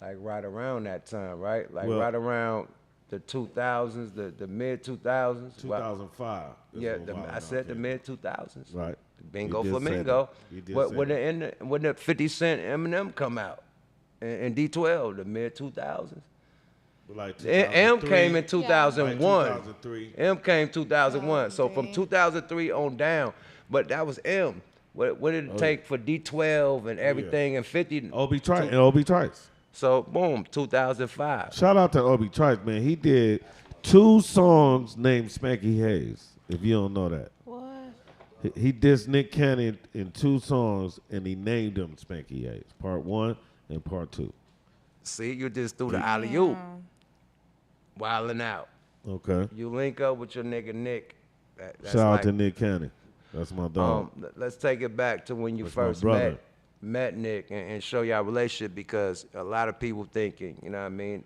Like right around that time, right? Like right around the 2000s, the mid 2000s. 2005. Yeah, I said the mid 2000s. Right. Bingo Flamingo. When the 50 Cent Eminem come out in D12, the mid 2000s. Like M came in 2001. Like 2003. M came 2001. Oh, so from dang. 2003 on down, but that was M. What did it take for D12 and everything and 50? Obi Trice. So boom, 2005. Shout out to Obi Trice, man. He did 2 songs named Spanky Hayes. If you don't know that. What? He dissed Nick Cannon in 2 songs, and he named them Spanky Hayes, part 1 and part 2. See, you just threw the alley-oop. Wildin' Out. Okay. You link up with your nigga Nick. That's Shout out like, to Nick Cannon. That's my dog. Let's take it back to when you That's my first brother. met Nick and show y'all relationship, because a lot of people thinking, you know what I mean?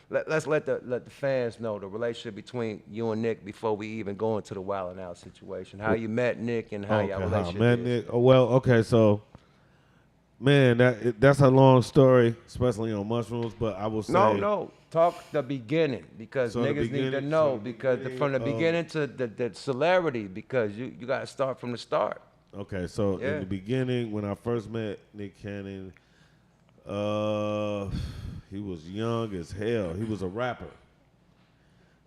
Let's let the fans know the relationship between you and Nick before we even go into the Wildin' Out situation. How you met Nick and how y'all relationship is. Nick. Oh, well, okay, so man, that's a long story, especially on mushrooms. But I will say No. Talk the beginning, because So the niggas need to beginning- know, so the because beginning from the of- beginning to the celebrity, because you got to start from the start. Okay, so Yeah. in the beginning, when I first met Nick Cannon, he was young as hell. He was a rapper,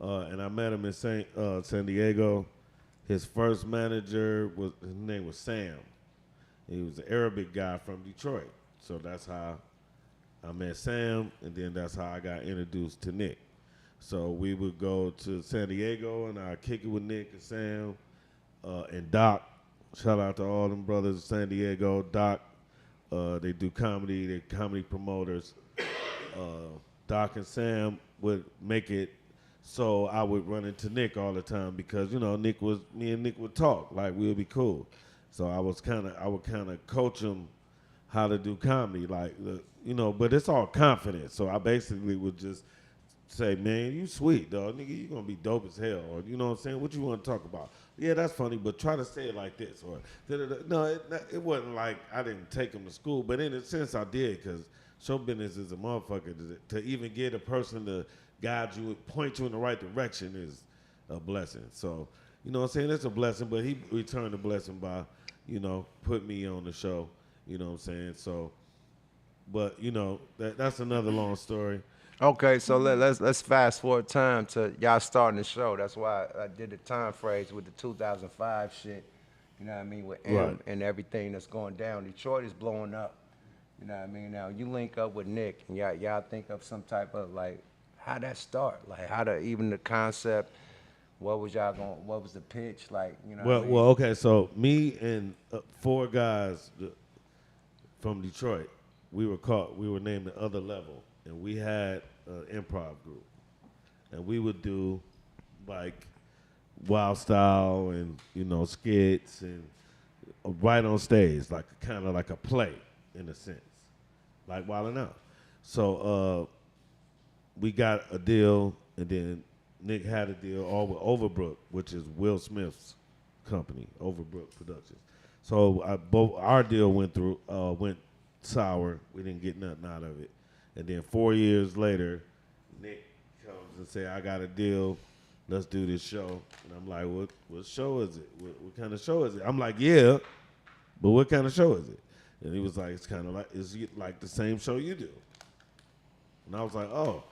and I met him in San Diego. His first manager his name was Sam. He was an Arabic guy from Detroit, so that's how I met Sam, and then that's how I got introduced to Nick. So we would go to San Diego, and I'd kick it with Nick and Sam and Doc. Shout out to all them brothers in San Diego. Doc, they do comedy. They're comedy promoters. Doc and Sam would make it so I would run into Nick all the time, because, me and Nick would talk. Like, we'd be cool. So I would kind of coach him how to do comedy, but it's all confidence. So I basically would just say, man, you sweet, dog. Nigga, you going to be dope as hell. Or, you know what I'm saying? What you want to talk about? Yeah, that's funny, but try to say it like this. Or, no, it wasn't like I didn't take him to school, but in a sense I did, because show business is a motherfucker. To even get a person to guide you, point you in the right direction is a blessing. So, you know what I'm saying? It's a blessing, but he returned the blessing by, put me on the show. You know what I'm saying? So, but, that's another long story. Okay, so let's fast forward time to y'all starting the show. That's why I did the time phrase with the 2005 shit. You know what I mean? With M Right. and everything that's going down. Detroit is blowing up. You know what I mean? Now you link up with Nick, and y'all think of some type of how that start? Like even the concept. What was the pitch? Like, you know. Well, okay. So me and 4 guys from Detroit, we were named the Other Level, and we had an improv group, and we would do like Wild Style and skits and right on stage, like kind of like a play in a sense, like Wild 'N Out. So we got a deal, and then Nick had a deal all with Overbrook, which is Will Smith's company, Overbrook Productions. So our deal went sour. We didn't get nothing out of it. And then 4 years later, Nick comes and say, I got a deal. Let's do this show. And I'm like, what show is it? What kind of show is it? I'm like, yeah, but what kind of show is it? And he was like, it's like the same show you do. And I was like, oh,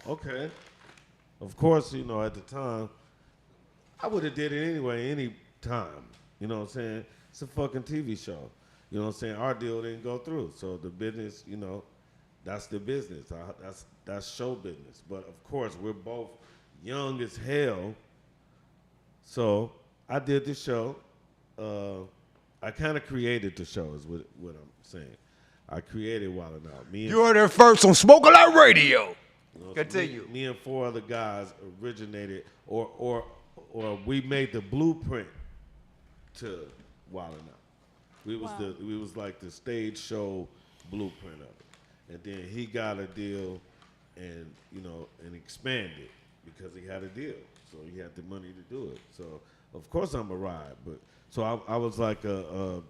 okay. Of course, at the time, I would have did it anyway, any time. You know what I'm saying? It's a fucking TV show. You know what I'm saying? Our deal didn't go through. So the business, that's the business. That's show business. But of course, we're both young as hell. So I did the show. I kind of created the show is what I'm saying. I created Wild 'N Out. You heard it first on Smoke A Lot Radio. Continue. Me and 4 other guys originated, or we made the blueprint to Wild 'N Out. We was like the stage show blueprint of it, and then he got a deal, and and expanded because he had a deal, so he had the money to do it. So of course I'm a ride, but so I was like a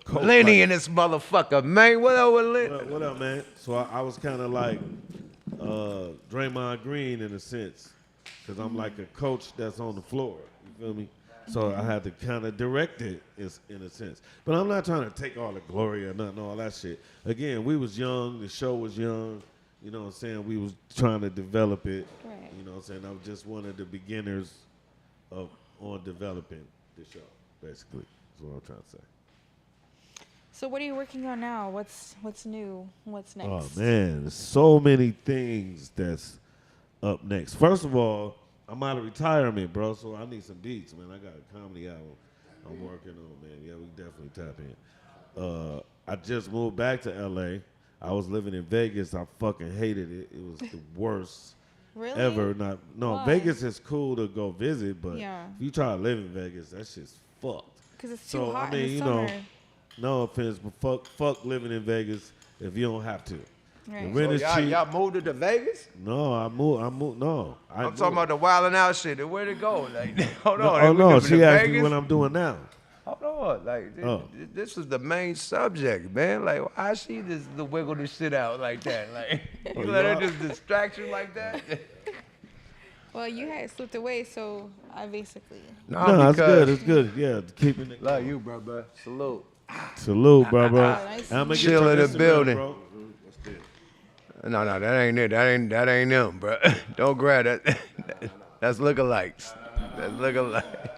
coach. Lenny and this motherfucker, man. What up with Lenny? What up, man? So I was kind of like Draymond Green in a sense, because I'm like a coach that's on the floor. You feel me? So I had to kind of direct it in a sense. But I'm not trying to take all the glory or nothing, all that shit. Again, we was young. The show was young. You know what I'm saying? We was trying to develop it. Right. You know what I'm saying? I was just one of the beginners on developing the show, basically. That's what I'm trying to say. So what are you working on now? What's new? What's next? Oh, man. There's so many things that's up next. First of all, I'm out of retirement, bro, so I need some beats, man. I got a comedy album I'm working on, man. Yeah, we definitely tap in. I just moved back to L.A. I was living in Vegas. I fucking hated it. It was the worst ever. Why? Vegas is cool to go visit, but Yeah. if you try to live in Vegas, that shit's fucked. Because it's too hot in the you summer. No offense, but fuck living in Vegas if you don't have to. Right. The rent is cheap. Y'all moved to Vegas? No, I moved. No, I'm talking about the Wild 'N Out shit. Where'd it go? Like, hold on. Oh We no, living she in asked me Vegas? what I'm doing now. Hold on. Like, this is the main subject, man. Like, I see this to wiggle this shit out like that. Like, you let her just distract you like that? Well, you had slipped away, so I basically. No, it's good. It's good. Yeah, keeping it. Love you, bro. Salute. Salute, bro. Nice. I'm gonna get Chill your in the Instagram, building. bro. What's this? No, that ain't it. That ain't them, bro. Don't grab that. That's lookalikes. That's lookalike.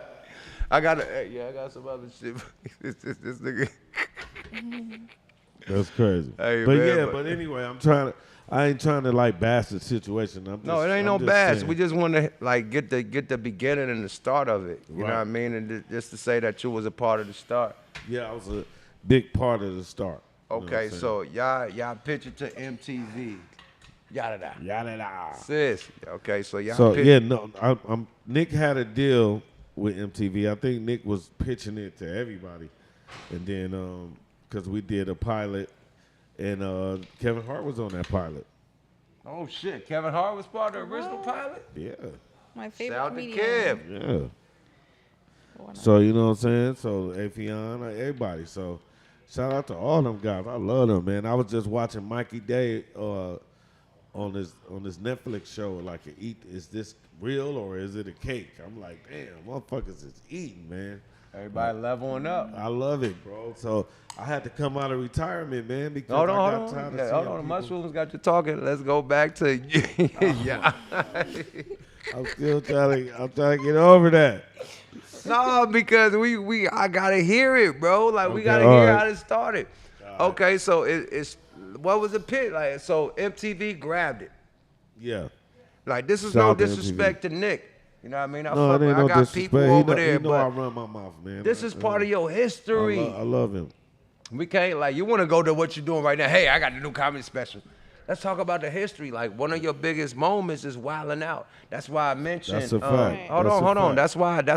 I got some other shit. this nigga. That's crazy. Hey, but man, yeah, but- but anyway, I ain't trying to like bash the situation. No, it ain't no bash. We just want to like get the beginning and the start of it. You know what I mean? And just to say that you was a part of the start. Yeah, I was a big part of the start. You know what Okay, I'm saying? so y'all pitch it to MTV. Yada da. Yada. Sis. Okay, so y'all So pitch. yeah, no, Nick had a deal with MTV. I think Nick was pitching it to everybody, and then because we did a pilot, and Kevin Hart was on that pilot. Oh shit, Kevin Hart was part of the original pilot? Yeah, My favorite Shout out to comedian. Kev. yeah. So you know what I'm saying? So Afion, everybody. So shout out to all them guys. I love them, man. I was just watching Mikey Day on this Netflix show. Like, is this real or is it a cake? I'm like, damn, motherfuckers is eating, man. Everybody leveling up. I love it, bro. So I had to come out of retirement, man, because Hold I got on. tired of Yeah, seeing hold on. The people. mushrooms got you talking. Let's go back to yeah. I'm trying to get over that. No, because I gotta hear it, bro. Like we Okay, gotta all hear right. how it started. Okay, so it's what was the pit like? So MTV grabbed it. Yeah. Like this is Shout no out to disrespect to Nick. You know what I mean? No, it ain't I no got disrespect. people over there, he know I but run my mouth, man. this is part of your history. I love him. We can't, like, you want to go to what you're doing right now. Hey, I got the new comedy special. Let's talk about the history. Like, one of your biggest moments is Wildin' Out. That's why I mentioned. That's a fact. Hold on. That's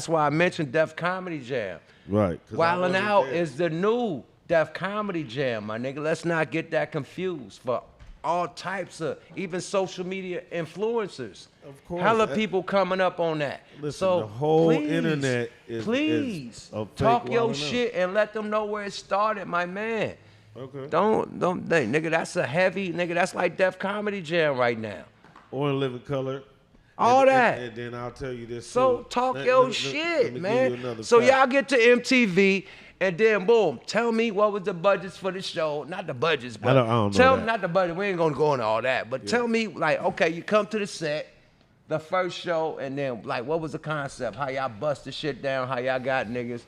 why I mentioned Def Comedy Jam. Right. Wildin' Out is the new Def Comedy Jam, my nigga. Let's not get that confused for all types of, even social media influencers. Of course. Hella people coming up on that. Listen, so the whole please, internet is talk your shit and let them know where it started, my man. Okay. Don't think, nigga, that's a heavy, nigga, that's like Def Comedy Jam right now. Or in Living Color. All that. And then I'll tell you this So too. talk your shit, man. So fact. y'all get to MTV and then boom, tell me what was the budgets for the show. Not the budgets, but I don't know tell that. me, not the budget. We ain't gonna go into all that. But tell me, like, okay, you come to the set, the first show, and then like what was the concept? How y'all bust the shit down, how y'all got niggas.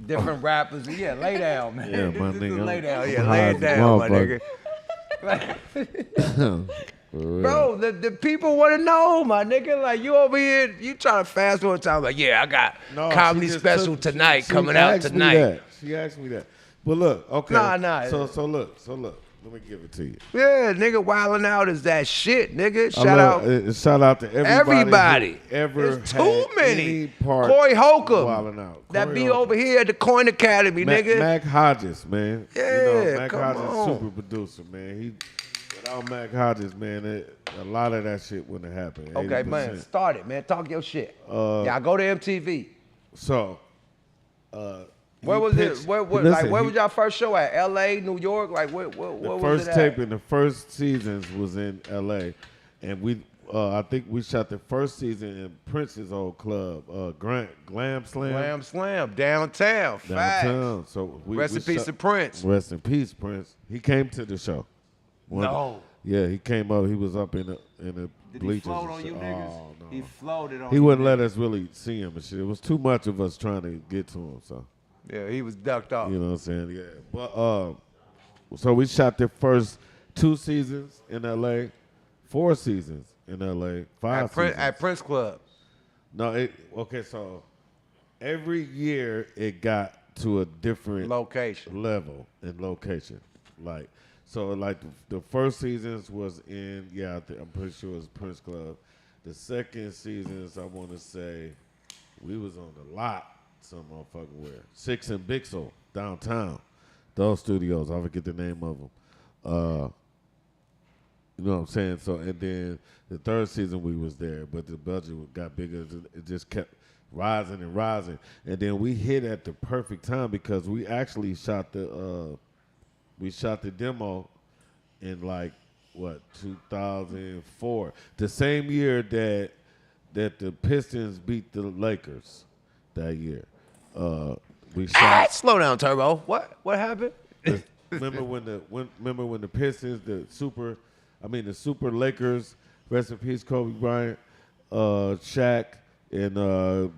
Different rappers. Yeah, lay down, man. Yeah, my nigga. Lay down. Yeah, lay it down, my nigga. Bro, the people want to know, my nigga. Like, you over here, you trying to fast forward time. Like, yeah, I got comedy special tonight, coming out tonight. She asked me that. But look, okay. Nah. So look. Let me give it to you. Yeah, nigga, Wildin' Out is that shit, nigga. Shout out to everybody. There's too many. Corey Holcomb. That be over here at the Coin Academy, nigga. Mac Hodges, man. Yeah, Mac Hodges, super producer, man. Without Mac Hodges, man, a lot of that shit wouldn't have happened. 80%. Okay, man, start it, man. Talk your shit. Y'all go to MTV. So, where was it? Where was y'all first show at? L.A., New York? Like, where was it at? The first taping, the first seasons was in L.A., and I think we shot the first season in Prince's old club, Glam Slam. Downtown. Facts. So Rest in peace to Prince. Rest in peace, Prince. He came to the show. Yeah, he came up. He was up in the bleachers. Did he float on you niggas? Oh, no. He floated on He you wouldn't niggas. let us really see him and shit. It was too much of us trying to get to him, so. Yeah, he was ducked off. You know what I'm saying? Yeah. But so we shot the first 2 seasons in L.A., 4 seasons in L.A., 5 seasons. At Prince Club. No, so every year it got to a different location level and location. So the first seasons was in, I'm pretty sure it was Prince Club. The second seasons, I want to say, we was on the lot. Some motherfucking where 6 and Bixel downtown, those studios. I forget the name of them. You know what I'm saying? So and then the third season we was there, but the budget got bigger. It just kept rising and rising, and then we hit at the perfect time because we actually shot the demo in 2004, the same year that the Pistons beat the Lakers. That year, we shot. Slow down, Turbo. What happened? Remember when the Pistons, the Super Lakers, rest in peace, Kobe Bryant, Shaq, and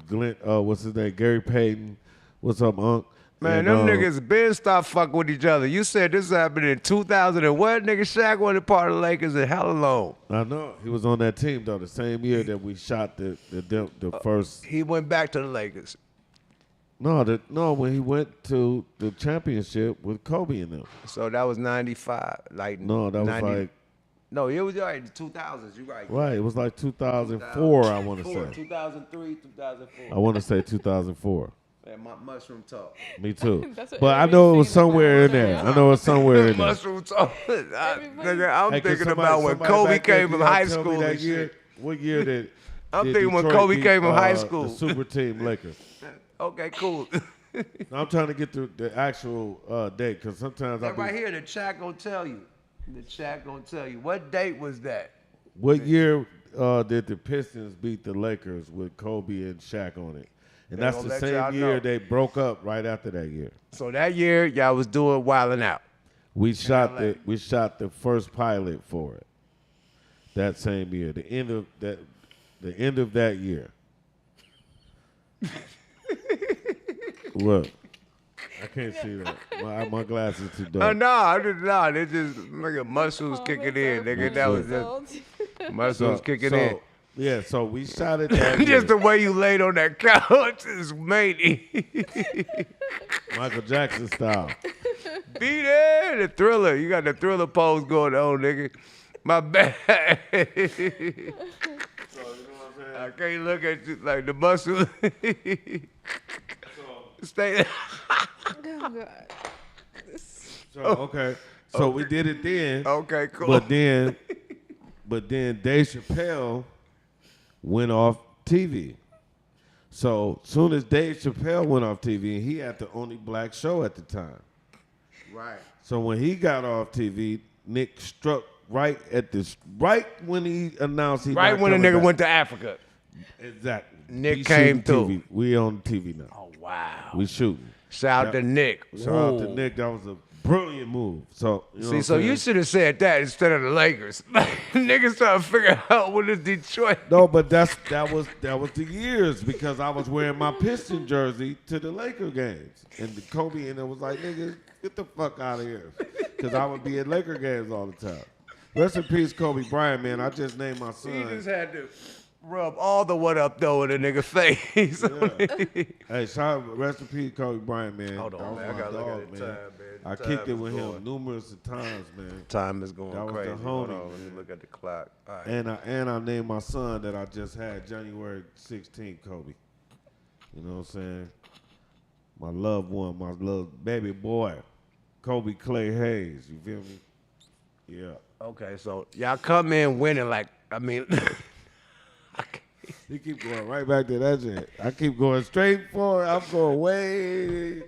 Glenn. What's his name? Gary Payton. What's up, Unc? Man, them niggas been stopped fucking with each other. You said this happened in 2000 and what? Nigga, Shaq wasn't part of the Lakers in hella long. I know. He was on that team, though, the same year that we shot the first. He went back to the Lakers. No, when he went to the championship with Kobe and them. So that was 95. No, that was No, it was right in the 2000s. You're right. Right, it was 2004, I want to say. 2003, 2004. I want to say 2004. Man, my mushroom talk. Me too. But I know it was somewhere in there. Mushroom talk. I'm thinking about when Kobe came from high school. That year, what year did I'm thinking when Kobe came from high school. The super team Lakers. Okay, cool. I'm trying to get the actual date because sometimes right here, the chat gonna tell you. What date was that? What year did the Pistons beat the Lakers with Kobe and Shaq on it? And that's the same year they broke up right after that year. So that year, y'all was doing Wildin' Out. We shot the first pilot for it. That same year, the end of that year. What? I can't see that. My glasses too dark. No, they just nigga muscles kicking in, nigga. That was just muscles kicking in. Yeah, so we shot it that year. Just the way you laid on that couch is matey. Michael Jackson style. Be there, the Thriller. You got the Thriller pose going on, nigga. My bad. So, you know what I'm saying? I can't look at you like the muscle. Stay. Oh God. So okay. So we did it then. Okay, cool. But then Dave Chappelle went off TV. So soon as Dave Chappelle went off TV, he had the only black show at the time. Right. So when he got off TV, Nick struck right when he announced he Right not when the coming nigga back. went to Africa. Exactly. Nick We came shooting through. TV. We on TV now. Oh wow. We shooting. Shout out to Nick. Shout out to Whoa. Nick. That was a brilliant move. So you know what See, I'm so you saying? should have said that instead of the Lakers. Niggas trying to figure out what is Detroit. No, but that was the years because I was wearing my Piston jersey to the Laker games, and the Kobe and it was like, nigga, get the fuck out of here, because I would be at Laker games all the time. Rest in peace, Kobe Bryant, man. I just named my son. You just had to rub all the what up though in a nigga face. Hey, rest in peace, Kobe Bryant, man. Hold on, That was man. I my gotta look dog, at the man. time, man. I Time kicked it is with going. him numerous times, man. Time is going That was the crazy. homie, Hold on, let me man. look at the clock. All right. And I named my son that I just had January 16th, Kobe. You know what I'm saying? My loved one, my little baby boy, Kobe Clay Hayes. You feel me? Yeah. Okay, so y'all come in winning like, I mean, He keep going right back to that shit. I keep going straight forward. I'm going way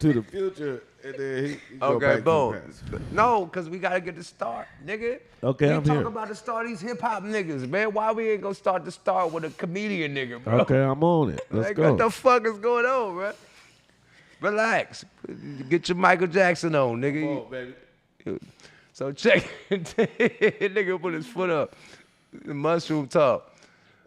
to the future, and then he go okay, back to the boom. past. No, because we got to get the start, nigga. Okay, we I'm talk here. about the start of these hip-hop niggas, man. Why we ain't going to start the start with a comedian nigga, bro? Okay, I'm on it. Let's Like, go. what the fuck is going on, bro? Relax. Get your Michael Jackson on, nigga. Come on, baby. So check it. Nigga put his foot up. The mushroom talk.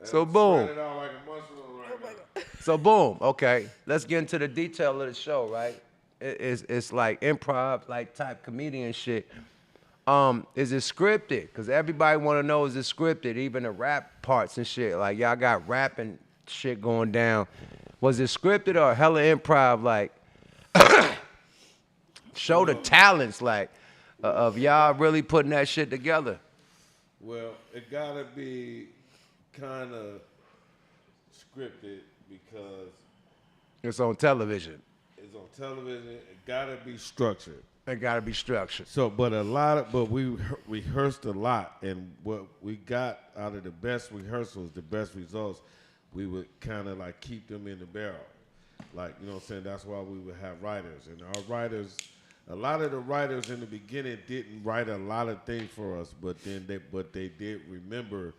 So boom. Spread it out like a mushroom right now. So boom. Okay. Let's get into the detail of the show, right? It's like improv, like type comedian shit. Is it scripted? Cause everybody wanna know is it scripted, even the rap parts and shit. Like y'all got rapping shit going down. Was it scripted or hella improv? Like show the talents, like of y'all really putting that shit together. Well, it gotta be kind of scripted because It's on television. it's on television. It gotta be structured. It gotta be structured. So, but we rehearsed a lot, and what we got out of the best rehearsals, the best results, we would kind of like keep them in the barrel. Like, you know what I'm saying? That's why we would have writers. And our writers, a lot of the writers in the beginning didn't write a lot of things for us, but they did remember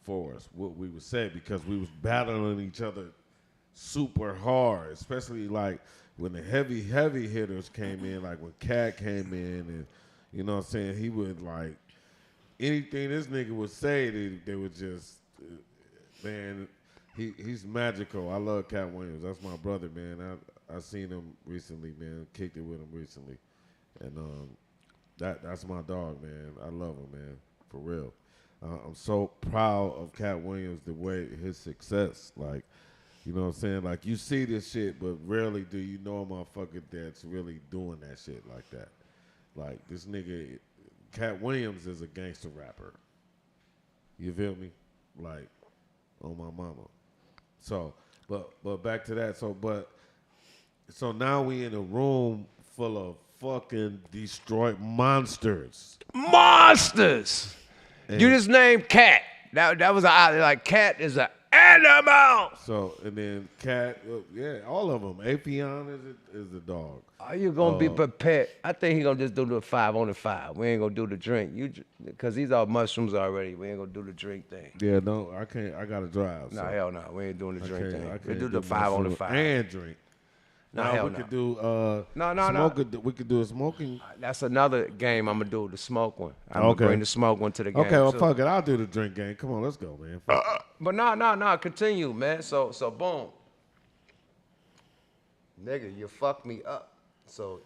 for us what we would say because we was battling each other super hard, especially like when the heavy hitters came in, like when Cat came in, and you know what I'm saying, he would like anything this nigga would say, they would just, man, he's magical. I love Cat Williams. That's my brother, man. I seen him recently, man. Kicked it with him recently, and that's my dog, man. I love him, man, for real. I'm so proud of Cat Williams, the way his success, like. You know what I'm saying? Like, you see this shit, but rarely do you know a motherfucker that's really doing that shit like that. Like, this nigga, Cat Williams is a gangster rapper. You feel me? Like, on my mama. So, but back to that. So now we in a room full of fucking destroyed monsters. Monsters! And You just named Cat. That was like Cat is an animal. So, and then Cat, yeah, all of them. Apion is a dog. Are you gonna be prepared? I think he gonna just do the 5 on the 5. We ain't gonna do the drink. Cause these are mushrooms already. We ain't gonna do the drink thing. Yeah, no, I can't. I gotta drive. No, so hell no. We ain't doing the I drink can't- thing. I We can't do the 5 on the mushroom 5. and drink. No, Now hell we no. could do we could do a smoking. That's another game I'm gonna do, the smoke one. I'm gonna Okay. bring the smoke one to the game. Okay, well too. fuck it. I'll do the drink game. Come on, let's go, man. Fuck it. But no, continue, man. So boom. Nigga, you fucked me up. So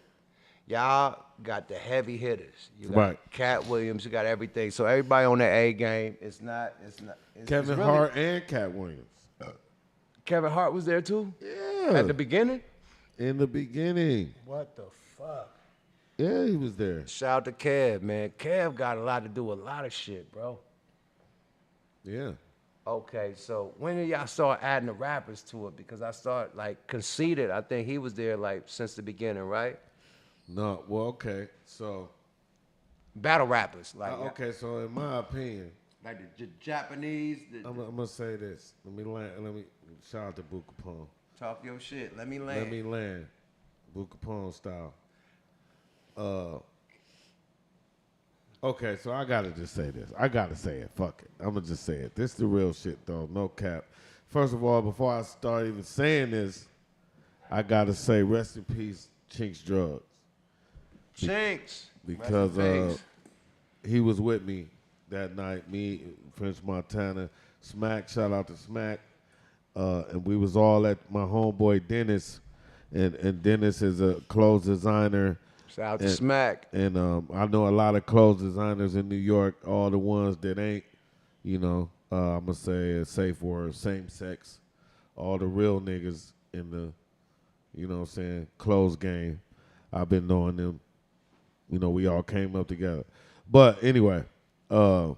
Y'all got the heavy hitters. You got Cat Williams. You got everything. So everybody on the A game. It's Kevin really, Hart and Cat Williams. Kevin Hart was there too? Yeah. At the beginning? In the beginning. What the fuck? Yeah, he was there. Shout out to Kev, man. Kev got a lot to do with a lot of shit, bro. Yeah. Okay, so when did y'all start adding the rappers to it? Because I started, like, Conceited, I think he was there, like, since the beginning, right? No, well, okay, so. Battle rappers. Like. Okay, so in my opinion. Like the Japanese. I'm going to say this. Let me shout out to Boo Capone. Talk your shit. Let me land. Boo Capone style. Okay, so I gotta just say this. I gotta say it. Fuck it. I'm gonna just say it. This is the real shit, though. No cap. First of all, before I start even saying this, I gotta say rest in peace, Chinks Drugs. Chinks. Because he was with me that night. Me, French Montana, Smack. Shout out to Smack. And we was all at my homeboy Dennis, and Dennis is a clothes designer. Shout out to Smack. And I know a lot of clothes designers in New York, all the ones that ain't, I'm going to say a safe word, same sex. All the real niggas in the, clothes game. I've been knowing them. We all came up together. But anyway, so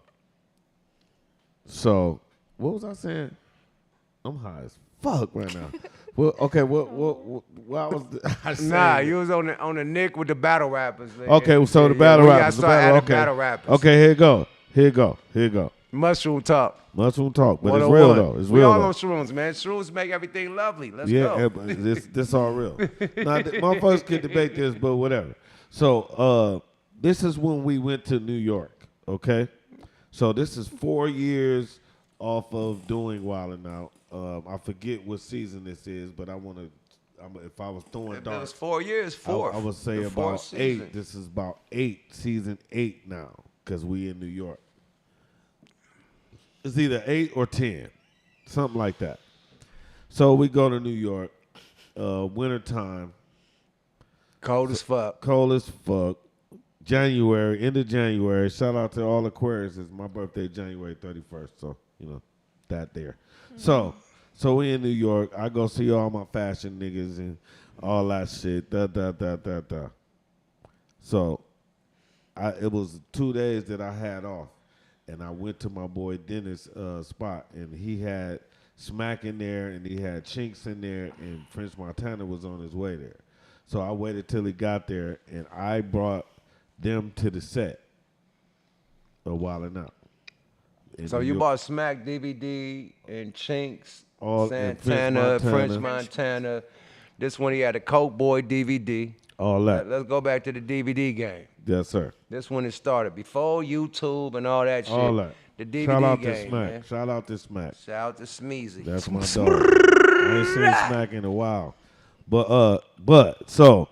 what was I saying? I'm high as fuck right now. Well, okay, what was I saying? Nah, you was on the Nick with the battle rappers. Man. Okay, so the battle rappers. Battle rappers. Okay, here you go. Mushroom talk. But it's real though. It's real. We all on shrooms, man. Shrooms make everything lovely. Let's go. Yeah, this all real. Now, motherfuckers can debate this, but whatever. So this is when we went to New York. Okay, so this is 4 years off of doing Wildin' Out. I forget what season this is, but if I was throwing darts. It was 4 years, I would say about 8. This is about 8, season 8 now, because we in New York. It's either 8 or 10, something like that. So we go to New York, wintertime. Cold as fuck. January, end of January. Shout out to all Aquarius. It's my birthday, January 31st. So, that there. So we in New York. I go see all my fashion niggas and all that shit. So it was 2 days that I had off, and I went to my boy Dennis' spot, and he had Smack in there, and he had Chinks in there, and French Montana was on his way there. So I waited till he got there, and I brought them to the set of Wildin' Out. So you bought Smack DVD and Chinks, Santana, French Montana. This one he had a Coke Boy DVD. All that. Let's go back to the DVD game. Yes, sir. This one it started before YouTube and all that shit. All that. The DVD Shout out game, to Smack. man. Shout out to Smack. Shout out to Smeezy. That's my dog. I ain't seen Smack in a while. But so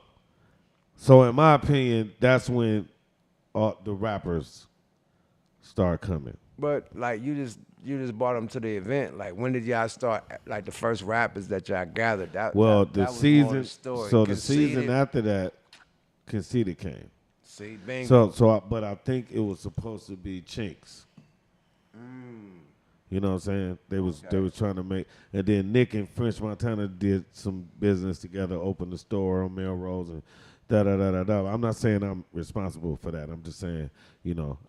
in my opinion, that's when the rappers start coming. But like you just brought them to the event. Like when did y'all start? Like the first rappers that y'all gathered. That was season. More the story. So the season after that, Conceited came. See, bingo. But I think it was supposed to be Chinks. You know what I'm saying? They was trying to make, and then Nick and French Montana did some business together, opened the store on Melrose and da-da-da-da-da. I'm not saying I'm responsible for that. I'm just saying,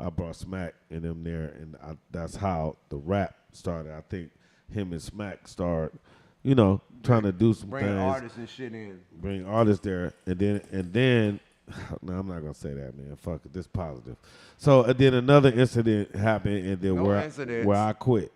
I brought Smack and them there, and that's how the rap started. I think him and Smack started, trying to do some things. Bring artists and shit in. Bring artists there, and then, no, I'm not going to say that, man. Fuck it, this positive. So, and then another incident happened, and then where I quit.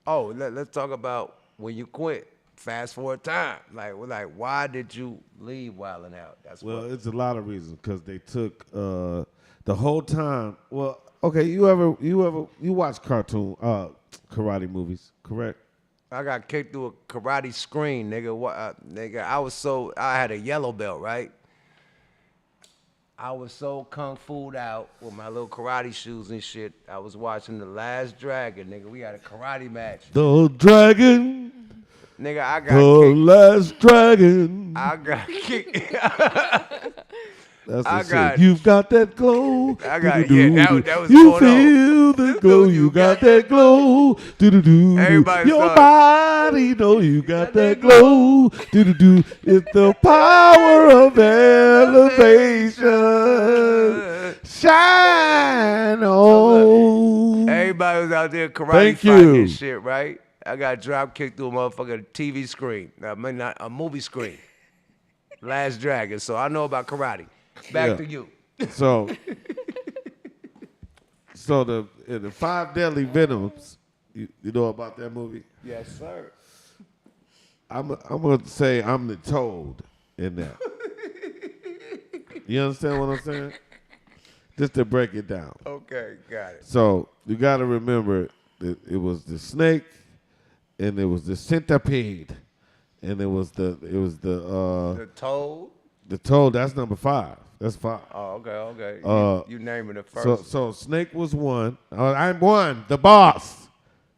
Oh, let's talk about when you quit. Fast forward time, like why did you leave Wildin' Out? It's a lot of reasons, because they took the whole time. Well, okay, you watch karate movies, correct? I got kicked through a karate screen, nigga. Nigga, I had a yellow belt, right? I was so kung fu'd out with my little karate shoes and shit. I was watching The Last Dragon, nigga. We had a karate match. The Dragon. Nigga, I got the kicked. Last Dragon. I got kicked. That's the shit. You've got that glow. I got that was you going feel the glow. You got that glow. Everybody Your body know you got that glow. It's the power of elevation. Shine on. Everybody was out there karate fighting and shit, right? I got drop kicked through a motherfucking TV screen. I mean, not a movie screen. Last Dragon. So I know about karate. Back to you. So the 5 Deadly Venoms, you know about that movie? Yes, sir. I'm gonna say I'm the Toad in that. You understand what I'm saying? Just to break it down. Okay, got it. So you got to remember that it was the snake, and it was the centipede, and it was the toad. The toad. That's number 5. That's 5. Oh, okay. You naming it first. So snake was 1. I'm 1. The boss.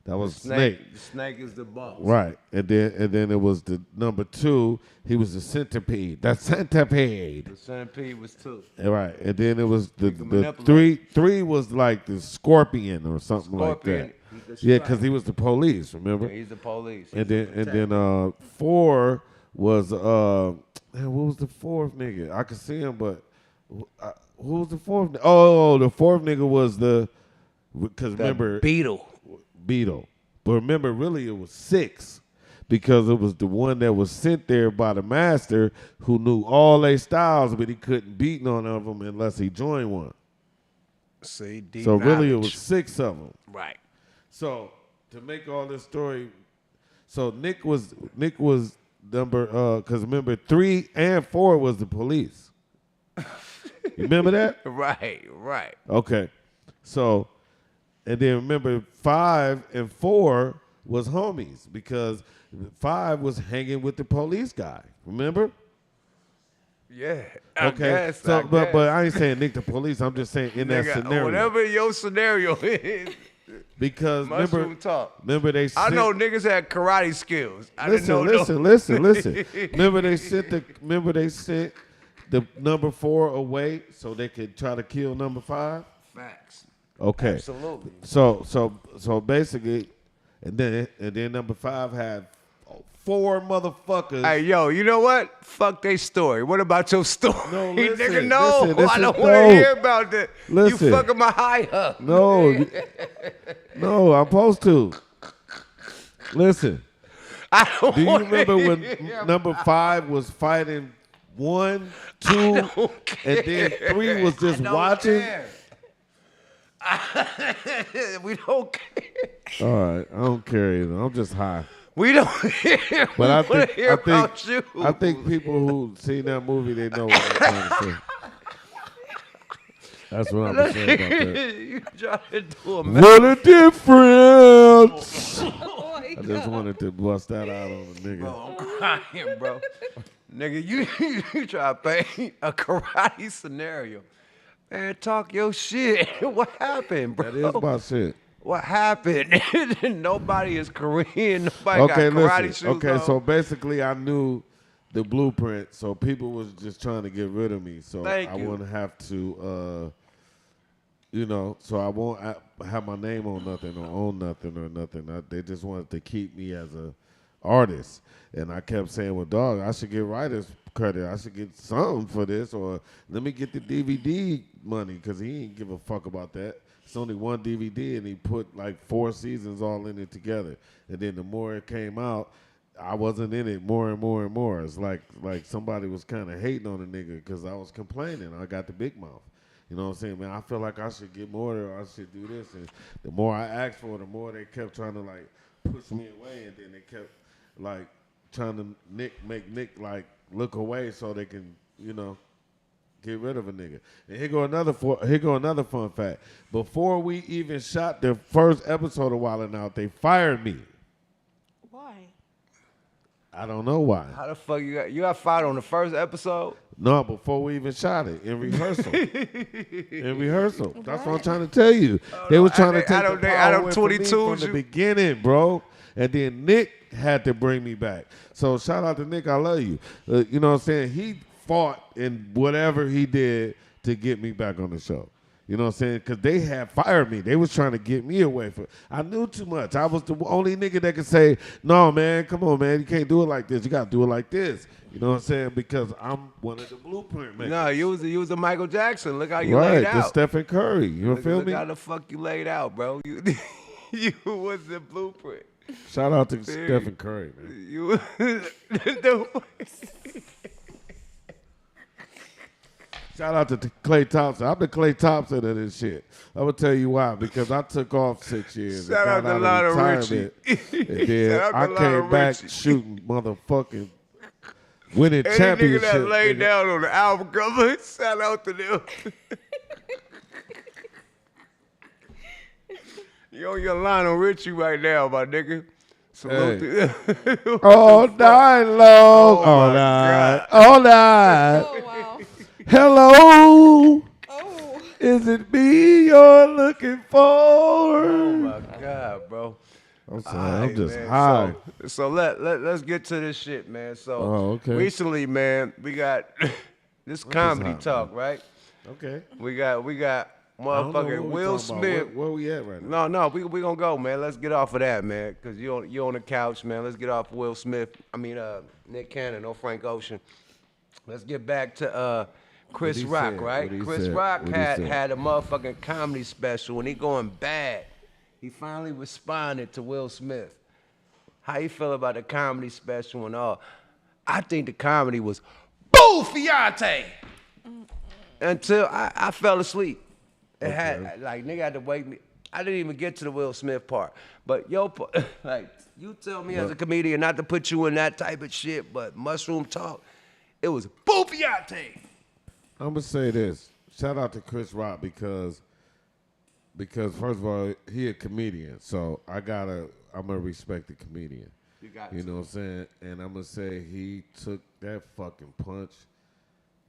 That was snake. The snake is the boss. Right, and then it was the number 2. He was the centipede. That centipede. The centipede was 2. Right, and then it was the 3 was like the scorpion or something like that. Yeah, because he was the police. Remember? Yeah, he's the police. And then 4 was man, what was the 4th nigga? I could see him, but who was the 4th? Oh, the 4th nigga was because remember Beetle. But remember, really it was 6 because it was the one that was sent there by the master who knew all their styles, but he couldn't beat none of them unless he joined one. See, deep so knowledge. Really it was 6 of them. Right. So to make all this story, so Nick was number because remember 3 and 4 was the police. You remember that? Right. Okay. So. And then remember 5 and 4 was homies because 5 was hanging with the police guy. Remember? Yeah. Okay. But I ain't saying Nick the police. I'm just saying in that scenario. Whatever your scenario is. Because remember they I know niggas had karate skills. Listen. Remember they sent the number 4 away so they could try to kill number 5? Facts. Okay. Absolutely. So basically, and then number 5 had 4 motherfuckers. Hey, yo, you know what? Fuck they story. What about your story? No, listen, nigga, no. listen, I don't want to hear about that. Listen. You fucking my high up. No, I'm supposed to. Listen. Do you remember when number 5 was fighting 1, 2, and then 3 was just watching? Care. We don't care. All right, I don't care either. I'm just high. We don't care. But I think people who seen that movie, they know what I'm trying to say. That's what I'm saying about that. You trying to do a what a difference! I just wanted to bust that out on a nigga. Bro, I'm crying, bro. Nigga, you try to paint a karate scenario. Man, talk your shit. What happened, bro? That is my shit. What happened? Nobody is Korean. Nobody got karate shoes Okay, on. so basically I knew the blueprint, so people was just trying to get rid of me. So I wouldn't have to, so I won't have my name on nothing or own nothing or nothing. They just wanted to keep me as a artist. And I kept saying, well, dog, I should get writers credit. I should get something for this, or let me get the DVD money, because he ain't give a fuck about that. It's only one DVD, and he put like 4 seasons all in it together. And then the more it came out, I wasn't in it more and more and more. It's like somebody was kind of hating on the nigga because I was complaining. I got the big mouth. You know what I'm saying, man? I feel like I should get more, or I should do this. And the more I asked for, the more they kept trying to like push me away, and then they kept like trying to make Nick like look away so they can, get rid of a nigga. And here go another fun fact. Before we even shot the first episode of Wildin' Out, they fired me. Why? I don't know why. How the fuck you got fired on the first episode? No, before we even shot it, in rehearsal. That's what I'm trying to tell you. They were trying to take the power away from me from the beginning, bro. And then Nick had to bring me back. So shout out to Nick, I love you. You know what I'm saying? He fought in whatever he did to get me back on the show. You know what I'm saying? Because they had fired me. They was trying to get me away from. I knew too much. I was the only nigga that could say, "No, man, come on, man, you can't do it like this. You got to do it like this." You know what I'm saying? Because I'm one of the blueprint makers. No, you was the Michael Jackson. Look how you right, laid out. the Stephen Curry. You feel me? Look how the fuck you laid out, bro. You was the blueprint. Shout out to Stephen Curry, man. You Shout out to Klay Thompson. I'm the Klay Thompson of this shit. I'm going to tell you why. Because I took off 6 years. Shout out to Lionel Richie. And then I came back shooting motherfucking winning championships. Any nigga that laid down on the album cover, shout out to them. You on your Lionel Richie right now, my nigga. Salute to all night long. All night. All night. Oh, wow. Hello. Oh. Is it me you're looking for? Oh, my God, bro. I'm sorry. I'm just man. high. So let's get to this shit, man. So okay. recently, man, we got this comedy talk, right? Okay. We got motherfucking Will Smith. Where we at right now? No, we gonna go, man. Let's get off of that, man, because you on the couch, man. Let's get off Will Smith. I mean, Nick Cannon or Frank Ocean. Let's get back to Chris Rock, right? Chris Rock had a motherfucking comedy special, and he going bad. He finally responded to Will Smith. How you feel about the comedy special and all? I think the comedy was boo fiante until I fell asleep. It had like nigga had to wake me. I didn't even get to the Will Smith part. But like you tell me as a comedian not to put you in that type of shit, but mushroom talk, it was boo fiante. I'm gonna say this. Shout out to Chris Rock because first of all, he a comedian, so I'm gonna respect the comedian. You know what I'm saying? And I'm gonna say he took that fucking punch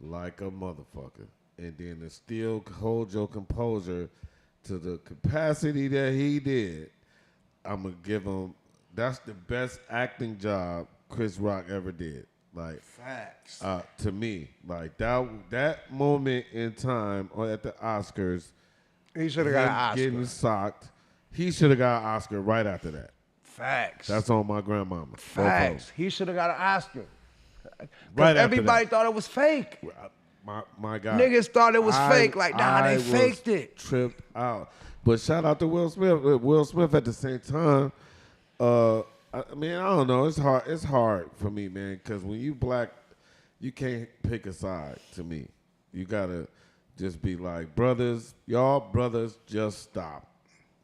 like a motherfucker. And then to still hold your composure to the capacity that he did, I'm gonna give him. That's the best acting job Chris Rock ever did. Like facts. To me, like that moment in time at the Oscars, he should have got an Oscar. Getting socked, he should have got an Oscar right after that. Facts. That's on my grandmama. Facts. He should have got an Oscar. Right. Everybody thought it was fake. My God. Niggas thought it was fake. Like, nah, they faked it. Tripped out. But shout out to Will Smith. Will Smith at the same time. I mean, I don't know. It's hard. It's hard for me, man, because when you black, you can't pick a side. To me, you gotta just be like, brothers, y'all brothers, just stop.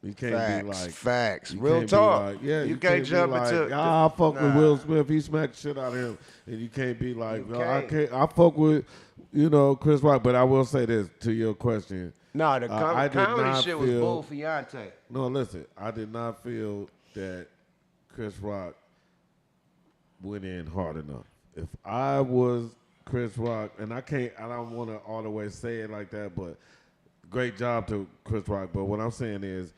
You can't be like facts. Real talk. Like, yeah, you can't jump into. I fuck with Will Smith. He smacked shit out of him, and you can't be like, I can't. I fuck with, Chris Rock. But I will say this to your question. No, the comedy shit was bull fiance. No, listen, I did not feel that Chris Rock went in hard enough. If I was Chris Rock, and I don't want to all the way say it like that, but great job to Chris Rock. But what I'm saying is,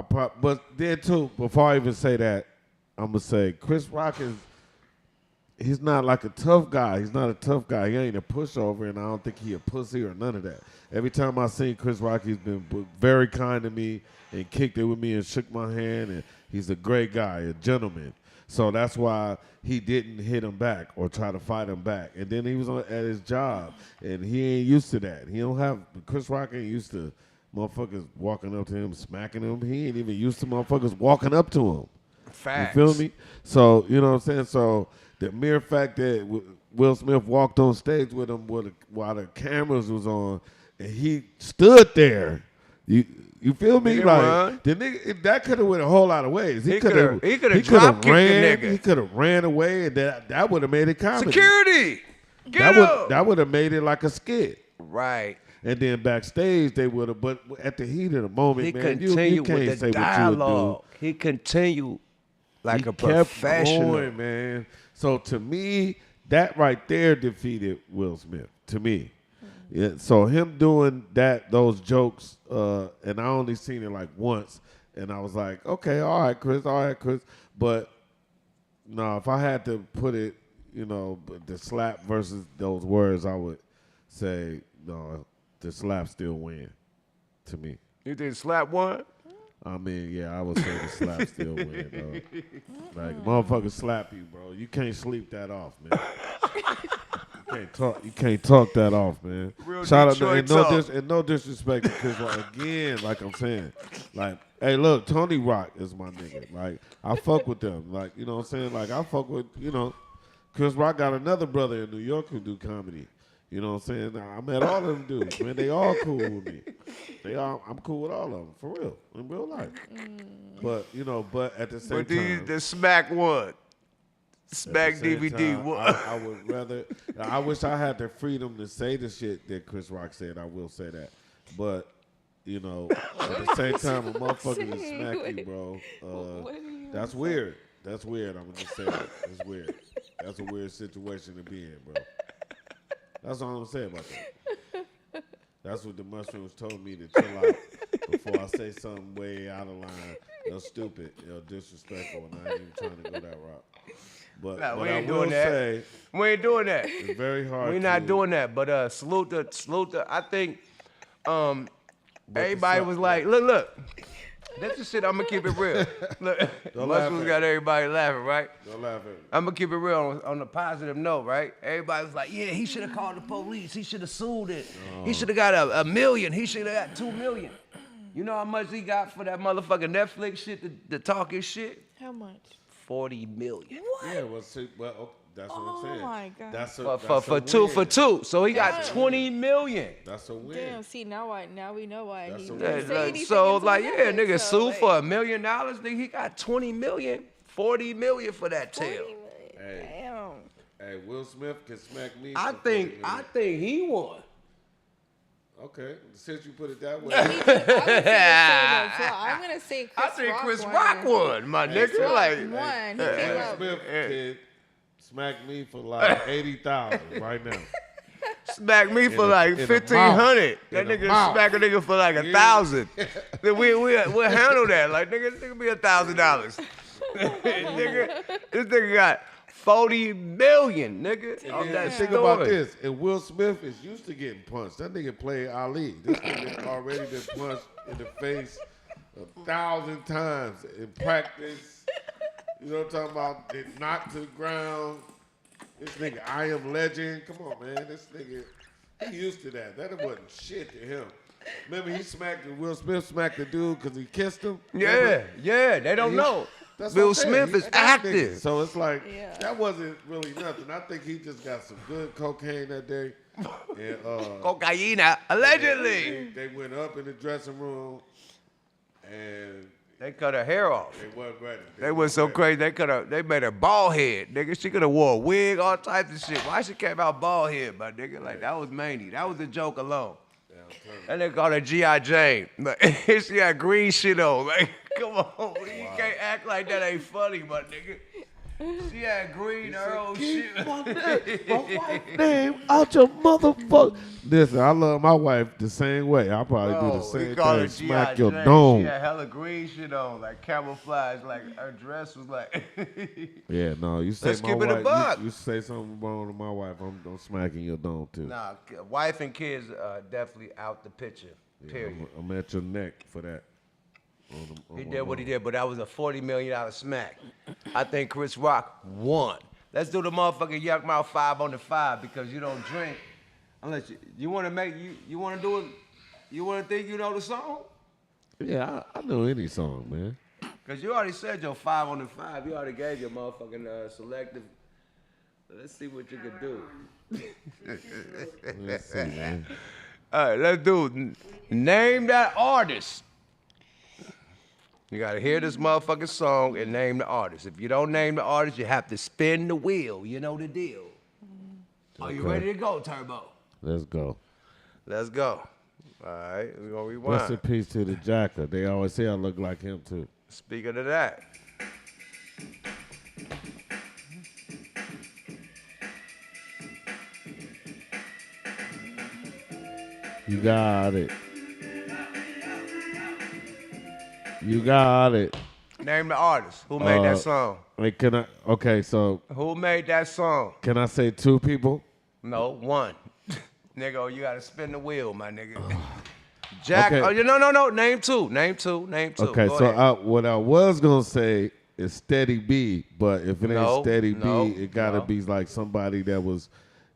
but then too, before I even say that, I'm gonna say Chris Rock he's not like a tough guy. He's not a tough guy. He ain't a pushover, and I don't think he a pussy or none of that. Every time I seen Chris Rock, he's been very kind to me and kicked it with me and shook my hand, and he's a great guy, a gentleman. So that's why he didn't hit him back or try to fight him back. And then he was at his job, and he ain't used to that. Chris Rock ain't used to motherfuckers walking up to him, smacking him. He ain't even used to motherfuckers walking up to him. Facts. You feel me? So, you know what I'm saying? So the mere fact that Will Smith walked on stage with him while the cameras was on, and he stood there. You feel me? Like the nigga, that could have went a whole lot of ways. He could have drop kicked the nigga. He could have ran away, and that would have made it comedy. Security, get him. That would have made it like a skit. Right. And then backstage they would have, but at the heat of the moment, he man, continued you can't with the say dialogue. what you would do. He continued like a kept professional, going, man. So to me, that right there defeated Will Smith. To me. Yeah, so him doing those jokes, and I only seen it like once, and I was like, okay, all right, Chris. But no, if I had to put it, you know, but the slap versus those words, I would say no, the slap still win to me. You think slap won? I mean, yeah, I would say the slap still win, though. Like, motherfuckers slap you, bro. You can't sleep that off, man. You can't talk that off, man. Real Shout out Detroit to, and no disrespect to Chris Rock. Again, like I'm saying, like, hey, look, Tony Rock is my nigga. Like, I fuck with them. Like, you know what I'm saying? Like, I fuck with, you know, Chris Rock got another brother in New York who do comedy. You know what I'm saying? I met all of them dudes, man. They all cool with me. I'm cool with all of them, for real, in real life. But, you know, but at the same time. The smack won. Smack DVD won. I would rather, I wish I had the freedom to say the shit that Chris Rock said. I will say that. But, you know, at the same time, a motherfucker just smack you, bro. That's weird. That's weird. I'm going to just say that. That's weird. That's a weird situation to be in, bro. That's all I'm going to say about that. That's what the mushrooms told me to chill out before I say something way out of line, stupid, disrespectful, and I ain't even trying to go that route. But, nah, but we ain't I will doing that. say, we ain't doing that. It's very hard. We're not doing that. But salute the. I think everybody was like, look. That's the shit. I'm gonna keep it real. Look, mushrooms got everybody laughing, right? Don't laugh at me. I'm gonna keep it real on a positive note, right? Everybody was like, yeah, he should have called the police. He should have sued it. He should have got a million. He should have got 2 million. You know how much he got for that motherfucking Netflix shit to talk his shit? How much? 40 million. What? Yeah, well, that's what I'm saying. Oh my God. That's For two. So he got 20 million. That's a win. Damn, see, now we know why That's he a didn't say win. anything So until like, yeah, Netflix, nigga so, sue like, for $1 million. Nigga, he got 20 million, 40 million for that 40 tail. million. Hey. Damn. Hey, Will Smith can smack me. I for 40 think million. he won. Okay, since you put it that way. I would say the same as well. I'm gonna say I Chris think Rock Chris won. Rock won, my nigga. Rock Like, won. He came Will up. Smith can smack me for like 80,000 right now. smack me for a- like in the 1,500. mouth. That In the nigga mouth. smack a nigga for like 1,000. Then we'll handle that. Like, nigga, this nigga be $1,000. Nigga, this nigga got 40 million, nigga. Off And that think story. about this. And Will Smith is used to getting punched. That nigga played Ali. This nigga already been punched in the face 1,000 times in practice. You know what I'm talking about? They knocked to the ground. This nigga, I Am Legend. Come on, man. This nigga, he used to that. That wasn't shit to him. Remember Will Smith smacked the dude because he kissed him? Yeah, they don't know. That's Will what I'm saying. Smith is He's acting. active. So it's like, Yeah. that wasn't really nothing. I think he just got some good cocaine that day. And, Cocaina, allegedly. They went up in the dressing room and They cut her hair off. they wasn't ready. They was so crazy. They made her bald head, nigga. She could have wore a wig, all types of shit. Why she came out bald head, my nigga? Like, that was Manny. That was a joke alone. That nigga called her G.I. Jane. Like, she got green shit on. Like, come on. You can't act like that ain't funny, my nigga. She had green her own shit. My wife name out your motherfucker. Listen, I love my wife the same way. I'll probably do the same thing. Smack your dome. She had hella green shit on, like camouflage. Like, her dress was like... Yeah, no, you say Let's my keep it a wife. buck. You say something wrong to my wife, I'm smacking your dome too. Nah, wife and kids definitely out the picture, Yeah, period. I'm at your neck for that. He did what he did, but that was a $40 million smack. I think Chris Rock won. Let's do the motherfucking Yuck Mouth 5 on the 5 because you don't drink. Unless you want to make, you want to do it, you want to think you know the song? Yeah, I know any song, man. Because you already said your 5 on the 5. You already gave your motherfucking selective. Let's see what you can do. Let's see, man. All right, let's do name that artist. You gotta hear this motherfucking song and name the artist. If you don't name the artist, you have to spin the wheel. You know the deal. Are you ready to go, Turbo? Let's go. Let's go. All right, we're gonna Rest in rewind. peace to the Jacker. They always say I look like him too. Speaking of that. You got it. You got it. Name the artist. Who made that song? Wait, can I? Okay, so Who made that song? Can I say 2 people? No, 1. Nigga, you gotta spin the wheel, my nigga. Jack. Okay. Oh, no. Name two. Okay, Go so ahead. what I was gonna say is Steady B, but if it ain't Steady B, it gotta be like somebody that was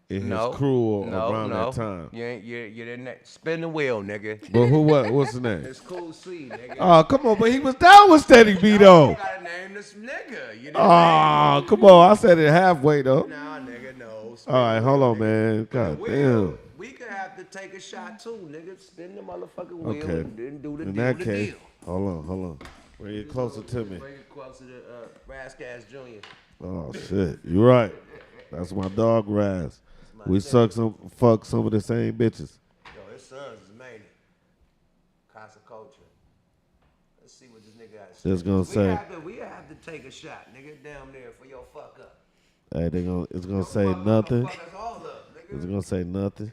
in his crew or around that time. You didn't spin the wheel, nigga. But who what? What's his name? It's Cool C, nigga. Oh, come on, but he was down with Steady B though. You gotta name this nigga. You didn't Oh, name come on, I said it halfway though. Nah, nigga, no. All right, hold on, man. God damn. We could have to take a shot too, nigga. Spin the motherfucking wheel Okay. and then do the In deal. that the case, deal. hold on. Bring it closer to me. Bring it closer to Razzcast Jr. Oh shit, you right. That's my dog Raz. We fuck some of the same bitches. Yo, his sons is mania. Casa Culture. Let's see what this nigga got to say. Just gonna say. We have to take a shot, nigga, down there for your fuck up. Hey, it's gonna say nothing. Fuck us all up, nigga. It's gonna say nothing.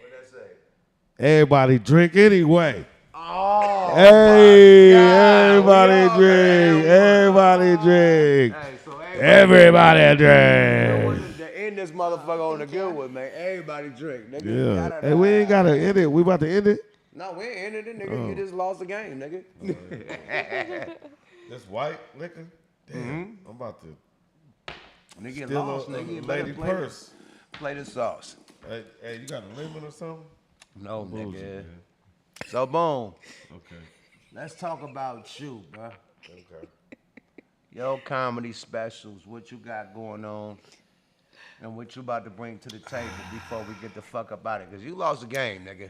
What that say? Everybody drink anyway. Oh, Hey, my God. everybody drink. Everybody drink. Hey, so Everybody drink. to end this motherfucker on the good one, man. Everybody drink, nigga. Yeah. Hey, we ain't gotta end it. We about to end it. No, we ain't ended it, nigga. You just lost the game, nigga. This white liquor? Damn. I'm about to Nigga, get steal lost, a nigga. You lady better purse. play the sauce. Hey, you got a lemon or something? No, Bullshit, nigga. man. So, boom. Okay. Let's talk about you, bro. Okay. Your comedy specials, what you got going on, and what you about to bring to the table before we get the fuck up out of it. Because you lost the game, nigga.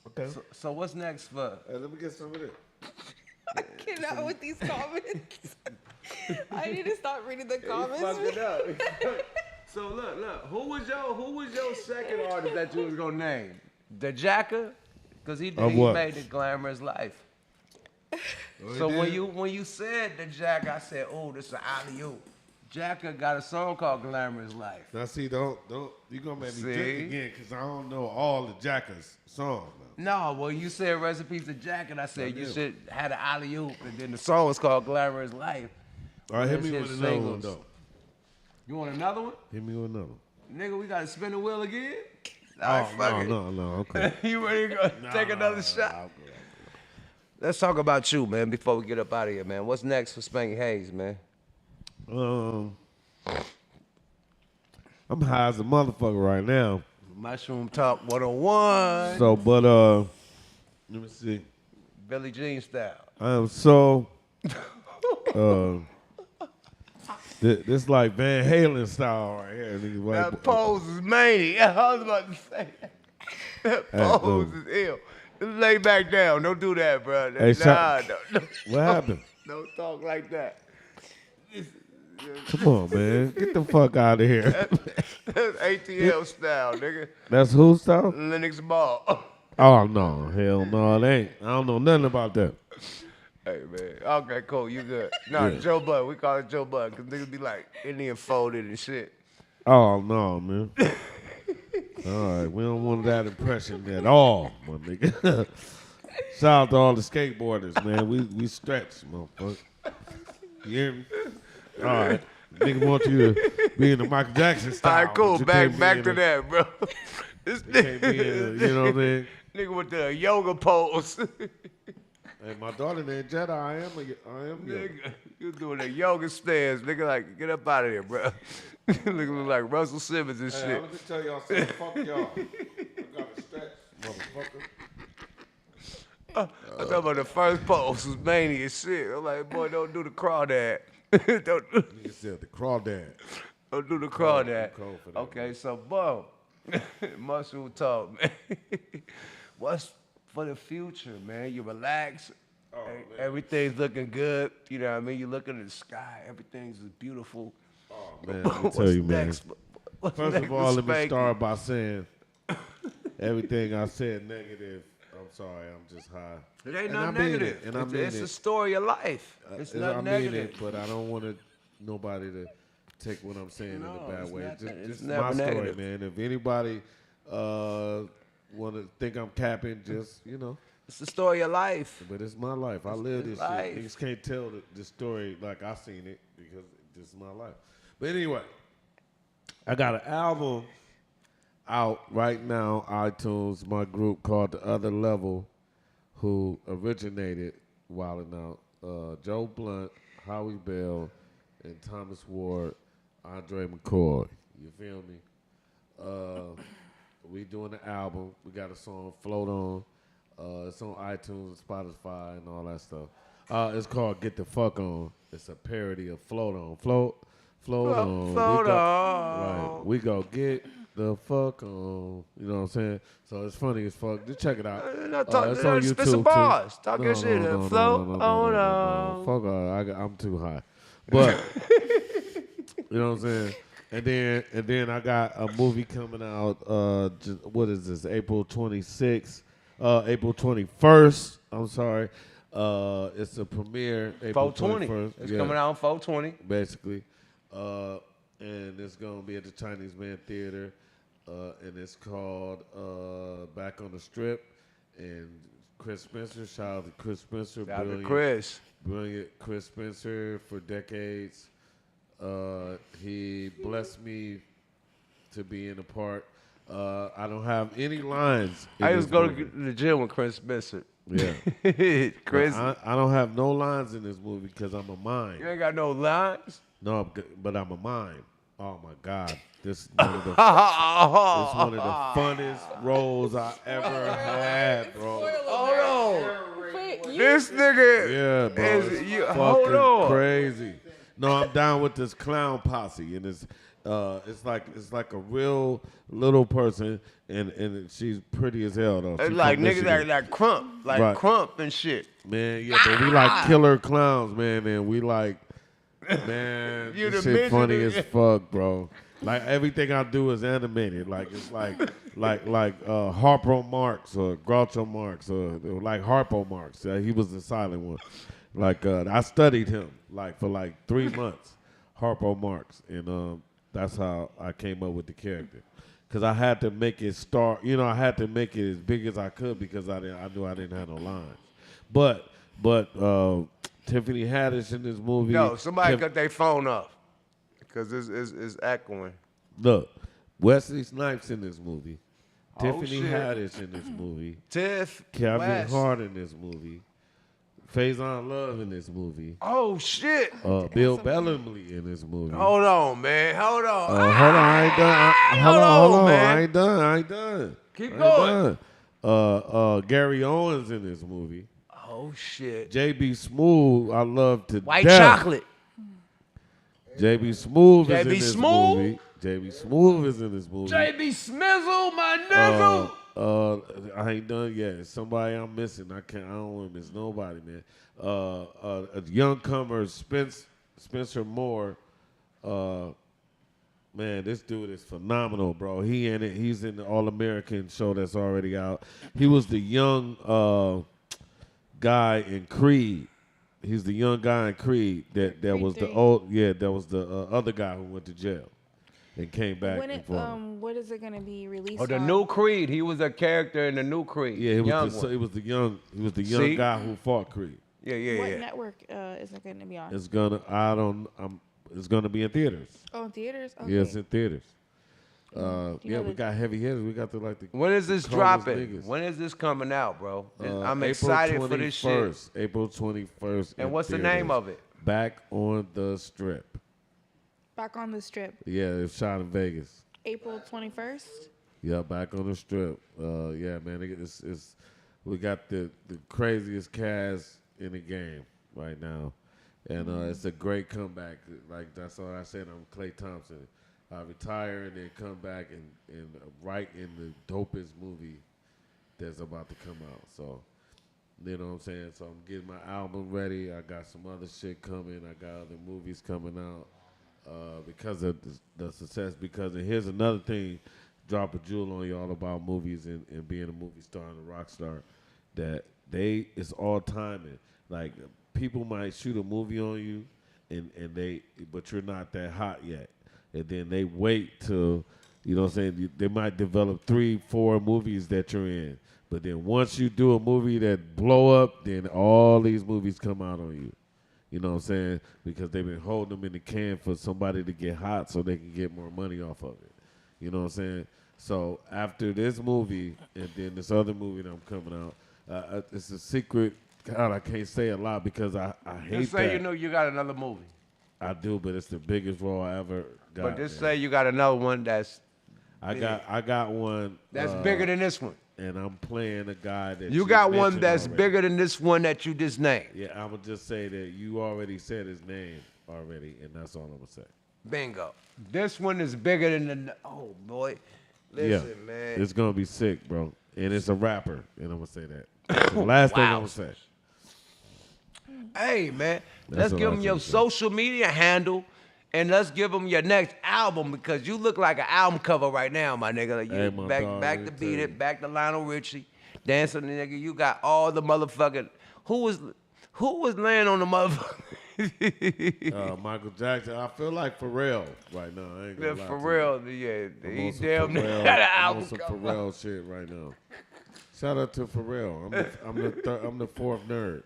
Okay. So what's next for? Hey, let me get some of it. I cannot with these comments. I need to stop reading the Fuck comments. it up. So look. Who was your second artist that you was gonna name? The Jacker? Because he what? made the glamorous life. So when you said the Jack, I said, oh, this is an alley-oop. Jacker got a song called Glamorous Life. Now see, don't you gonna make me drink again because I don't know all the Jackers songs now. No, well, you said recipes to Jack, and I said you should have the alley-oop, and then the song was called Glamorous Life. All right, hit That's me his with another one singles. though. You want another one? Hit me with another one. Nigga, we gotta spin the wheel again? All Oh, right, fuck it. no, okay. You ready to go take another shot? I'll go. Let's talk about you, man, before we get up out of here, man. What's next for Spanky Hayes, man? I'm high as a motherfucker right now. Mushroom Talk 101. So, but let me see. Billie Jean style. I am so this like Van Halen style right here. Nigga, like, That pose is mania. I was about to say that pose is ill. Just lay back down. Don't do that, bro. Hey, what don't, happened? don't talk like that. Come on, man. Get the fuck out of here. That's ATL style, nigga. That's who style? Lennox Ball. Oh, no. Hell no, it ain't. I don't know nothing about that. Hey, man. Okay, cool. You good. No, Yeah. Joe Bud. We call it Joe Bud because niggas be like Indian folded and shit. Oh, no, man. All right. We don't want that impression at all, my nigga. Shout out to all the skateboarders, man. We stretch, motherfucker. You hear me? All right. Nigga want you to be in the Michael Jackson style. All right, cool. but you Back can't be to in that, bro. This You can't be in, you know what I mean? nigga with the yoga pose. Hey, my daughter named Jedi. I am yoga. Nigga, you doing a yoga stance, nigga. Like, get up out of here, bro. Nigga look like Russell Simmons and Hey, shit. let me tell y'all something. Fuck y'all. I got a stretch, motherfucker. I thought about the first pose was mania shit. I'm like, boy, don't do the crawdad. don't Nigga said the crawdad. do the crawdad. cold for that, Okay, so boom. Mushroom talk, man. What's for the future, man? You relax. Oh, man. Everything's looking good. You know what I mean? You look in the sky. Everything's beautiful. Oh, man, let me tell you, man. What's First next of all, for let me Spanky? start by saying everything I said negative. I'm sorry, I'm just high. It ain't And I nothing mean negative. it, and I mean It's a it. story of life. It's I nothing mean negative. it, but I don't want nobody to take what I'm saying in No, a bad it's way. not that. It's Just never my story, negative. man. If anybody want to think I'm capping, just, It's the story of life. But it's my life. I live this shit. Niggas can't tell the story like I seen it because this is my life. But anyway, I got an album out right now, iTunes, my group called The Other Level, who originated Wildin' Out. Joe Blunt, Howie Bell, and Thomas Ward, Andre McCoy. You feel me? We doing the album. We got a song, Float On. It's on iTunes and Spotify and all that stuff. It's called Get the Fuck On. It's a parody of Float On. Float on. Float on. Right. We go get the fuck on. You know what I'm saying? So it's funny as fuck. Just check it out. It's on YouTube spit some bars. Talk your shit. Float on. Fuck on. I'm too high. But you know what I'm saying? And then I got a movie coming out. What is this? April 26th. April 21st. I'm sorry. It's a premiere. April 21st. It's coming out on 420. Basically. And it's going to be at the Chinese Man Theater. And it's called Back on the Strip. And Chris Spencer, shout out to Chris Spencer. Shout out to Chris. Brilliant Chris Spencer for decades. He blessed me to be in the part. I don't have any lines. I used to go to the gym with Chris Spencer. Yeah. Chris. I don't have no lines in this movie because I'm a mime. You ain't got no lines? No, but I'm a mime. Oh, my God. This is one of the funnest roles I ever had, bro. Hold on. This nigga yeah, bro, is fucking crazy. No, I'm down with this clown posse, and it's like a real little person, and she's pretty as hell though. It's like niggas like Crump, right. Crump and shit. Man, yeah, but we like killer clowns, man, and we like, man, this shit funny as fuck, bro. Like everything I do is animated. Like it's like Harpo Marx or Groucho Marx or like Harpo Marx. He was the silent one. Like I studied him for 3 months, Harpo Marx, and that's how I came up with the character. Cause I had to make it start. You know, I had to make it as big as I could because I knew I didn't have no lines. But Tiffany Haddish in this movie. No, somebody cut their phone off. Because it's echoing. Look, Wesley Snipes in this movie. Tiffany Haddish in this movie. Kevin Hart in this movie. Faison Love in this movie. Oh, shit. Bill Bellamy in this movie. Hold on, man. Hold on. Hold on, I ain't done. Hold on, man. I ain't done. Keep going. Gary Owens in this movie. Oh, shit. JB Smoove, I love to White death. chocolate. JB Smoove is in JB this Smoove? movie. JB Smoove is in this movie. JB Smizzle, my nigga. I ain't done yet. Somebody I'm missing. I don't want to miss nobody, man. A young comer, Spencer Moore. Man, this dude is phenomenal, bro. He in it. He's in the All-American show that's already out. He was the young guy in Creed. He's the young guy in Creed that was the other guy who went to jail and came back. What is it going to be released? Oh, the new Creed. He was a character in the new Creed. Yeah, he was the young guy who fought Creed. Yeah. What network is it going to be on? It's gonna be in theaters. Oh, in theaters? Okay. Yeah, it's in theaters. We got heavy hitters. We got the When is this dropping? Niggas. When is this coming out, bro? I'm excited for this shit. April 21st. And what's the name of it? Back on the Strip. Back on the Strip. Yeah, it's shot in Vegas. April 21st. Yeah, Back on the Strip. Yeah, man, we got the craziest cast in the game right now, and it's a great comeback. Like that's all I said. I'm Klay Thompson. I retire and then come back and write in the dopest movie that's about to come out. So, you know what I'm saying? So I'm getting my album ready. I got some other shit coming. I got other movies coming out because of the success. And here's another thing, drop a jewel on y'all about movies and being a movie star and a rock star, that it's all timing. Like people might shoot a movie on you but you're not that hot yet. And then they wait till, you know what I'm saying, they might develop 3-4 movies that you're in But then once you do a movie that blow up, then all these movies come out on you. You know what I'm saying? Because they've been holding them in the can for somebody to get hot so they can get more money off of it. You know what I'm saying? So after this movie and then this other movie that I'm coming out, it's a secret. God, I can't say a lot because I hate Just say that. you know you got another movie. I do, but it's the biggest role I ever got. But just say you got another one that's I got one that's bigger than this one. and I'm playing a guy that You got one mentioned that's already. bigger than this one that you just named. Yeah, I would just say that you already said his name already, and that's all I'm gonna say. Bingo. This one is bigger than the. Oh boy, listen, man. It's gonna be sick, bro, and it's a rapper, and I'm gonna say that. That's the last thing I'm gonna say. Hey, man, That's let's a give lot them to your say. social media handle, and let's give them your next album because you look like an album cover right now, my nigga. Like, Hey, you my back dog, back let to me Beat tell It, you. back to Lionel Richie, dancing, nigga. You got all the motherfucking who was laying on the motherfucker. Michael Jackson. I feel like Pharrell right now. I ain't gonna Yeah, lie for to you. real, yeah. I'm He on some damn near Pharrell- had an I'm album on some cover. Pharrell shit right now. Shout out to Pharrell. I'm the fourth nerd.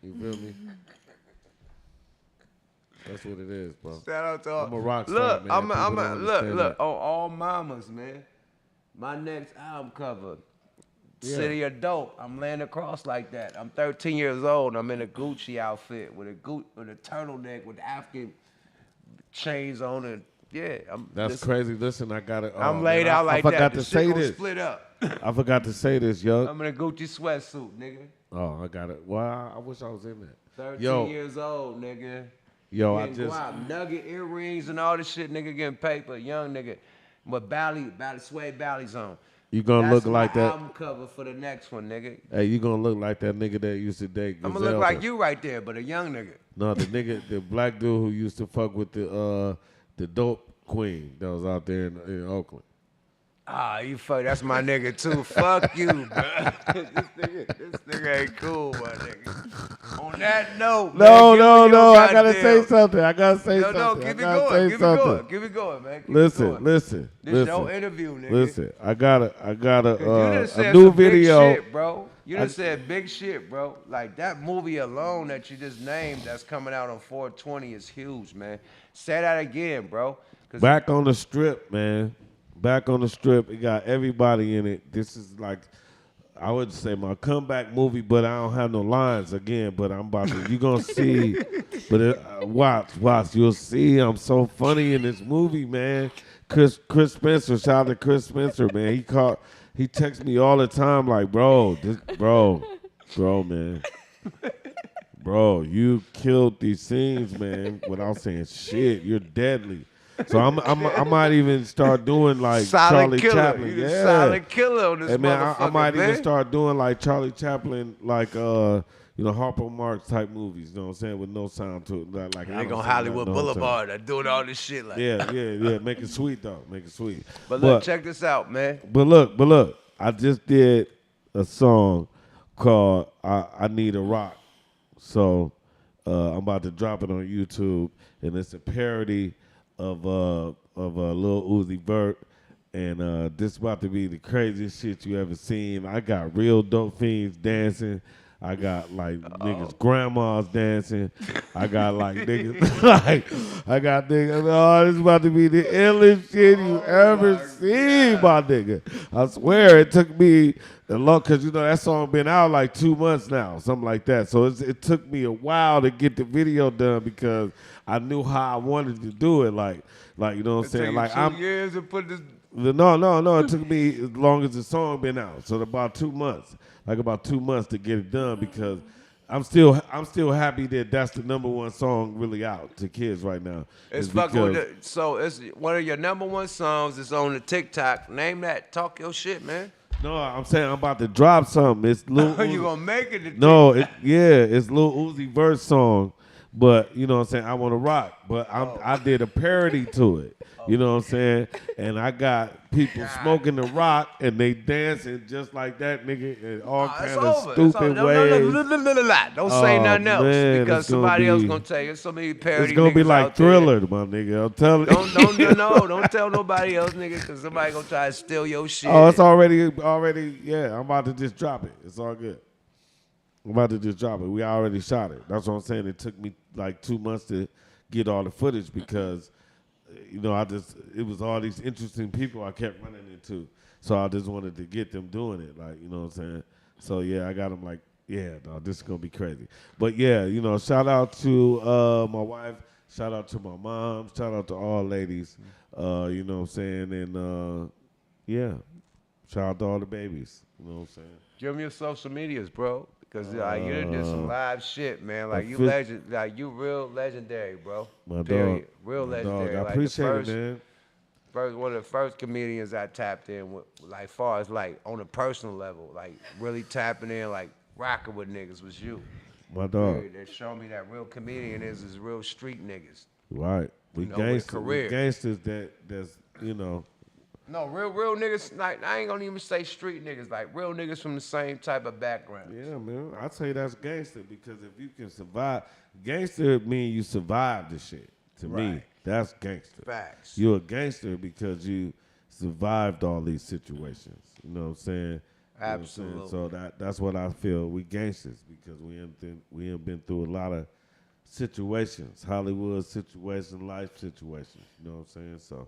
You feel me? That's what it is, bro. Shout out to all. I'm a rock star, Look, man. I'm People don't understand look that. on all mamas, man. My next album cover, Yeah. City of Dope. I'm laying across like that. I'm 13 years old. I'm in a Gucci outfit with a turtleneck with African chains on it. Yeah, That's crazy. Listen, I got it. I'm laid out like I that. forgot The to shit say gonna this. split up. I forgot to say this, yo. I'm in a Gucci sweatsuit, nigga. Oh, I got it. Well, I wish I was in that. 13 years old, nigga. Yo, I Getting just. guap, nugget earrings and all this shit, nigga getting paper. Young nigga with suede ballies on. You gonna That's look like my that? album cover for the next one, nigga. Hey, you gonna look like that nigga that used to date I'm Griselda. gonna look like you right there, but a young nigga. No, the black dude who used to fuck with the dope queen that was out there in Oakland. Ah, you fuck. That's my nigga too. Fuck you, bro. This nigga ain't cool, my nigga. On that note, No, man, I gotta say something. I gotta say something. No, keep I it gotta going. say Keep it something. going. Keep it going, man. Keep it Listen, going. listen, This listen. your interview, nigga. Listen, I got You done a said new some big video. shit, bro. You done said big shit, bro. Like that movie alone that you just named that's coming out on 420 is huge, man. Say that again, bro. 'Cause Back on the strip, man. Back on the strip. It got everybody in it. This is like, I would say my comeback movie, but I don't have no lines again. But I'm about to. You gonna see? But watch. You'll see. I'm so funny in this movie, man. Chris Spencer. Shout out to Chris Spencer, man. He texts me all the time, like, bro, man. Bro, you killed these scenes, man, without saying shit. You're deadly. So I might even start doing like Solid Charlie killer. Chaplin. You the Yeah. solid killer on this Hey, man, motherfucker, I might man. even start doing like Charlie Chaplin, like Harpo Marx type movies. You know what I'm saying? With no sound to it. Like They on Hollywood Boulevard. They're doing all this shit like. Yeah. Make it sweet though. Make it sweet. But look, check this out, man. But look. I just did a song called "I Need a Rock." So I'm about to drop it on YouTube, and it's a parody of Lil Uzi Vert, and this about to be the craziest shit you ever seen. I got real dope fiends dancing. I got like niggas grandmas dancing. I got like niggas oh, this is about to be the illest shit you ever seen, my nigga. I swear it took me a long, cause you know that song been out like 2 months now, something like that. So it took me a while to get the video done because I knew how I wanted to do it. Like you know what I'm saying? Like 2 years to put this. No. It took me as long as the song been out. So about 2 months, like about 2 months to get it done because I'm still happy that that's the #1 song really out to kids right now. It's fucking with so it's one of your #1 songs. It's on the TikTok. Name that. Talk your shit, man. No, I'm saying I'm about to drop something. It's Lil Uzi. You gonna make it? No, it's Lil Uzi Vert song, But you know what I'm saying, I want to rock. But I did a parody to it. You know what I'm saying? And I got people smoking the rock and they dancing just like that, nigga, in all kind of stupid ways. Don't say nothing else man, because somebody else gonna tell you. There's so many parody. It's gonna be niggas like out Thriller, there. my nigga. I'm telling you. Don't tell nobody else, nigga, because somebody gonna try to steal your shit. Oh, it's already. Yeah, I'm about to just drop it. It's all good. I'm about to just drop it. We already shot it. That's what I'm saying. It took me like 2 months to get all the footage because, you know, it was all these interesting people I kept running into. So I just wanted to get them doing it, like, you know what I'm saying? So, yeah, I got them like, yeah, dog, this is going to be crazy. But, yeah, you know, shout out to my wife. Shout out to my mom. Shout out to all ladies. You know what I'm saying? And, yeah, shout out to all the babies. You know what I'm saying? Give me your social medias, bro. Because you done did some live shit, man. Like you real legendary, bro. My Period. dog. Real legendary. Dog. I like appreciate it, man. One of the first comedians I tapped in with, like far as like on a personal level, like really tapping in, like rocking with niggas was you. My dog. Period. They showed me that real comedian is real street niggas. Right. We gangsters. We gangsters that's, you know. No, real niggas, like, I ain't gonna even say street niggas, like real niggas from the same type of background. Yeah, man. I'd say that's gangster because if you can survive, gangster mean you survive the shit. To me, that's gangster. Facts. You're a gangster because you survived all these situations. You know what I'm saying? Absolutely. You know what I'm saying? So that's what I feel. We gangsters because we have been through a lot of situations, Hollywood situations, life situations. You know what I'm saying? So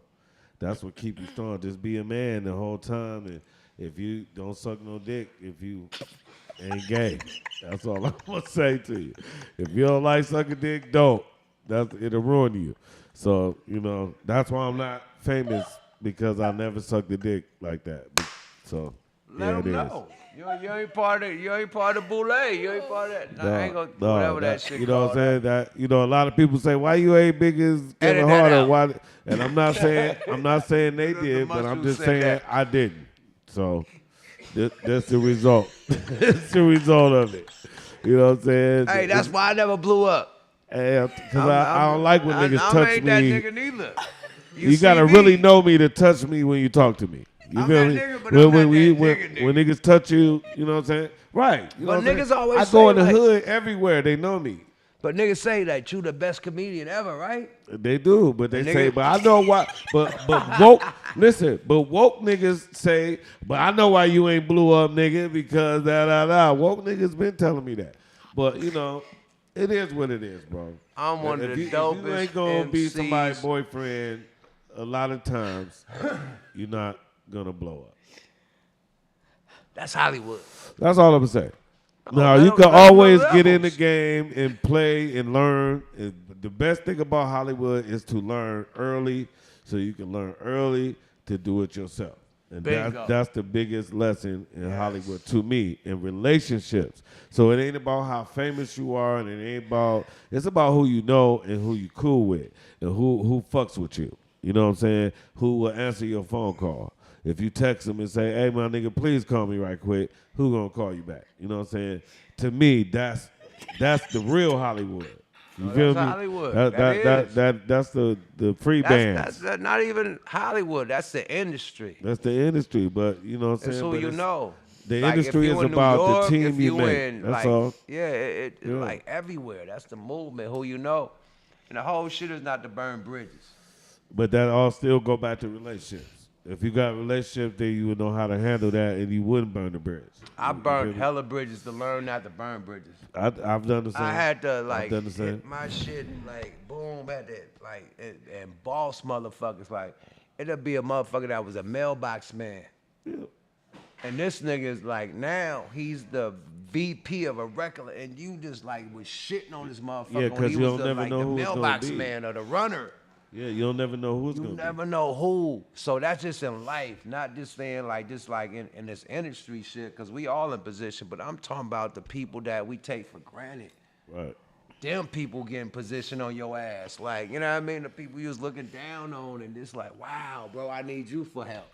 that's what keep you strong. Just be a man the whole time, and if you don't suck no dick, if you ain't gay, that's all I'm gonna say to you. If you don't like sucking dick, don't. It'll ruin you. So you know that's why I'm not famous because I never sucked a dick like that. So let them know. You ain't part of Boulay. You ain't part of that. I ain't gonna do whatever that shit. You know what I'm saying? That you know, a lot of people say, "Why you ain't big as Kevin Hart?" Why? And I'm not saying they did, but I'm just saying I didn't. So that's the result. That's the result of it. You know what I'm saying? Hey, that's why I never blew up. Hey, because I don't like when niggas touch ain't me. That nigga neither. You gotta really know me to touch me when you talk to me. You feel me? When niggas touch you, you know what I'm saying? Right. You know but niggas always I go in the hood everywhere. They know me. But niggas say that you the best comedian ever, right? They do, but they say, but I know why. But woke, listen, but woke niggas say, but I know why you ain't blew up, nigga, because woke niggas been telling me that. But you know, it is what it is, bro. I'm one of the dopest. If you ain't gonna MCs. be somebody's boyfriend, a lot of times you're not gonna blow up. That's Hollywood. That's all I'm saying. Now you can always get in the game and play and learn. And the best thing about Hollywood is to learn early, so you can learn early to do it yourself. And that's the biggest lesson in Hollywood to me, in relationships. So it ain't about how famous you are, and it's about who you know and who you cool with and who fucks with you. You know what I'm saying? Who will answer your phone call. If you text them and say, "Hey, my nigga, please call me right quick," who gonna call you back? You know what I'm saying? To me, that's the real Hollywood. You feel me? Hollywood. That's the free band. That's not even Hollywood. That's the industry. That's the industry, but you know what I'm saying? That's who you know. The industry is about the team you make. That's all. Yeah, like everywhere. That's the movement, who you know. And the whole shit is not to burn bridges. But that all still go back to relationships. If you got relationships, then you would know how to handle that, and you wouldn't burn the bridge. I burned hella bridges to learn not to burn bridges. I've done the same. I had to hit my shit like boom at it, like and boss motherfuckers. Like it'll be a motherfucker that was a mailbox man, and this nigga is like now he's the VP of a record, and you just like was shitting on this motherfucker. Yeah, because you don't never know the who's mailbox gonna be. man or the runner. Yeah, you don't never know who's going to be. You never know who. So that's just in life, not just saying like in this industry shit, because we all in position, but I'm talking about the people that we take for granted. Right. Them people getting position on your ass. Like, you know what I mean? The people you was looking down on and just like, wow, bro, I need you for help.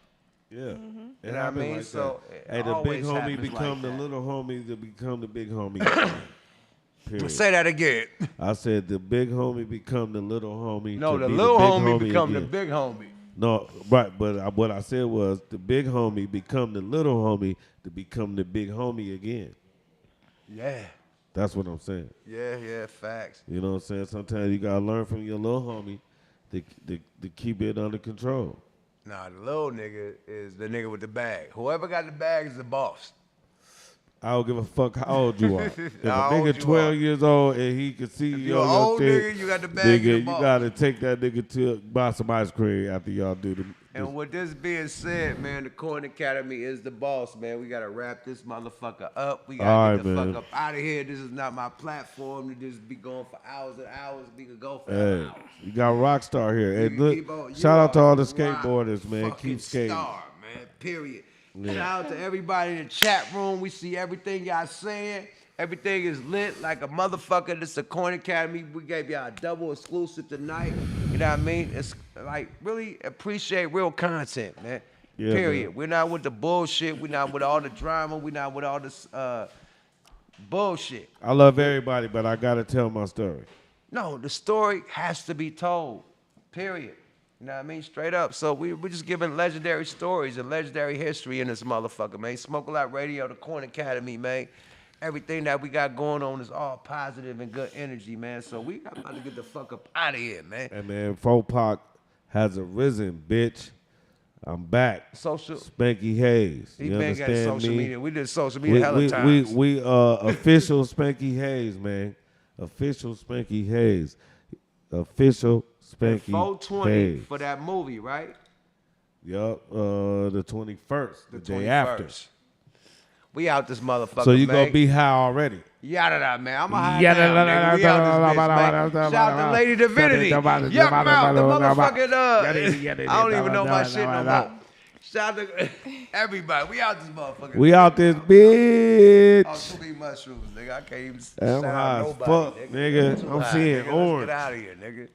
Yeah. Mm-hmm. You know what I mean? Like so hey, the big homie become the little homie to become the big homie. Period. Say that again. I said the big homie become the little homie. No, to the be little big homie become again. the big homie. No, right, but what I said was the big homie become the little homie to become the big homie again. Yeah. That's what I'm saying. Yeah, facts. You know what I'm saying? Sometimes you gotta learn from your little homie to keep it under control. Nah, the little nigga is the nigga with the bag. Whoever got the bag is the boss. I don't give a fuck how old you are. If a How nigga old you 12 are. years old and he can see If you you're on an your old thing, nigga, you got the bag, you the you boss. gotta take that nigga to buy some ice cream after y'all do the. And with this being said, man, the Corn Academy is the boss, man. We gotta wrap this motherfucker up. We gotta get the fuck up out of here. This is not my platform to just be going for hours and hours. We could go for hours. You got Rockstar here. You And can look, keep on- shout out to you all are the a skateboarders, man. fucking Keep skating. Star, man. Period. Shout out to everybody in the chat room. We see everything y'all saying. Everything is lit like a motherfucker. This is the Corn Academy. We gave y'all a double exclusive tonight. You know what I mean? It's like really appreciate real content, man. Yeah, Period. man. We're not with the bullshit. We're not with all the drama. We're not with all this bullshit. I love everybody, but I gotta tell my story. No, the story has to be told. Period. You know what I mean? Straight up. So we're just giving legendary stories and legendary history in this motherfucker, man. Smoke a Lot Radio, the Corn Academy, man. Everything that we got going on is all positive and good energy, man. So we got to get the fuck up out of here, man. And man, Fopak has arisen, bitch. I'm back. Social. Spanky Hayes. He You been getting understand social me? media. We did social media hella times. We official Spanky Hayes, man. Official Spanky Hayes. Official Spanky 420 Hayes. for that movie, right? Yup. The 21st. The day after. We out this motherfucker, So you man. gonna be high already. Yada man, I'm a high now, nigga. We out this bitch, man. Shout out to Lady Divinity. Yuck mouth, the motherfucking I don't even know my shit no more. Shout out to everybody. We out this motherfucker. We out this bitch. Oh, too many mushrooms, nigga. I can't even I'm shout high out as nobody, fuck, nigga. Too I'm high, seeing nigga. orange. Let's get out of here, nigga.